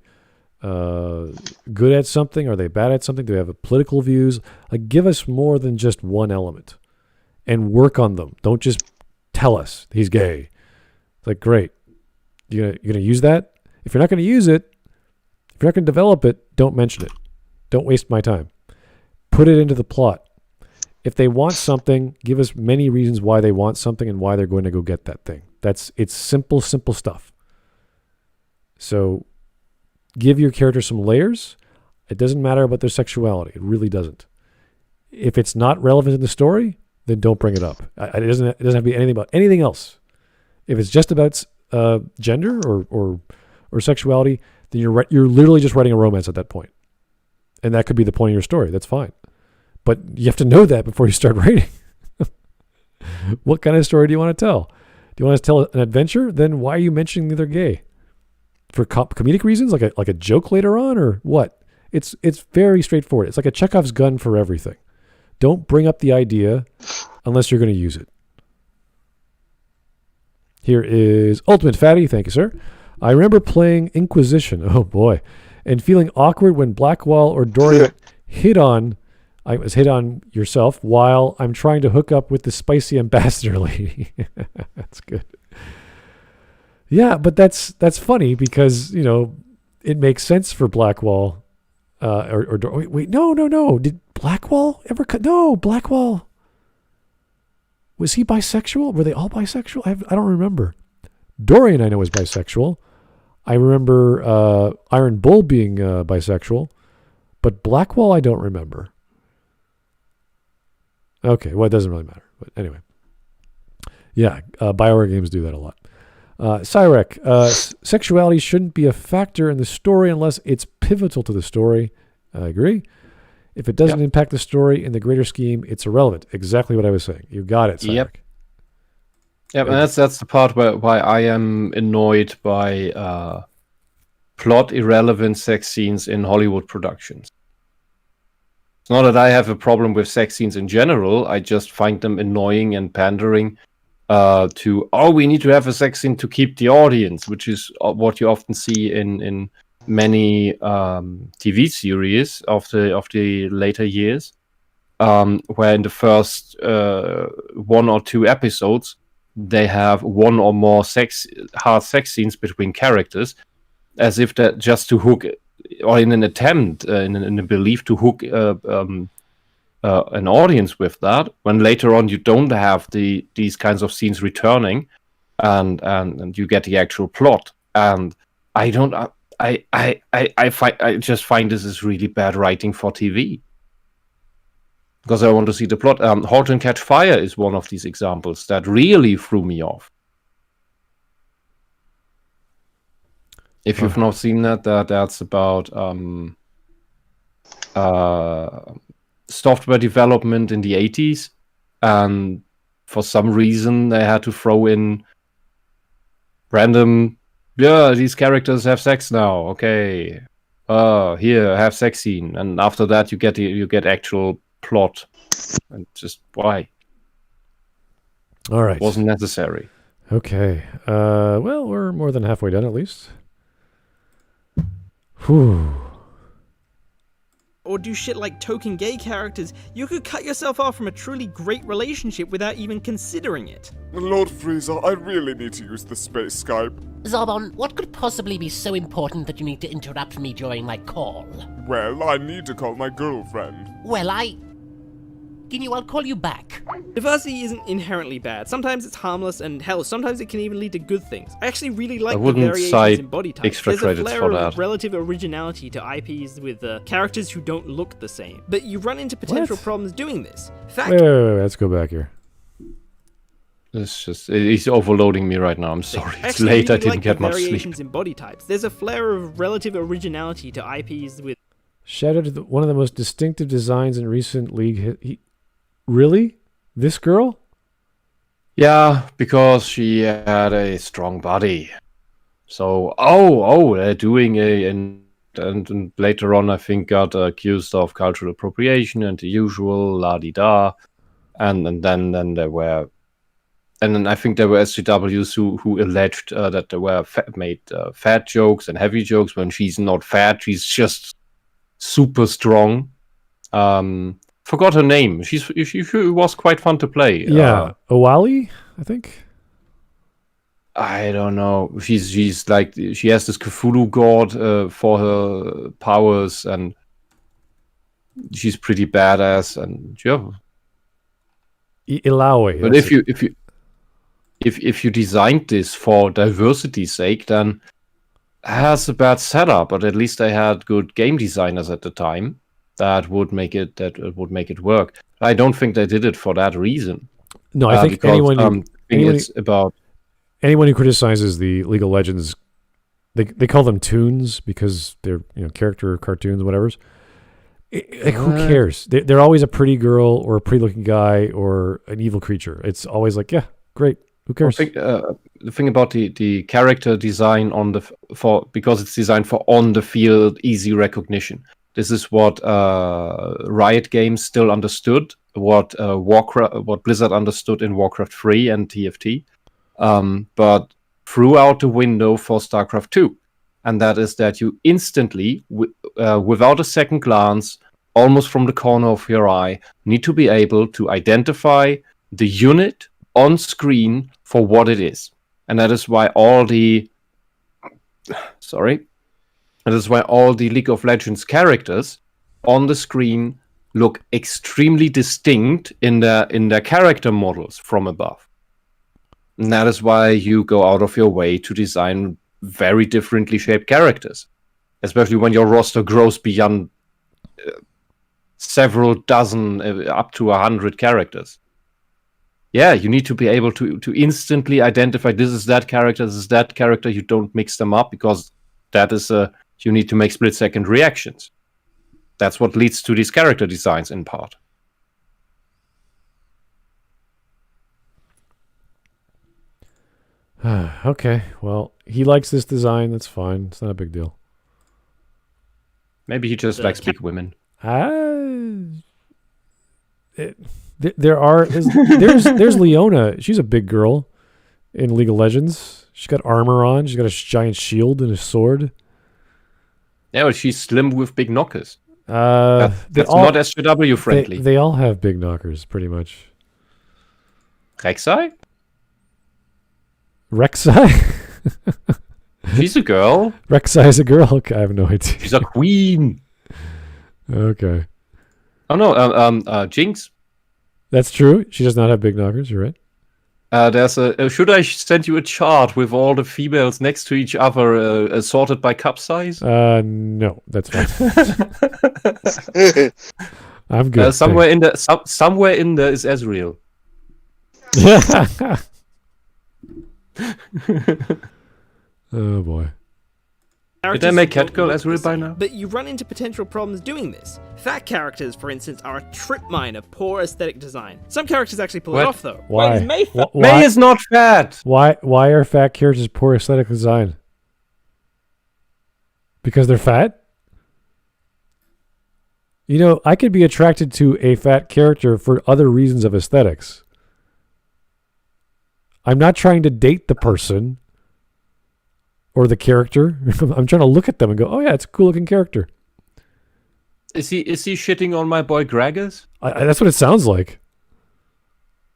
good at something? Are they bad at something? Do they have political views? Like, give us more than just one element and work on them. Don't just tell us he's gay. It's like, great. You're gonna use that? If you're not going to use it, if you're not going to develop it, don't mention it. Don't waste my time. Put it into the plot. If they want something, give us many reasons why they want something and why they're going to go get that thing. It's simple stuff. So give your character some layers. It doesn't matter about their sexuality. It really doesn't. If it's not relevant in the story, then don't bring it up. It doesn't have to be anything about anything else. If it's just about gender or sexuality, then you're literally just writing a romance at that point. And that could be the point of your story. That's fine. But you have to know that before you start writing. What kind of story do you want to tell? Do you want to tell an adventure? Then why are you mentioning they're gay? For comedic reasons, like a joke later on, or what? It's very straightforward. It's like a Chekhov's gun for everything. Don't bring up the idea unless you're going to use it. Here is Ultimate Fatty. Thank you, sir. I remember playing Inquisition. Oh boy. And feeling awkward when Blackwall or Dorian hit on yourself while I'm trying to hook up with the spicy ambassador lady. That's good. Yeah, but that's funny because, it makes sense for Blackwall or wait, no. Did Blackwall ever No, Blackwall. Was he bisexual? Were they all bisexual? I don't remember. Dorian, I know, is bisexual. I remember Iron Bull being bisexual, but Blackwall I don't remember. Okay, well, it doesn't really matter. But anyway. Yeah, BioWare games do that a lot. Cyrek, sexuality shouldn't be a factor in the story unless it's pivotal to the story. I agree. If it doesn't impact the story in the greater scheme, it's irrelevant. Exactly what I was saying. You got it, Cyrek. Yep. Yeah, and that's the part why I am annoyed by plot irrelevant sex scenes in Hollywood productions. It's not that I have a problem with sex scenes in general. I just find them annoying and pandering to, we need to have a sex scene to keep the audience, which is what you often see in many TV series of the later years, where in the first 1 or 2 episodes they have 1 or more hard sex scenes between characters, as if that just to hook, or in an attempt, in a belief to hook an audience with that, when later on you don't have these kinds of scenes returning, and you get the actual plot. And I just find this is really bad writing for TV, because I want to see the plot. Halt and Catch Fire is one of these examples that really threw me off. If you've not seen that's about software development in the 80s, and for some reason they had to throw in random, these characters have sex now, okay, here, have sex scene, and after that you get actual plot, and just why? All right. It wasn't necessary. Okay. Well, we're more than halfway done at least. Whew. Or do shit like token gay characters. You could cut yourself off from a truly great relationship without even considering it. Lord Freezer, I really need to use the space Skype. Zarbon, what could possibly be so important that you need to interrupt me during my call? Well, I need to call my girlfriend. Well, I'll call you back. Diversity isn't inherently bad. Sometimes it's harmless, and hell, sometimes it can even lead to good things. I actually really like the variations in body types. There's a flair of relative originality to IPs with characters who don't look the same. But you run into potential problems doing this. Wait, let's go back here. He's overloading me right now. I'm sorry. It's late. I didn't get much sleep. Variations in body types. There's a flair of relative originality to IPs with. Shout out to one of the most distinctive designs in recent League. Really? This girl? Yeah, because she had a strong body. So, they're doing and later on I think got accused of cultural appropriation and the usual la-di-da. And then there were, and then I think there were SJWs who alleged that there were made fat jokes and heavy jokes when she's not fat, she's just super strong. Forgot her name. She was quite fun to play. Yeah, Owali, I think. I don't know. She's like, she has this Cthulhu god for her powers, and she's pretty badass. And yeah, Ilawe. But if you designed this for diversity's sake, then it has a bad setup. But at least I had good game designers at the time. That would make it work. I don't think they did it for that reason. No, I think because, anyone who criticizes the League of Legends, they call them toons because they're character cartoons, whatever. Who cares? They're always a pretty girl or a pretty looking guy or an evil creature. It's always like, yeah, great. Who cares? The thing about the character design because it's designed for on the field easy recognition. This is what Riot Games still understood, what Blizzard understood in Warcraft 3 and TFT, but threw out the window for StarCraft 2. And that is that you instantly, without a second glance, almost from the corner of your eye, need to be able to identify the unit on screen for what it is. And that is why all the League of Legends characters on the screen look extremely distinct in their character models from above. And that is why you go out of your way to design very differently shaped characters, especially when your roster grows beyond several dozen, up to 100 characters. Yeah, you need to be able to instantly identify this is that character, this is that character. You don't mix them up because that is you need to make split-second reactions. That's what leads to these character designs in part. Okay, well, he likes this design. That's fine. It's not a big deal. Maybe he just likes big women. There's Leona. She's a big girl in League of Legends. She's got armor on. She's got a giant shield and a sword. Yeah, but she's slim with big knockers. That's not SJW friendly. They all have big knockers, pretty much. Rek'Sai? Rek'Sai? She's a girl. Rek'Sai is a girl? Okay, I have no idea. She's a queen. Okay. Oh no, Jinx. That's true. She does not have big knockers. You're right. There's a. Should I send you a chart with all the females next to each other, sorted by cup size? No, that's fine. I'm good. Somewhere in there is Ezreal. Oh boy. Did I make Catgirl Ezreal by now? But you run into potential problems doing this. Fat characters, for instance, are a trip mine of poor aesthetic design. Some characters actually pull it off, though. Why? Is May fat? May is not fat. Why are fat characters poor aesthetic design? Because they're fat? You know, I could be attracted to a fat character for other reasons of aesthetics. I'm not trying to date the person or the character. I'm trying to look at them and go, oh yeah, it's a cool looking character. Is he shitting on my boy Gragas? That's what it sounds like.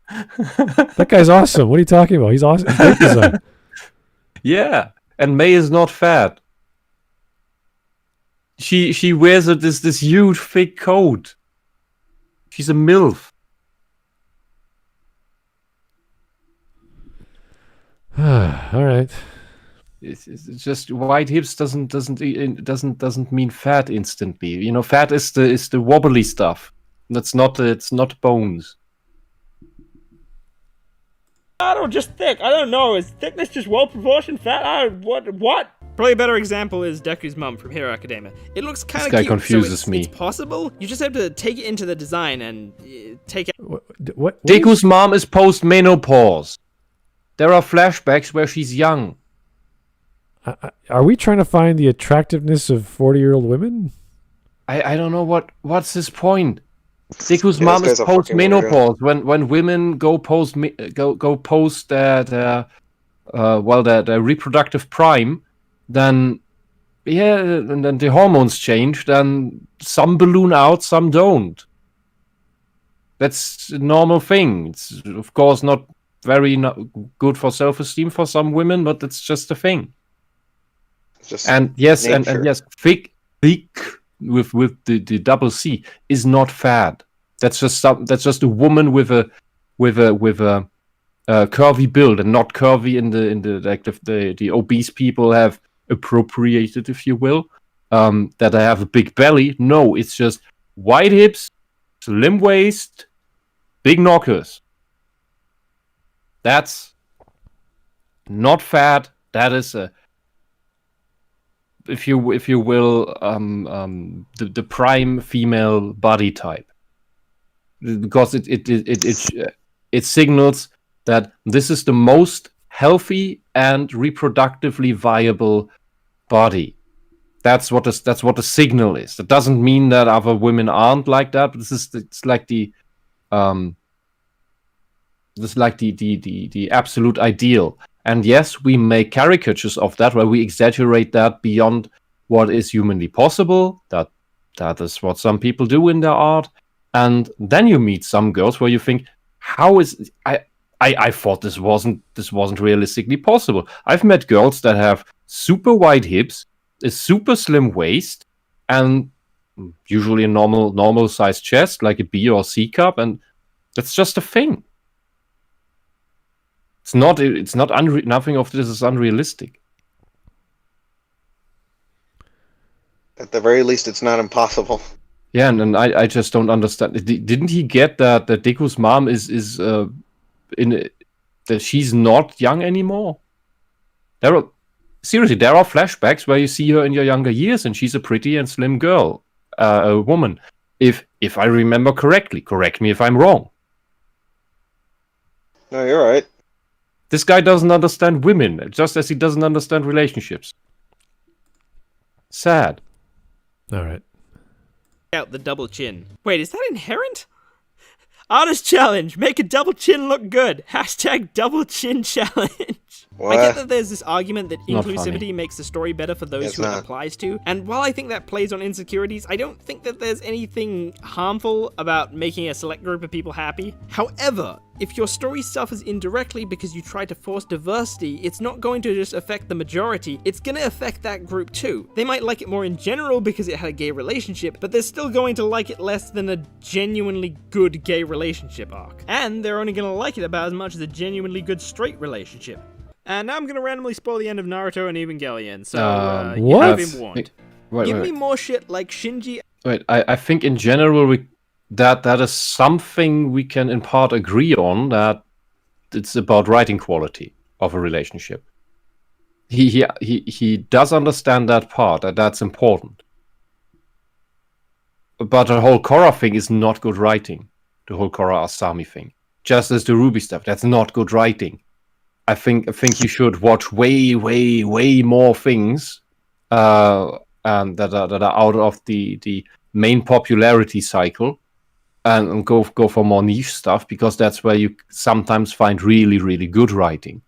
That guy's awesome. What are you talking about? He's awesome. Great design. Yeah, and May is not fat. She wears this huge fake coat. She's a MILF. All right. It's just white hips doesn't mean fat instantly. You know, fat is the wobbly stuff. It's not bones. I don't just thick. I don't know. Is thickness just well proportioned fat? What? Probably a better example is Deku's mum from Hero Academia. It looks kind of cute. This guy confuses so me. It's possible. You just have to take it into the design and take it. What Deku's mom is post-menopause. There are flashbacks where she's young. Are we trying to find the attractiveness of 40-year-old women? I don't know what's his point. Deku's Yeah, mom this is guy's a fucking post-menopause. When women go post their reproductive prime, then and then the hormones change. Then some balloon out, some don't. That's a normal thing. It's of course not very good for self-esteem for some women, but it's just a thing. Just And yes, and nature. yes, thick with the double C is not fat. That's just a woman with a curvy build, and not curvy in the like the obese people have appropriated, if you will, that I have a big belly. No, it's just wide hips, slim waist, big knockers. That's not fat. That is a, if you will, the prime female body type, because it signals that this is the most healthy and reproductively viable body. That's what the signal is. That doesn't mean that other women aren't like that. But it's like the absolute ideal. And yes, we make caricatures of that, where we exaggerate that beyond what is humanly possible. That is what some people do in their art. And then you meet some girls where you think, how is I thought this wasn't realistically possible. I've met girls that have super wide hips, a super slim waist, and usually a normal sized chest, like a B or C cup, and that's just a thing. Nothing of this is unrealistic. At the very least, it's not impossible. Yeah, and I just don't understand. Didn't he get that Deku's mom is that she's not young anymore? There are flashbacks where you see her in your younger years, and she's a pretty and slim girl, a woman. If I remember correctly, correct me if I'm wrong. No, you're right. This guy doesn't understand women, just as he doesn't understand relationships. Sad. All right. Out the double chin. Wait, is that inherent? Artist challenge. Make a double chin look good. Hashtag double chin challenge. What? I get that there's this argument that Not inclusivity funny. makes the story better for those It's who it not. applies to, and while I think that plays on insecurities, I don't think that there's anything harmful about making a select group of people happy. However, if your story suffers indirectly because you try to force diversity, it's not going to just affect the majority, it's going to affect that group too. They might like it more in general because it had a gay relationship, but they're still going to like it less than a genuinely good gay relationship arc. And they're only going to like it about as much as a genuinely good straight relationship. And now I'm going to randomly spoil the end of Naruto and Evangelion, so you what? have been warned. Wait, Give me more shit like Shinji. Wait, I think in general that is something we can in part agree on, that it's about writing quality of a relationship. He does understand that part, that's important. But the whole Korra thing is not good writing. The whole Korra Asami thing. Just as the Ruby stuff, that's not good writing. I think you should watch way more things that are out of the main popularity cycle, and go for more niche stuff, because that's where you sometimes find really good writing.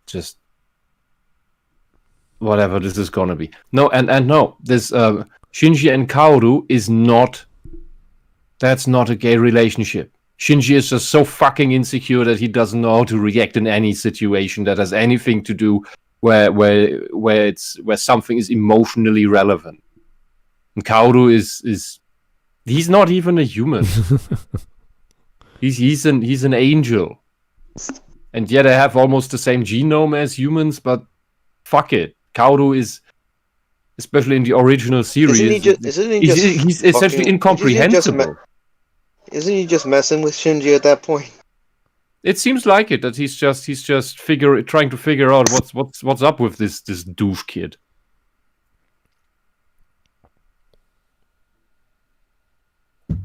Just whatever this is gonna be. No, and no, this Shinji and Kaoru is not. That's not a gay relationship. Shinji is just so fucking insecure that he doesn't know how to react in any situation that has anything to do where something is emotionally relevant. And Kaoru is he's not even a human. he's an angel. And yet they have almost the same genome as humans, but fuck it. Kaoru is, especially in the original series, he's essentially incomprehensible. Isn't he just messing with Shinji at that point? It seems like it, that he's just trying to figure out what's up with this douche kid.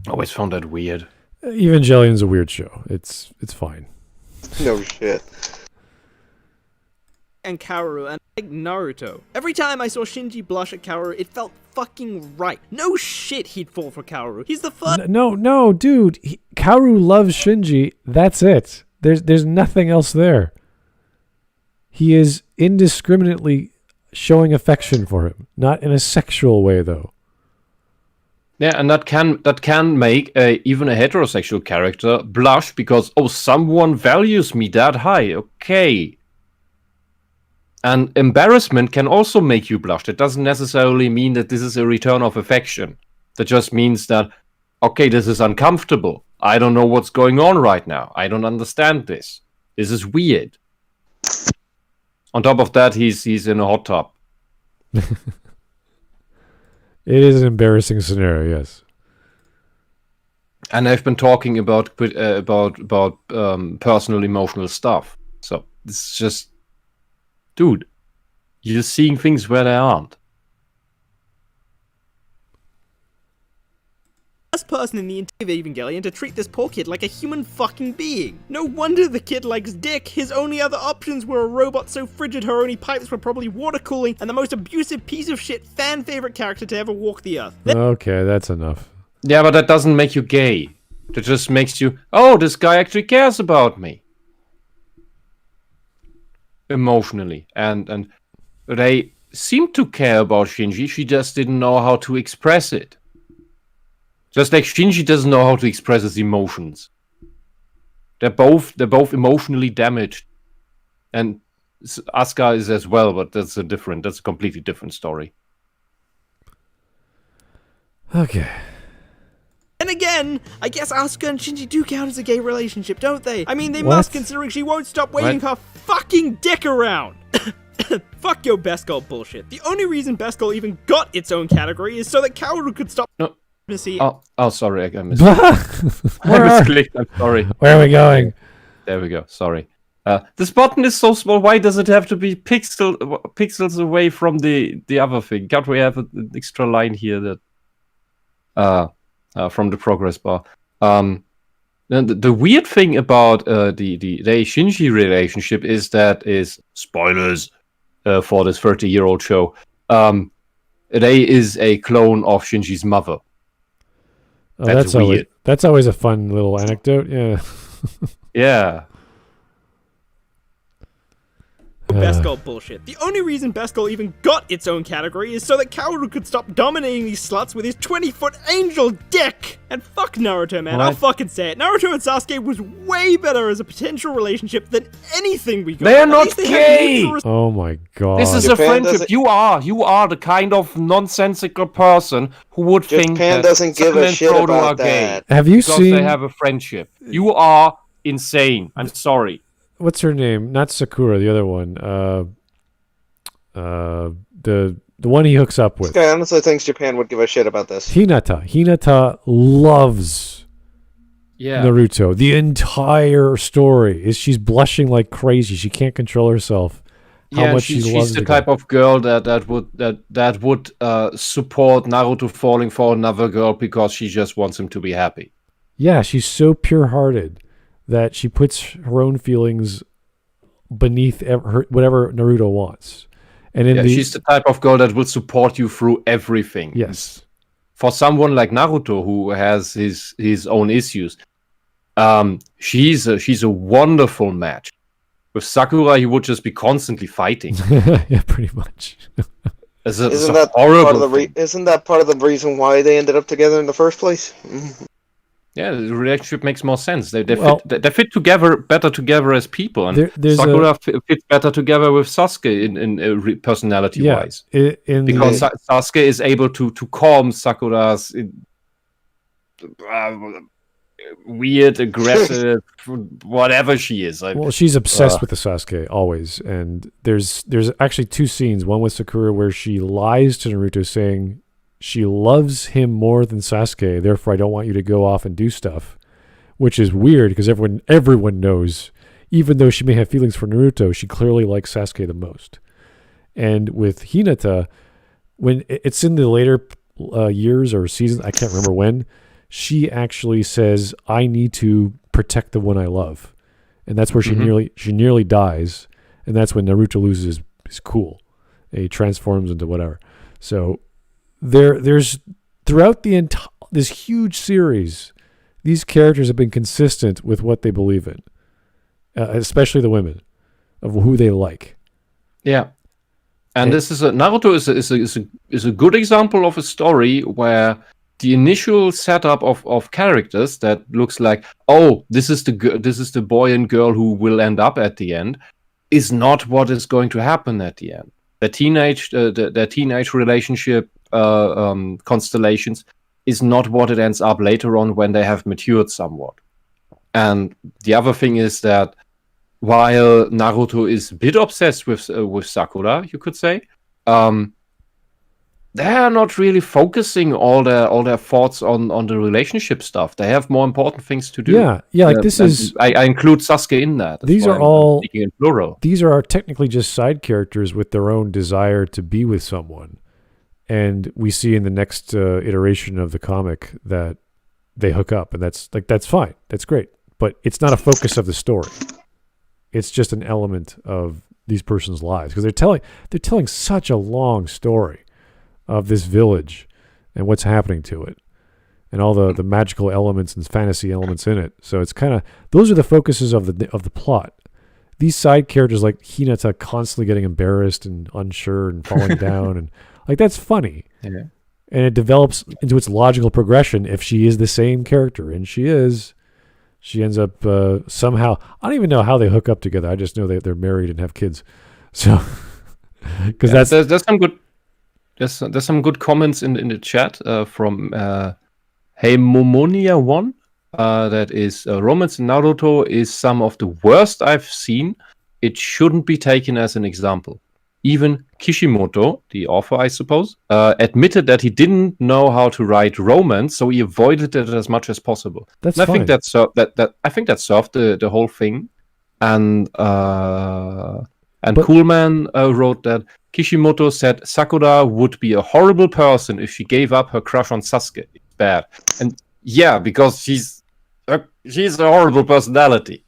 Always found that weird. Evangelion's a weird show. It's fine. No shit. And Kaoru, and like Naruto. Every time I saw Shinji blush at Kaoru, it felt fucking right. No shit he'd fall for Kaoru. He's the first. No, dude. Kaoru loves Shinji. That's it. There's nothing else there. He is indiscriminately showing affection for him, not in a sexual way, though. Yeah, and that can make even a heterosexual character blush because someone values me that high. Okay. And embarrassment can also make you blush. That doesn't necessarily mean that this is a return of affection. That just means that, okay, this is uncomfortable. I don't know what's going on right now. I don't understand this. This is weird. On top of that, he's in a hot tub. It is an embarrassing scenario, yes. And I've been talking about personal emotional stuff. So it's just, dude, you're just seeing things where they aren't. First person in the entire Evangelion to treat this poor kid like a human fucking being. No wonder the kid likes dick. His only other options were a robot so frigid her only pipes were probably water cooling, and the most abusive piece of shit fan favorite character to ever walk the earth. Okay, that's enough. Yeah, but that doesn't make you gay. That just makes you, this guy actually cares about me. Emotionally. And they seem to care about Shinji, she just didn't know how to express it. Just like Shinji doesn't know how to express his emotions. They're both emotionally damaged. And Asuka is as well, but that's a completely different story. Okay. And again, I guess Asuka and Shinji do count as a gay relationship, don't they? I mean, they What? must, considering she won't stop waving her fucking dick around. Fuck your best girl bullshit. The only reason best girl even got its own category is so that Kaoru could stop. No. See. Oh, sorry, I missed. Where I misclicked. I'm sorry. are we going? There we go. Sorry. This button is so small. Why does it have to be pixels away from the other thing? Can't we have an extra line here that from the progress bar? The weird thing about the Shinji relationship is that is spoilers for this 30-year-old show. Rei is a clone of Shinji's mother. Oh, That's weird. That's always a fun little anecdote. Yeah. Yeah. Best girl bullshit. The only reason best girl even got its own category is so that Kaoru could stop dominating these sluts with his 20-foot angel dick. And fuck Naruto, man. What? I'll fucking say it. Naruto and Sasuke was way better as a potential relationship than anything we got. They're At not least they had gay! mutual Oh my god. This is Japan a friendship. doesn't- You are the kind of nonsensical person who would think Japan that doesn't give Sam a and shit Frodo about are gay that. Have you because seen they have a friendship. You are insane. I'm sorry. what's her name? Not Sakura, the other one. The one he hooks up This with. guy honestly thinks Japan would give a shit about this. Hinata. Hinata loves Yeah. Naruto. The entire story is she's blushing like crazy. She can't control herself. How much she's she loves the the guy. type of girl that would support Naruto falling for another girl because she just wants him to be happy. Yeah, she's so pure-hearted that she puts her own feelings beneath whatever Naruto wants. And in She's the type of girl that will support you through everything. yes, For someone like Naruto who has his own issues, she's a wonderful match. With Sakura, he would just be constantly fighting. yeah, pretty much. Isn't that part of the reason why they ended up together in the first place? Yeah, the relationship makes more sense. They fit better together as people, and there's Sakura fits better together with Sasuke in personality wise. Because Sasuke is able to calm Sakura's weird, aggressive, whatever she is. Well, she's obsessed with the Sasuke always, and there's actually two scenes. One with Sakura where she lies to Naruto saying she loves him more than Sasuke, therefore I don't want you to go off and do stuff, which is weird because everyone knows, even though she may have feelings for Naruto, she clearly likes Sasuke the most. And with Hinata, when it's in the later years or seasons, I can't remember when, she actually says, I need to protect the one I love. And that's where she nearly dies, and that's when Naruto loses his cool. He transforms into whatever. So there's throughout this huge series, these characters have been consistent with what they believe in, especially the women, of who they like. Yeah, and this is Naruto is a good example of a story where the initial setup of characters that looks like, oh, this is the boy and girl who will end up at the end, is not what is going to happen at the end. The teenage relationship constellations is not what it ends up later on when they have matured somewhat. And the other thing is that while Naruto is a bit obsessed with Sakura, you could say, they're not really focusing all their thoughts on the relationship stuff. They have more important things to do. Yeah. Like this is. I include Sasuke in that. That's These why are I'm all. speaking in plural. These are technically just side characters with their own desire to be with someone, and we see in the next iteration of the comic that they hook up, and that's fine. That's great, but it's not a focus of the story. It's just an element of these person's lives because they're telling such a long story of this village and what's happening to it and all the magical elements and fantasy elements in it. So it's kind of, those are the focuses of the plot. These side characters like Hinata constantly getting embarrassed and unsure and falling down, and like that's funny. Yeah. And it develops into its logical progression if she is the same character, and she ends up somehow, I don't even know how they hook up together. I just know they're married and have kids. So because there's some good there's some good comments in the chat from Hey Momonia1. That is romance in Naruto is some of the worst I've seen. It shouldn't be taken as an example. even Kishimoto, the author, I suppose, admitted that he didn't know how to write romance, so he avoided it as much as possible. That's and I fine. think that served the whole thing. And Coolman wrote that Kishimoto said Sakura would be a horrible person if she gave up her crush on Sasuke. It's bad. And yeah, because she's a horrible personality.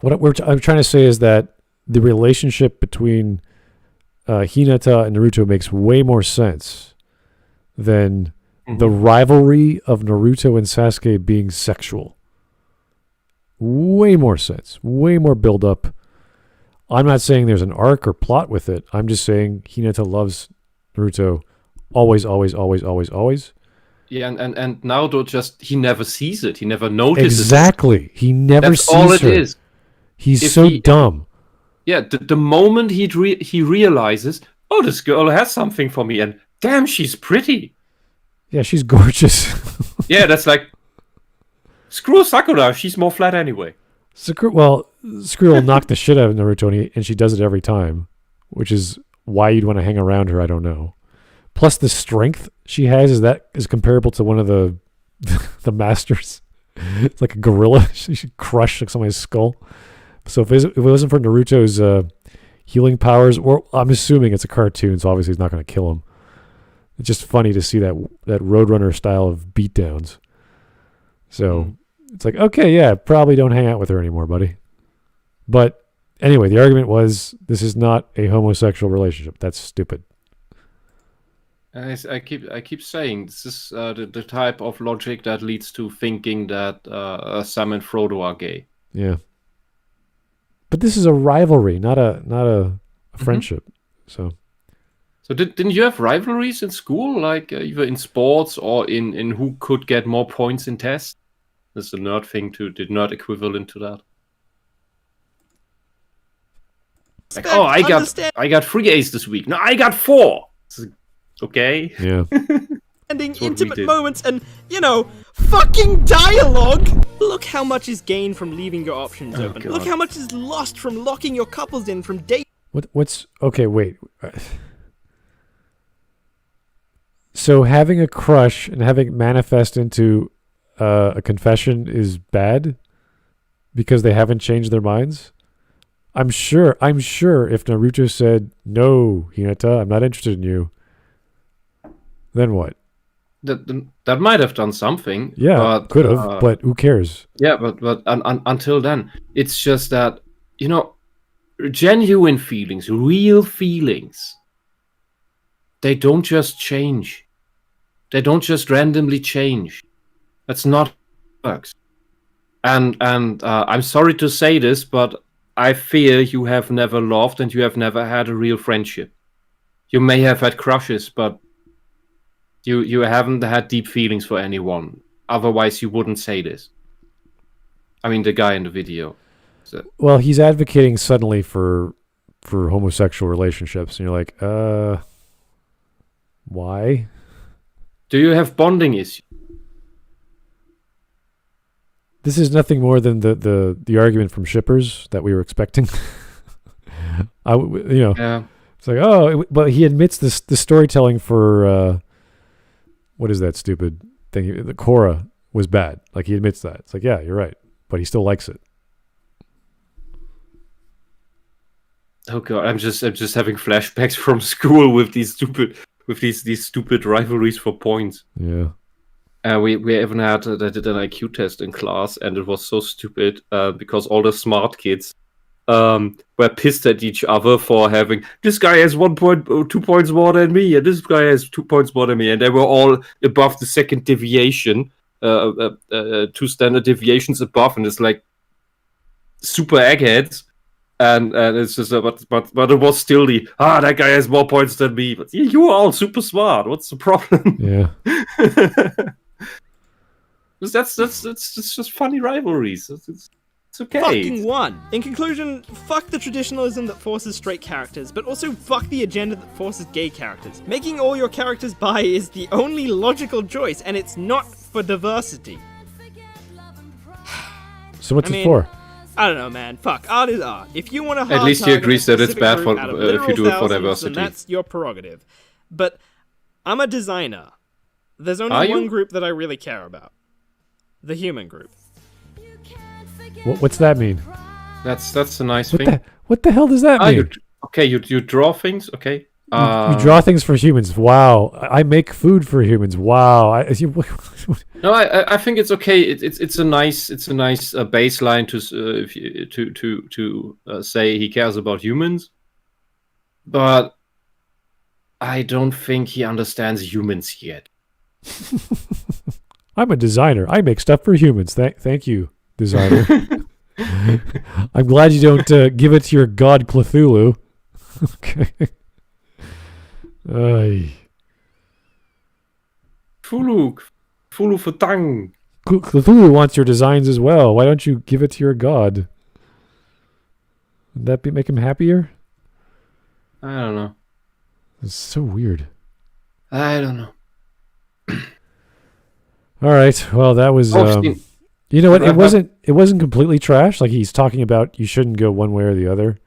What I'm trying to say is that the relationship between Hinata and Naruto makes way more sense than the rivalry of Naruto and Sasuke being sexual. Way more sense. Way more build up. I'm not saying there's an arc or plot with it. I'm just saying Hinata loves Naruto always, always, always, always, always. Yeah, and Naruto he never sees it. He never notices Exactly. He never That's sees all it her. is. He's If dumb. Yeah, the moment he realizes, oh, this girl has something for me, and damn, she's pretty. Yeah, she's gorgeous. Yeah, that's like, screw Sakura, she's more flat anyway. Sakura will knock the shit out of Naruto, and she does it every time, which is why you'd want to hang around her, I don't know. Plus, the strength she has is comparable to one of the masters. It's like a gorilla. She should crush somebody's skull. So if it wasn't for Naruto's healing powers, or I'm assuming it's a cartoon, so obviously he's not going to kill him. It's just funny to see that Roadrunner style of beatdowns. So it's like, okay, yeah, probably don't hang out with her anymore, buddy. But anyway, the argument was this is not a homosexual relationship. That's stupid. I keep saying this is the type of logic that leads to thinking that Sam and Frodo are gay. Yeah. But this is a rivalry, not a friendship. So didn't you have rivalries in school, like either in sports or in who could get more points in tests? That's the nerd thing too. The nerd equivalent to that. Like, oh, I got 3 A's this week. No, I got 4. Okay. Yeah. Ending intimate moments and, fucking dialogue! Look how much is gained from leaving your options open. God. Look how much is lost from locking your couples in from date. What's okay? Wait. So having a crush and having it manifest into a confession is bad because they haven't changed their minds. I'm sure if Naruto said, "No, Hinata, I'm not interested in you," then what? That might have done something. Yeah, could have, but who cares? Yeah, but until then, it's just that, genuine feelings, real feelings, they don't just change. They don't just randomly change. That's not how it works. And I'm sorry to say this, but I fear you have never loved and you have never had a real friendship. You may have had crushes, but you haven't had deep feelings for anyone. Otherwise, you wouldn't say this. I mean, the guy in the video. So. Well, he's advocating suddenly for homosexual relationships, and you're like, why? Do you have bonding issues? This is nothing more than the argument from shippers that we were expecting. Yeah. It's like, but he admits the storytelling for what is that stupid thing? The Korra was bad. Like, he admits that. It's like, yeah, you're right, but he still likes it. Oh god, I'm just having flashbacks from school with these stupid rivalries for points. Yeah. We even did an IQ test in class, and it was so stupid because all the smart kids were pissed at each other for having, this guy has 2 points more than me, and this guy has 2 points more than me, and they were all above the second deviation, 2 standard deviations above, and it's like super eggheads, and it's just but it was still that guy has more points than me, but you are all super smart. What's the problem? Yeah. That's just funny rivalries. It's okay. Fucking one. In conclusion, fuck the traditionalism that forces straight characters, but also fuck the agenda that forces gay characters. Making all your characters bi is the only logical choice, and it's not for diversity. So what's it for? I don't know, man. Fuck, art is art. If you want to At least he agrees that it's bad for if you do it for diversity. Then that's your prerogative. But I'm a designer. There's only Are one you? group that I really care about. The human group. What's that mean? That's a nice thing. What the hell does that mean? You draw things. Okay. You draw things for humans. Wow. I make food for humans. Wow. No, I think it's okay. It's a nice baseline to say he cares about humans, but I don't think he understands humans yet. I'm a designer. I make stuff for humans. Thank you, designer. I'm glad you don't give it to your god Cthulhu. Okay. Cthulhu verdanken. Cthulhu wants your designs as well. Why don't you give it to your god? Would that make him happier? I don't know. It's so weird. I don't know. All right. Well, that was. You know what? It wasn't completely trash. Like he's talking about, you shouldn't go one way or the other.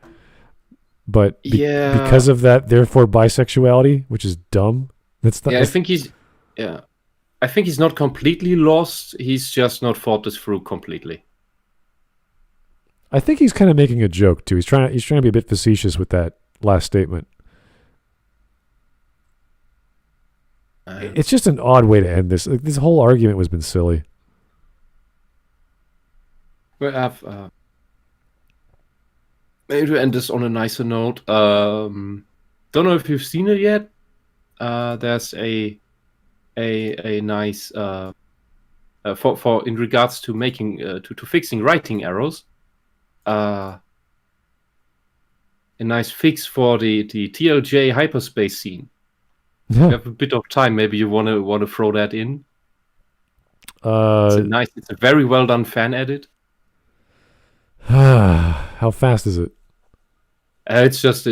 But because of that, therefore bisexuality, which is dumb. I think he's not completely lost. He's just not thought this through completely. I think he's kind of making a joke too. He's trying to be a bit facetious with that last statement. It's just an odd way to end this. Like, this whole argument has been silly. We have maybe to end this on a nicer note. Don't know if you've seen it yet. There's a nice for in regards to making to fixing writing errors. A nice fix for the TLJ hyperspace scene. Yeah. You have a bit of time. Maybe you want to throw that in. It's a very well done fan edit. How fast is it? It's just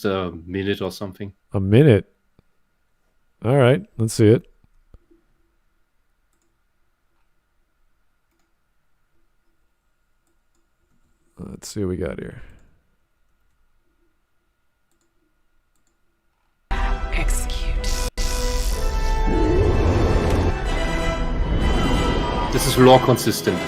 a minute or something. A minute. All right, let's see it. Let's see what we got here. Execute. This is lore consistent.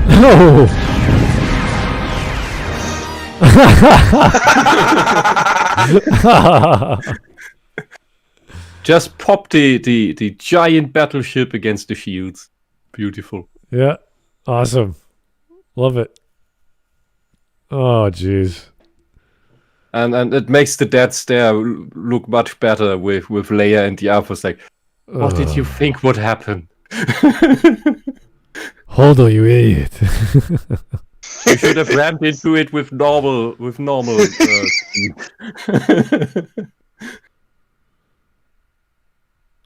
No! Just pop the giant battleship against the shields. Beautiful. Yeah. Awesome. Love it. Oh, jeez. And it makes the dead stare look much better with Leia and the others. Like, what did you think would happen? Hold on, you idiot. You should have rammed into it with normal speed.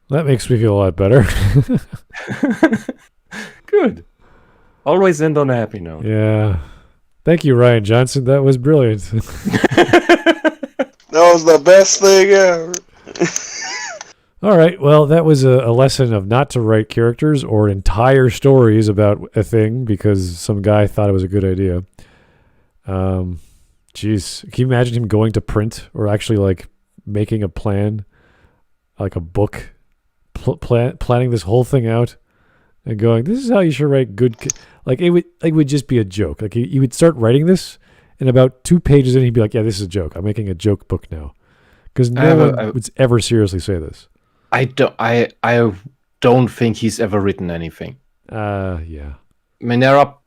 That makes me feel a lot better. Good. Always end on a happy note. Yeah. Thank you, Ryan Johnson. That was brilliant. That was the best thing ever. All right. Well, that was a lesson of not to write characters or entire stories about a thing because some guy thought it was a good idea. Jeez. Can you imagine him going to print or actually like making a plan, like a book, planning this whole thing out and going, this is how you should write good... Like it would just be a joke. Like he would start writing this and about 2 pages in, he'd be like, yeah, this is a joke. I'm making a joke book now. Because no one would ever seriously say this. I don't think he's ever written anything. Yeah. I mean, there are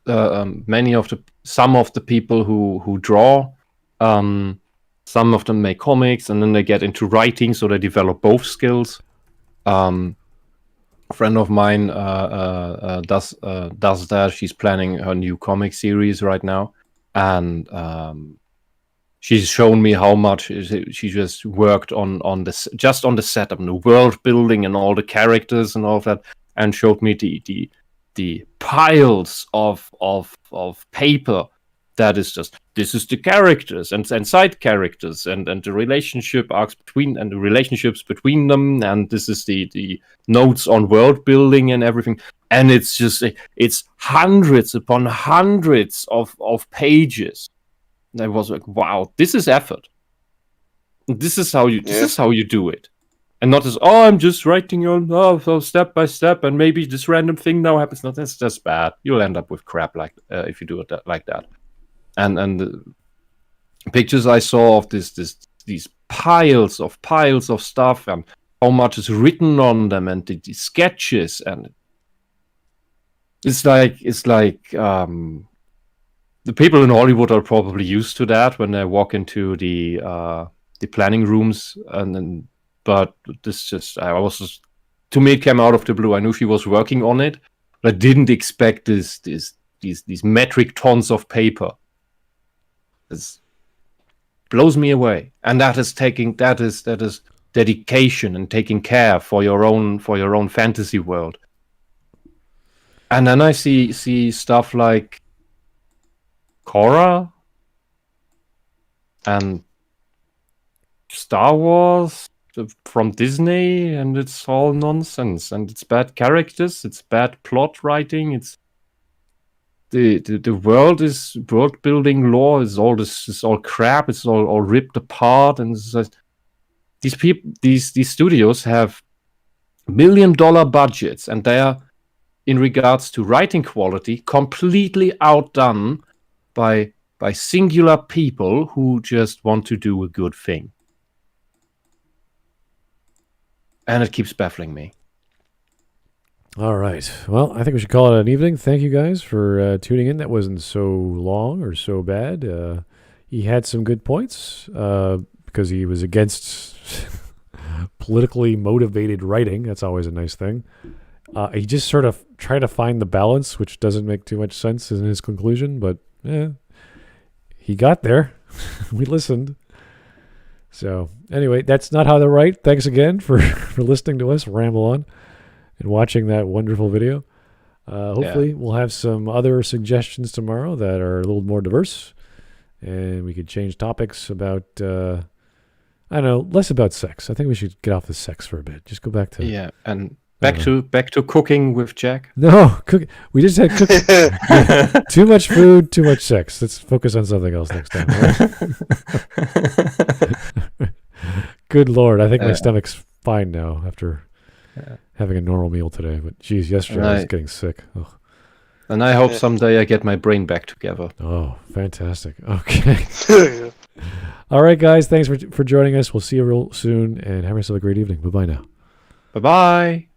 some of the people who draw. Some of them make comics, and then they get into writing, so they develop both skills. friend of mine does that. She's planning her new comic series right now, and she's shown me how much she just worked on this, just on the setup and the world building and all the characters and all of that, and showed me the piles of paper that is just, this is the characters and side characters and the relationship arcs between and the relationships between them, and this is the notes on world building and everything, and it's just it's hundreds upon hundreds of pages. And I was like, wow, this is effort. This is how you do it. And not as, I'm just writing on step by step, and maybe this random thing now happens. No, that's just bad. You'll end up with crap like if you do it like that. And the pictures I saw of these piles of stuff and how much is written on them and the sketches, and it's like the people in Hollywood are probably used to that when they walk into the planning rooms, but this just to me it came out of the blue. I knew she was working on it, but I didn't expect these metric tons of paper. It blows me away, and that is dedication and taking care for your own fantasy world. And then I see stuff like Korra and Star Wars from Disney, and it's all nonsense, and it's bad characters, it's bad plot writing, it's the world building lore is all crap, it's all ripped apart, and it's just, these studios have $1 million budgets, and they are, in regards to writing quality, completely outdone by singular people who just want to do a good thing. And it keeps baffling me. All right. Well, I think we should call it an evening. Thank you guys for tuning in. That wasn't so long or so bad. He had some good points because he was against politically motivated writing. That's always a nice thing. He just sort of tried to find the balance, which doesn't make too much sense in his conclusion, but he got there. We listened. So anyway, that's not how to write. Thanks again for listening to us ramble on and watching that wonderful video. Hopefully we'll have some other suggestions tomorrow that are a little more diverse, and we could change topics about, I don't know, less about sex. I think we should get off the sex for a bit. Just go back to... and back to cooking with Jack. No, cooking. We just had cooking. Too much food, too much sex. Let's focus on something else next time. Right? Good Lord, I think my stomach's fine now after having a normal meal today. But geez, yesterday I was getting sick. Ugh. And I hope someday I get my brain back together. Oh, fantastic. Okay. All right, guys. Thanks for joining us. We'll see you real soon, and have yourself a great evening. Bye-bye now. Bye-bye.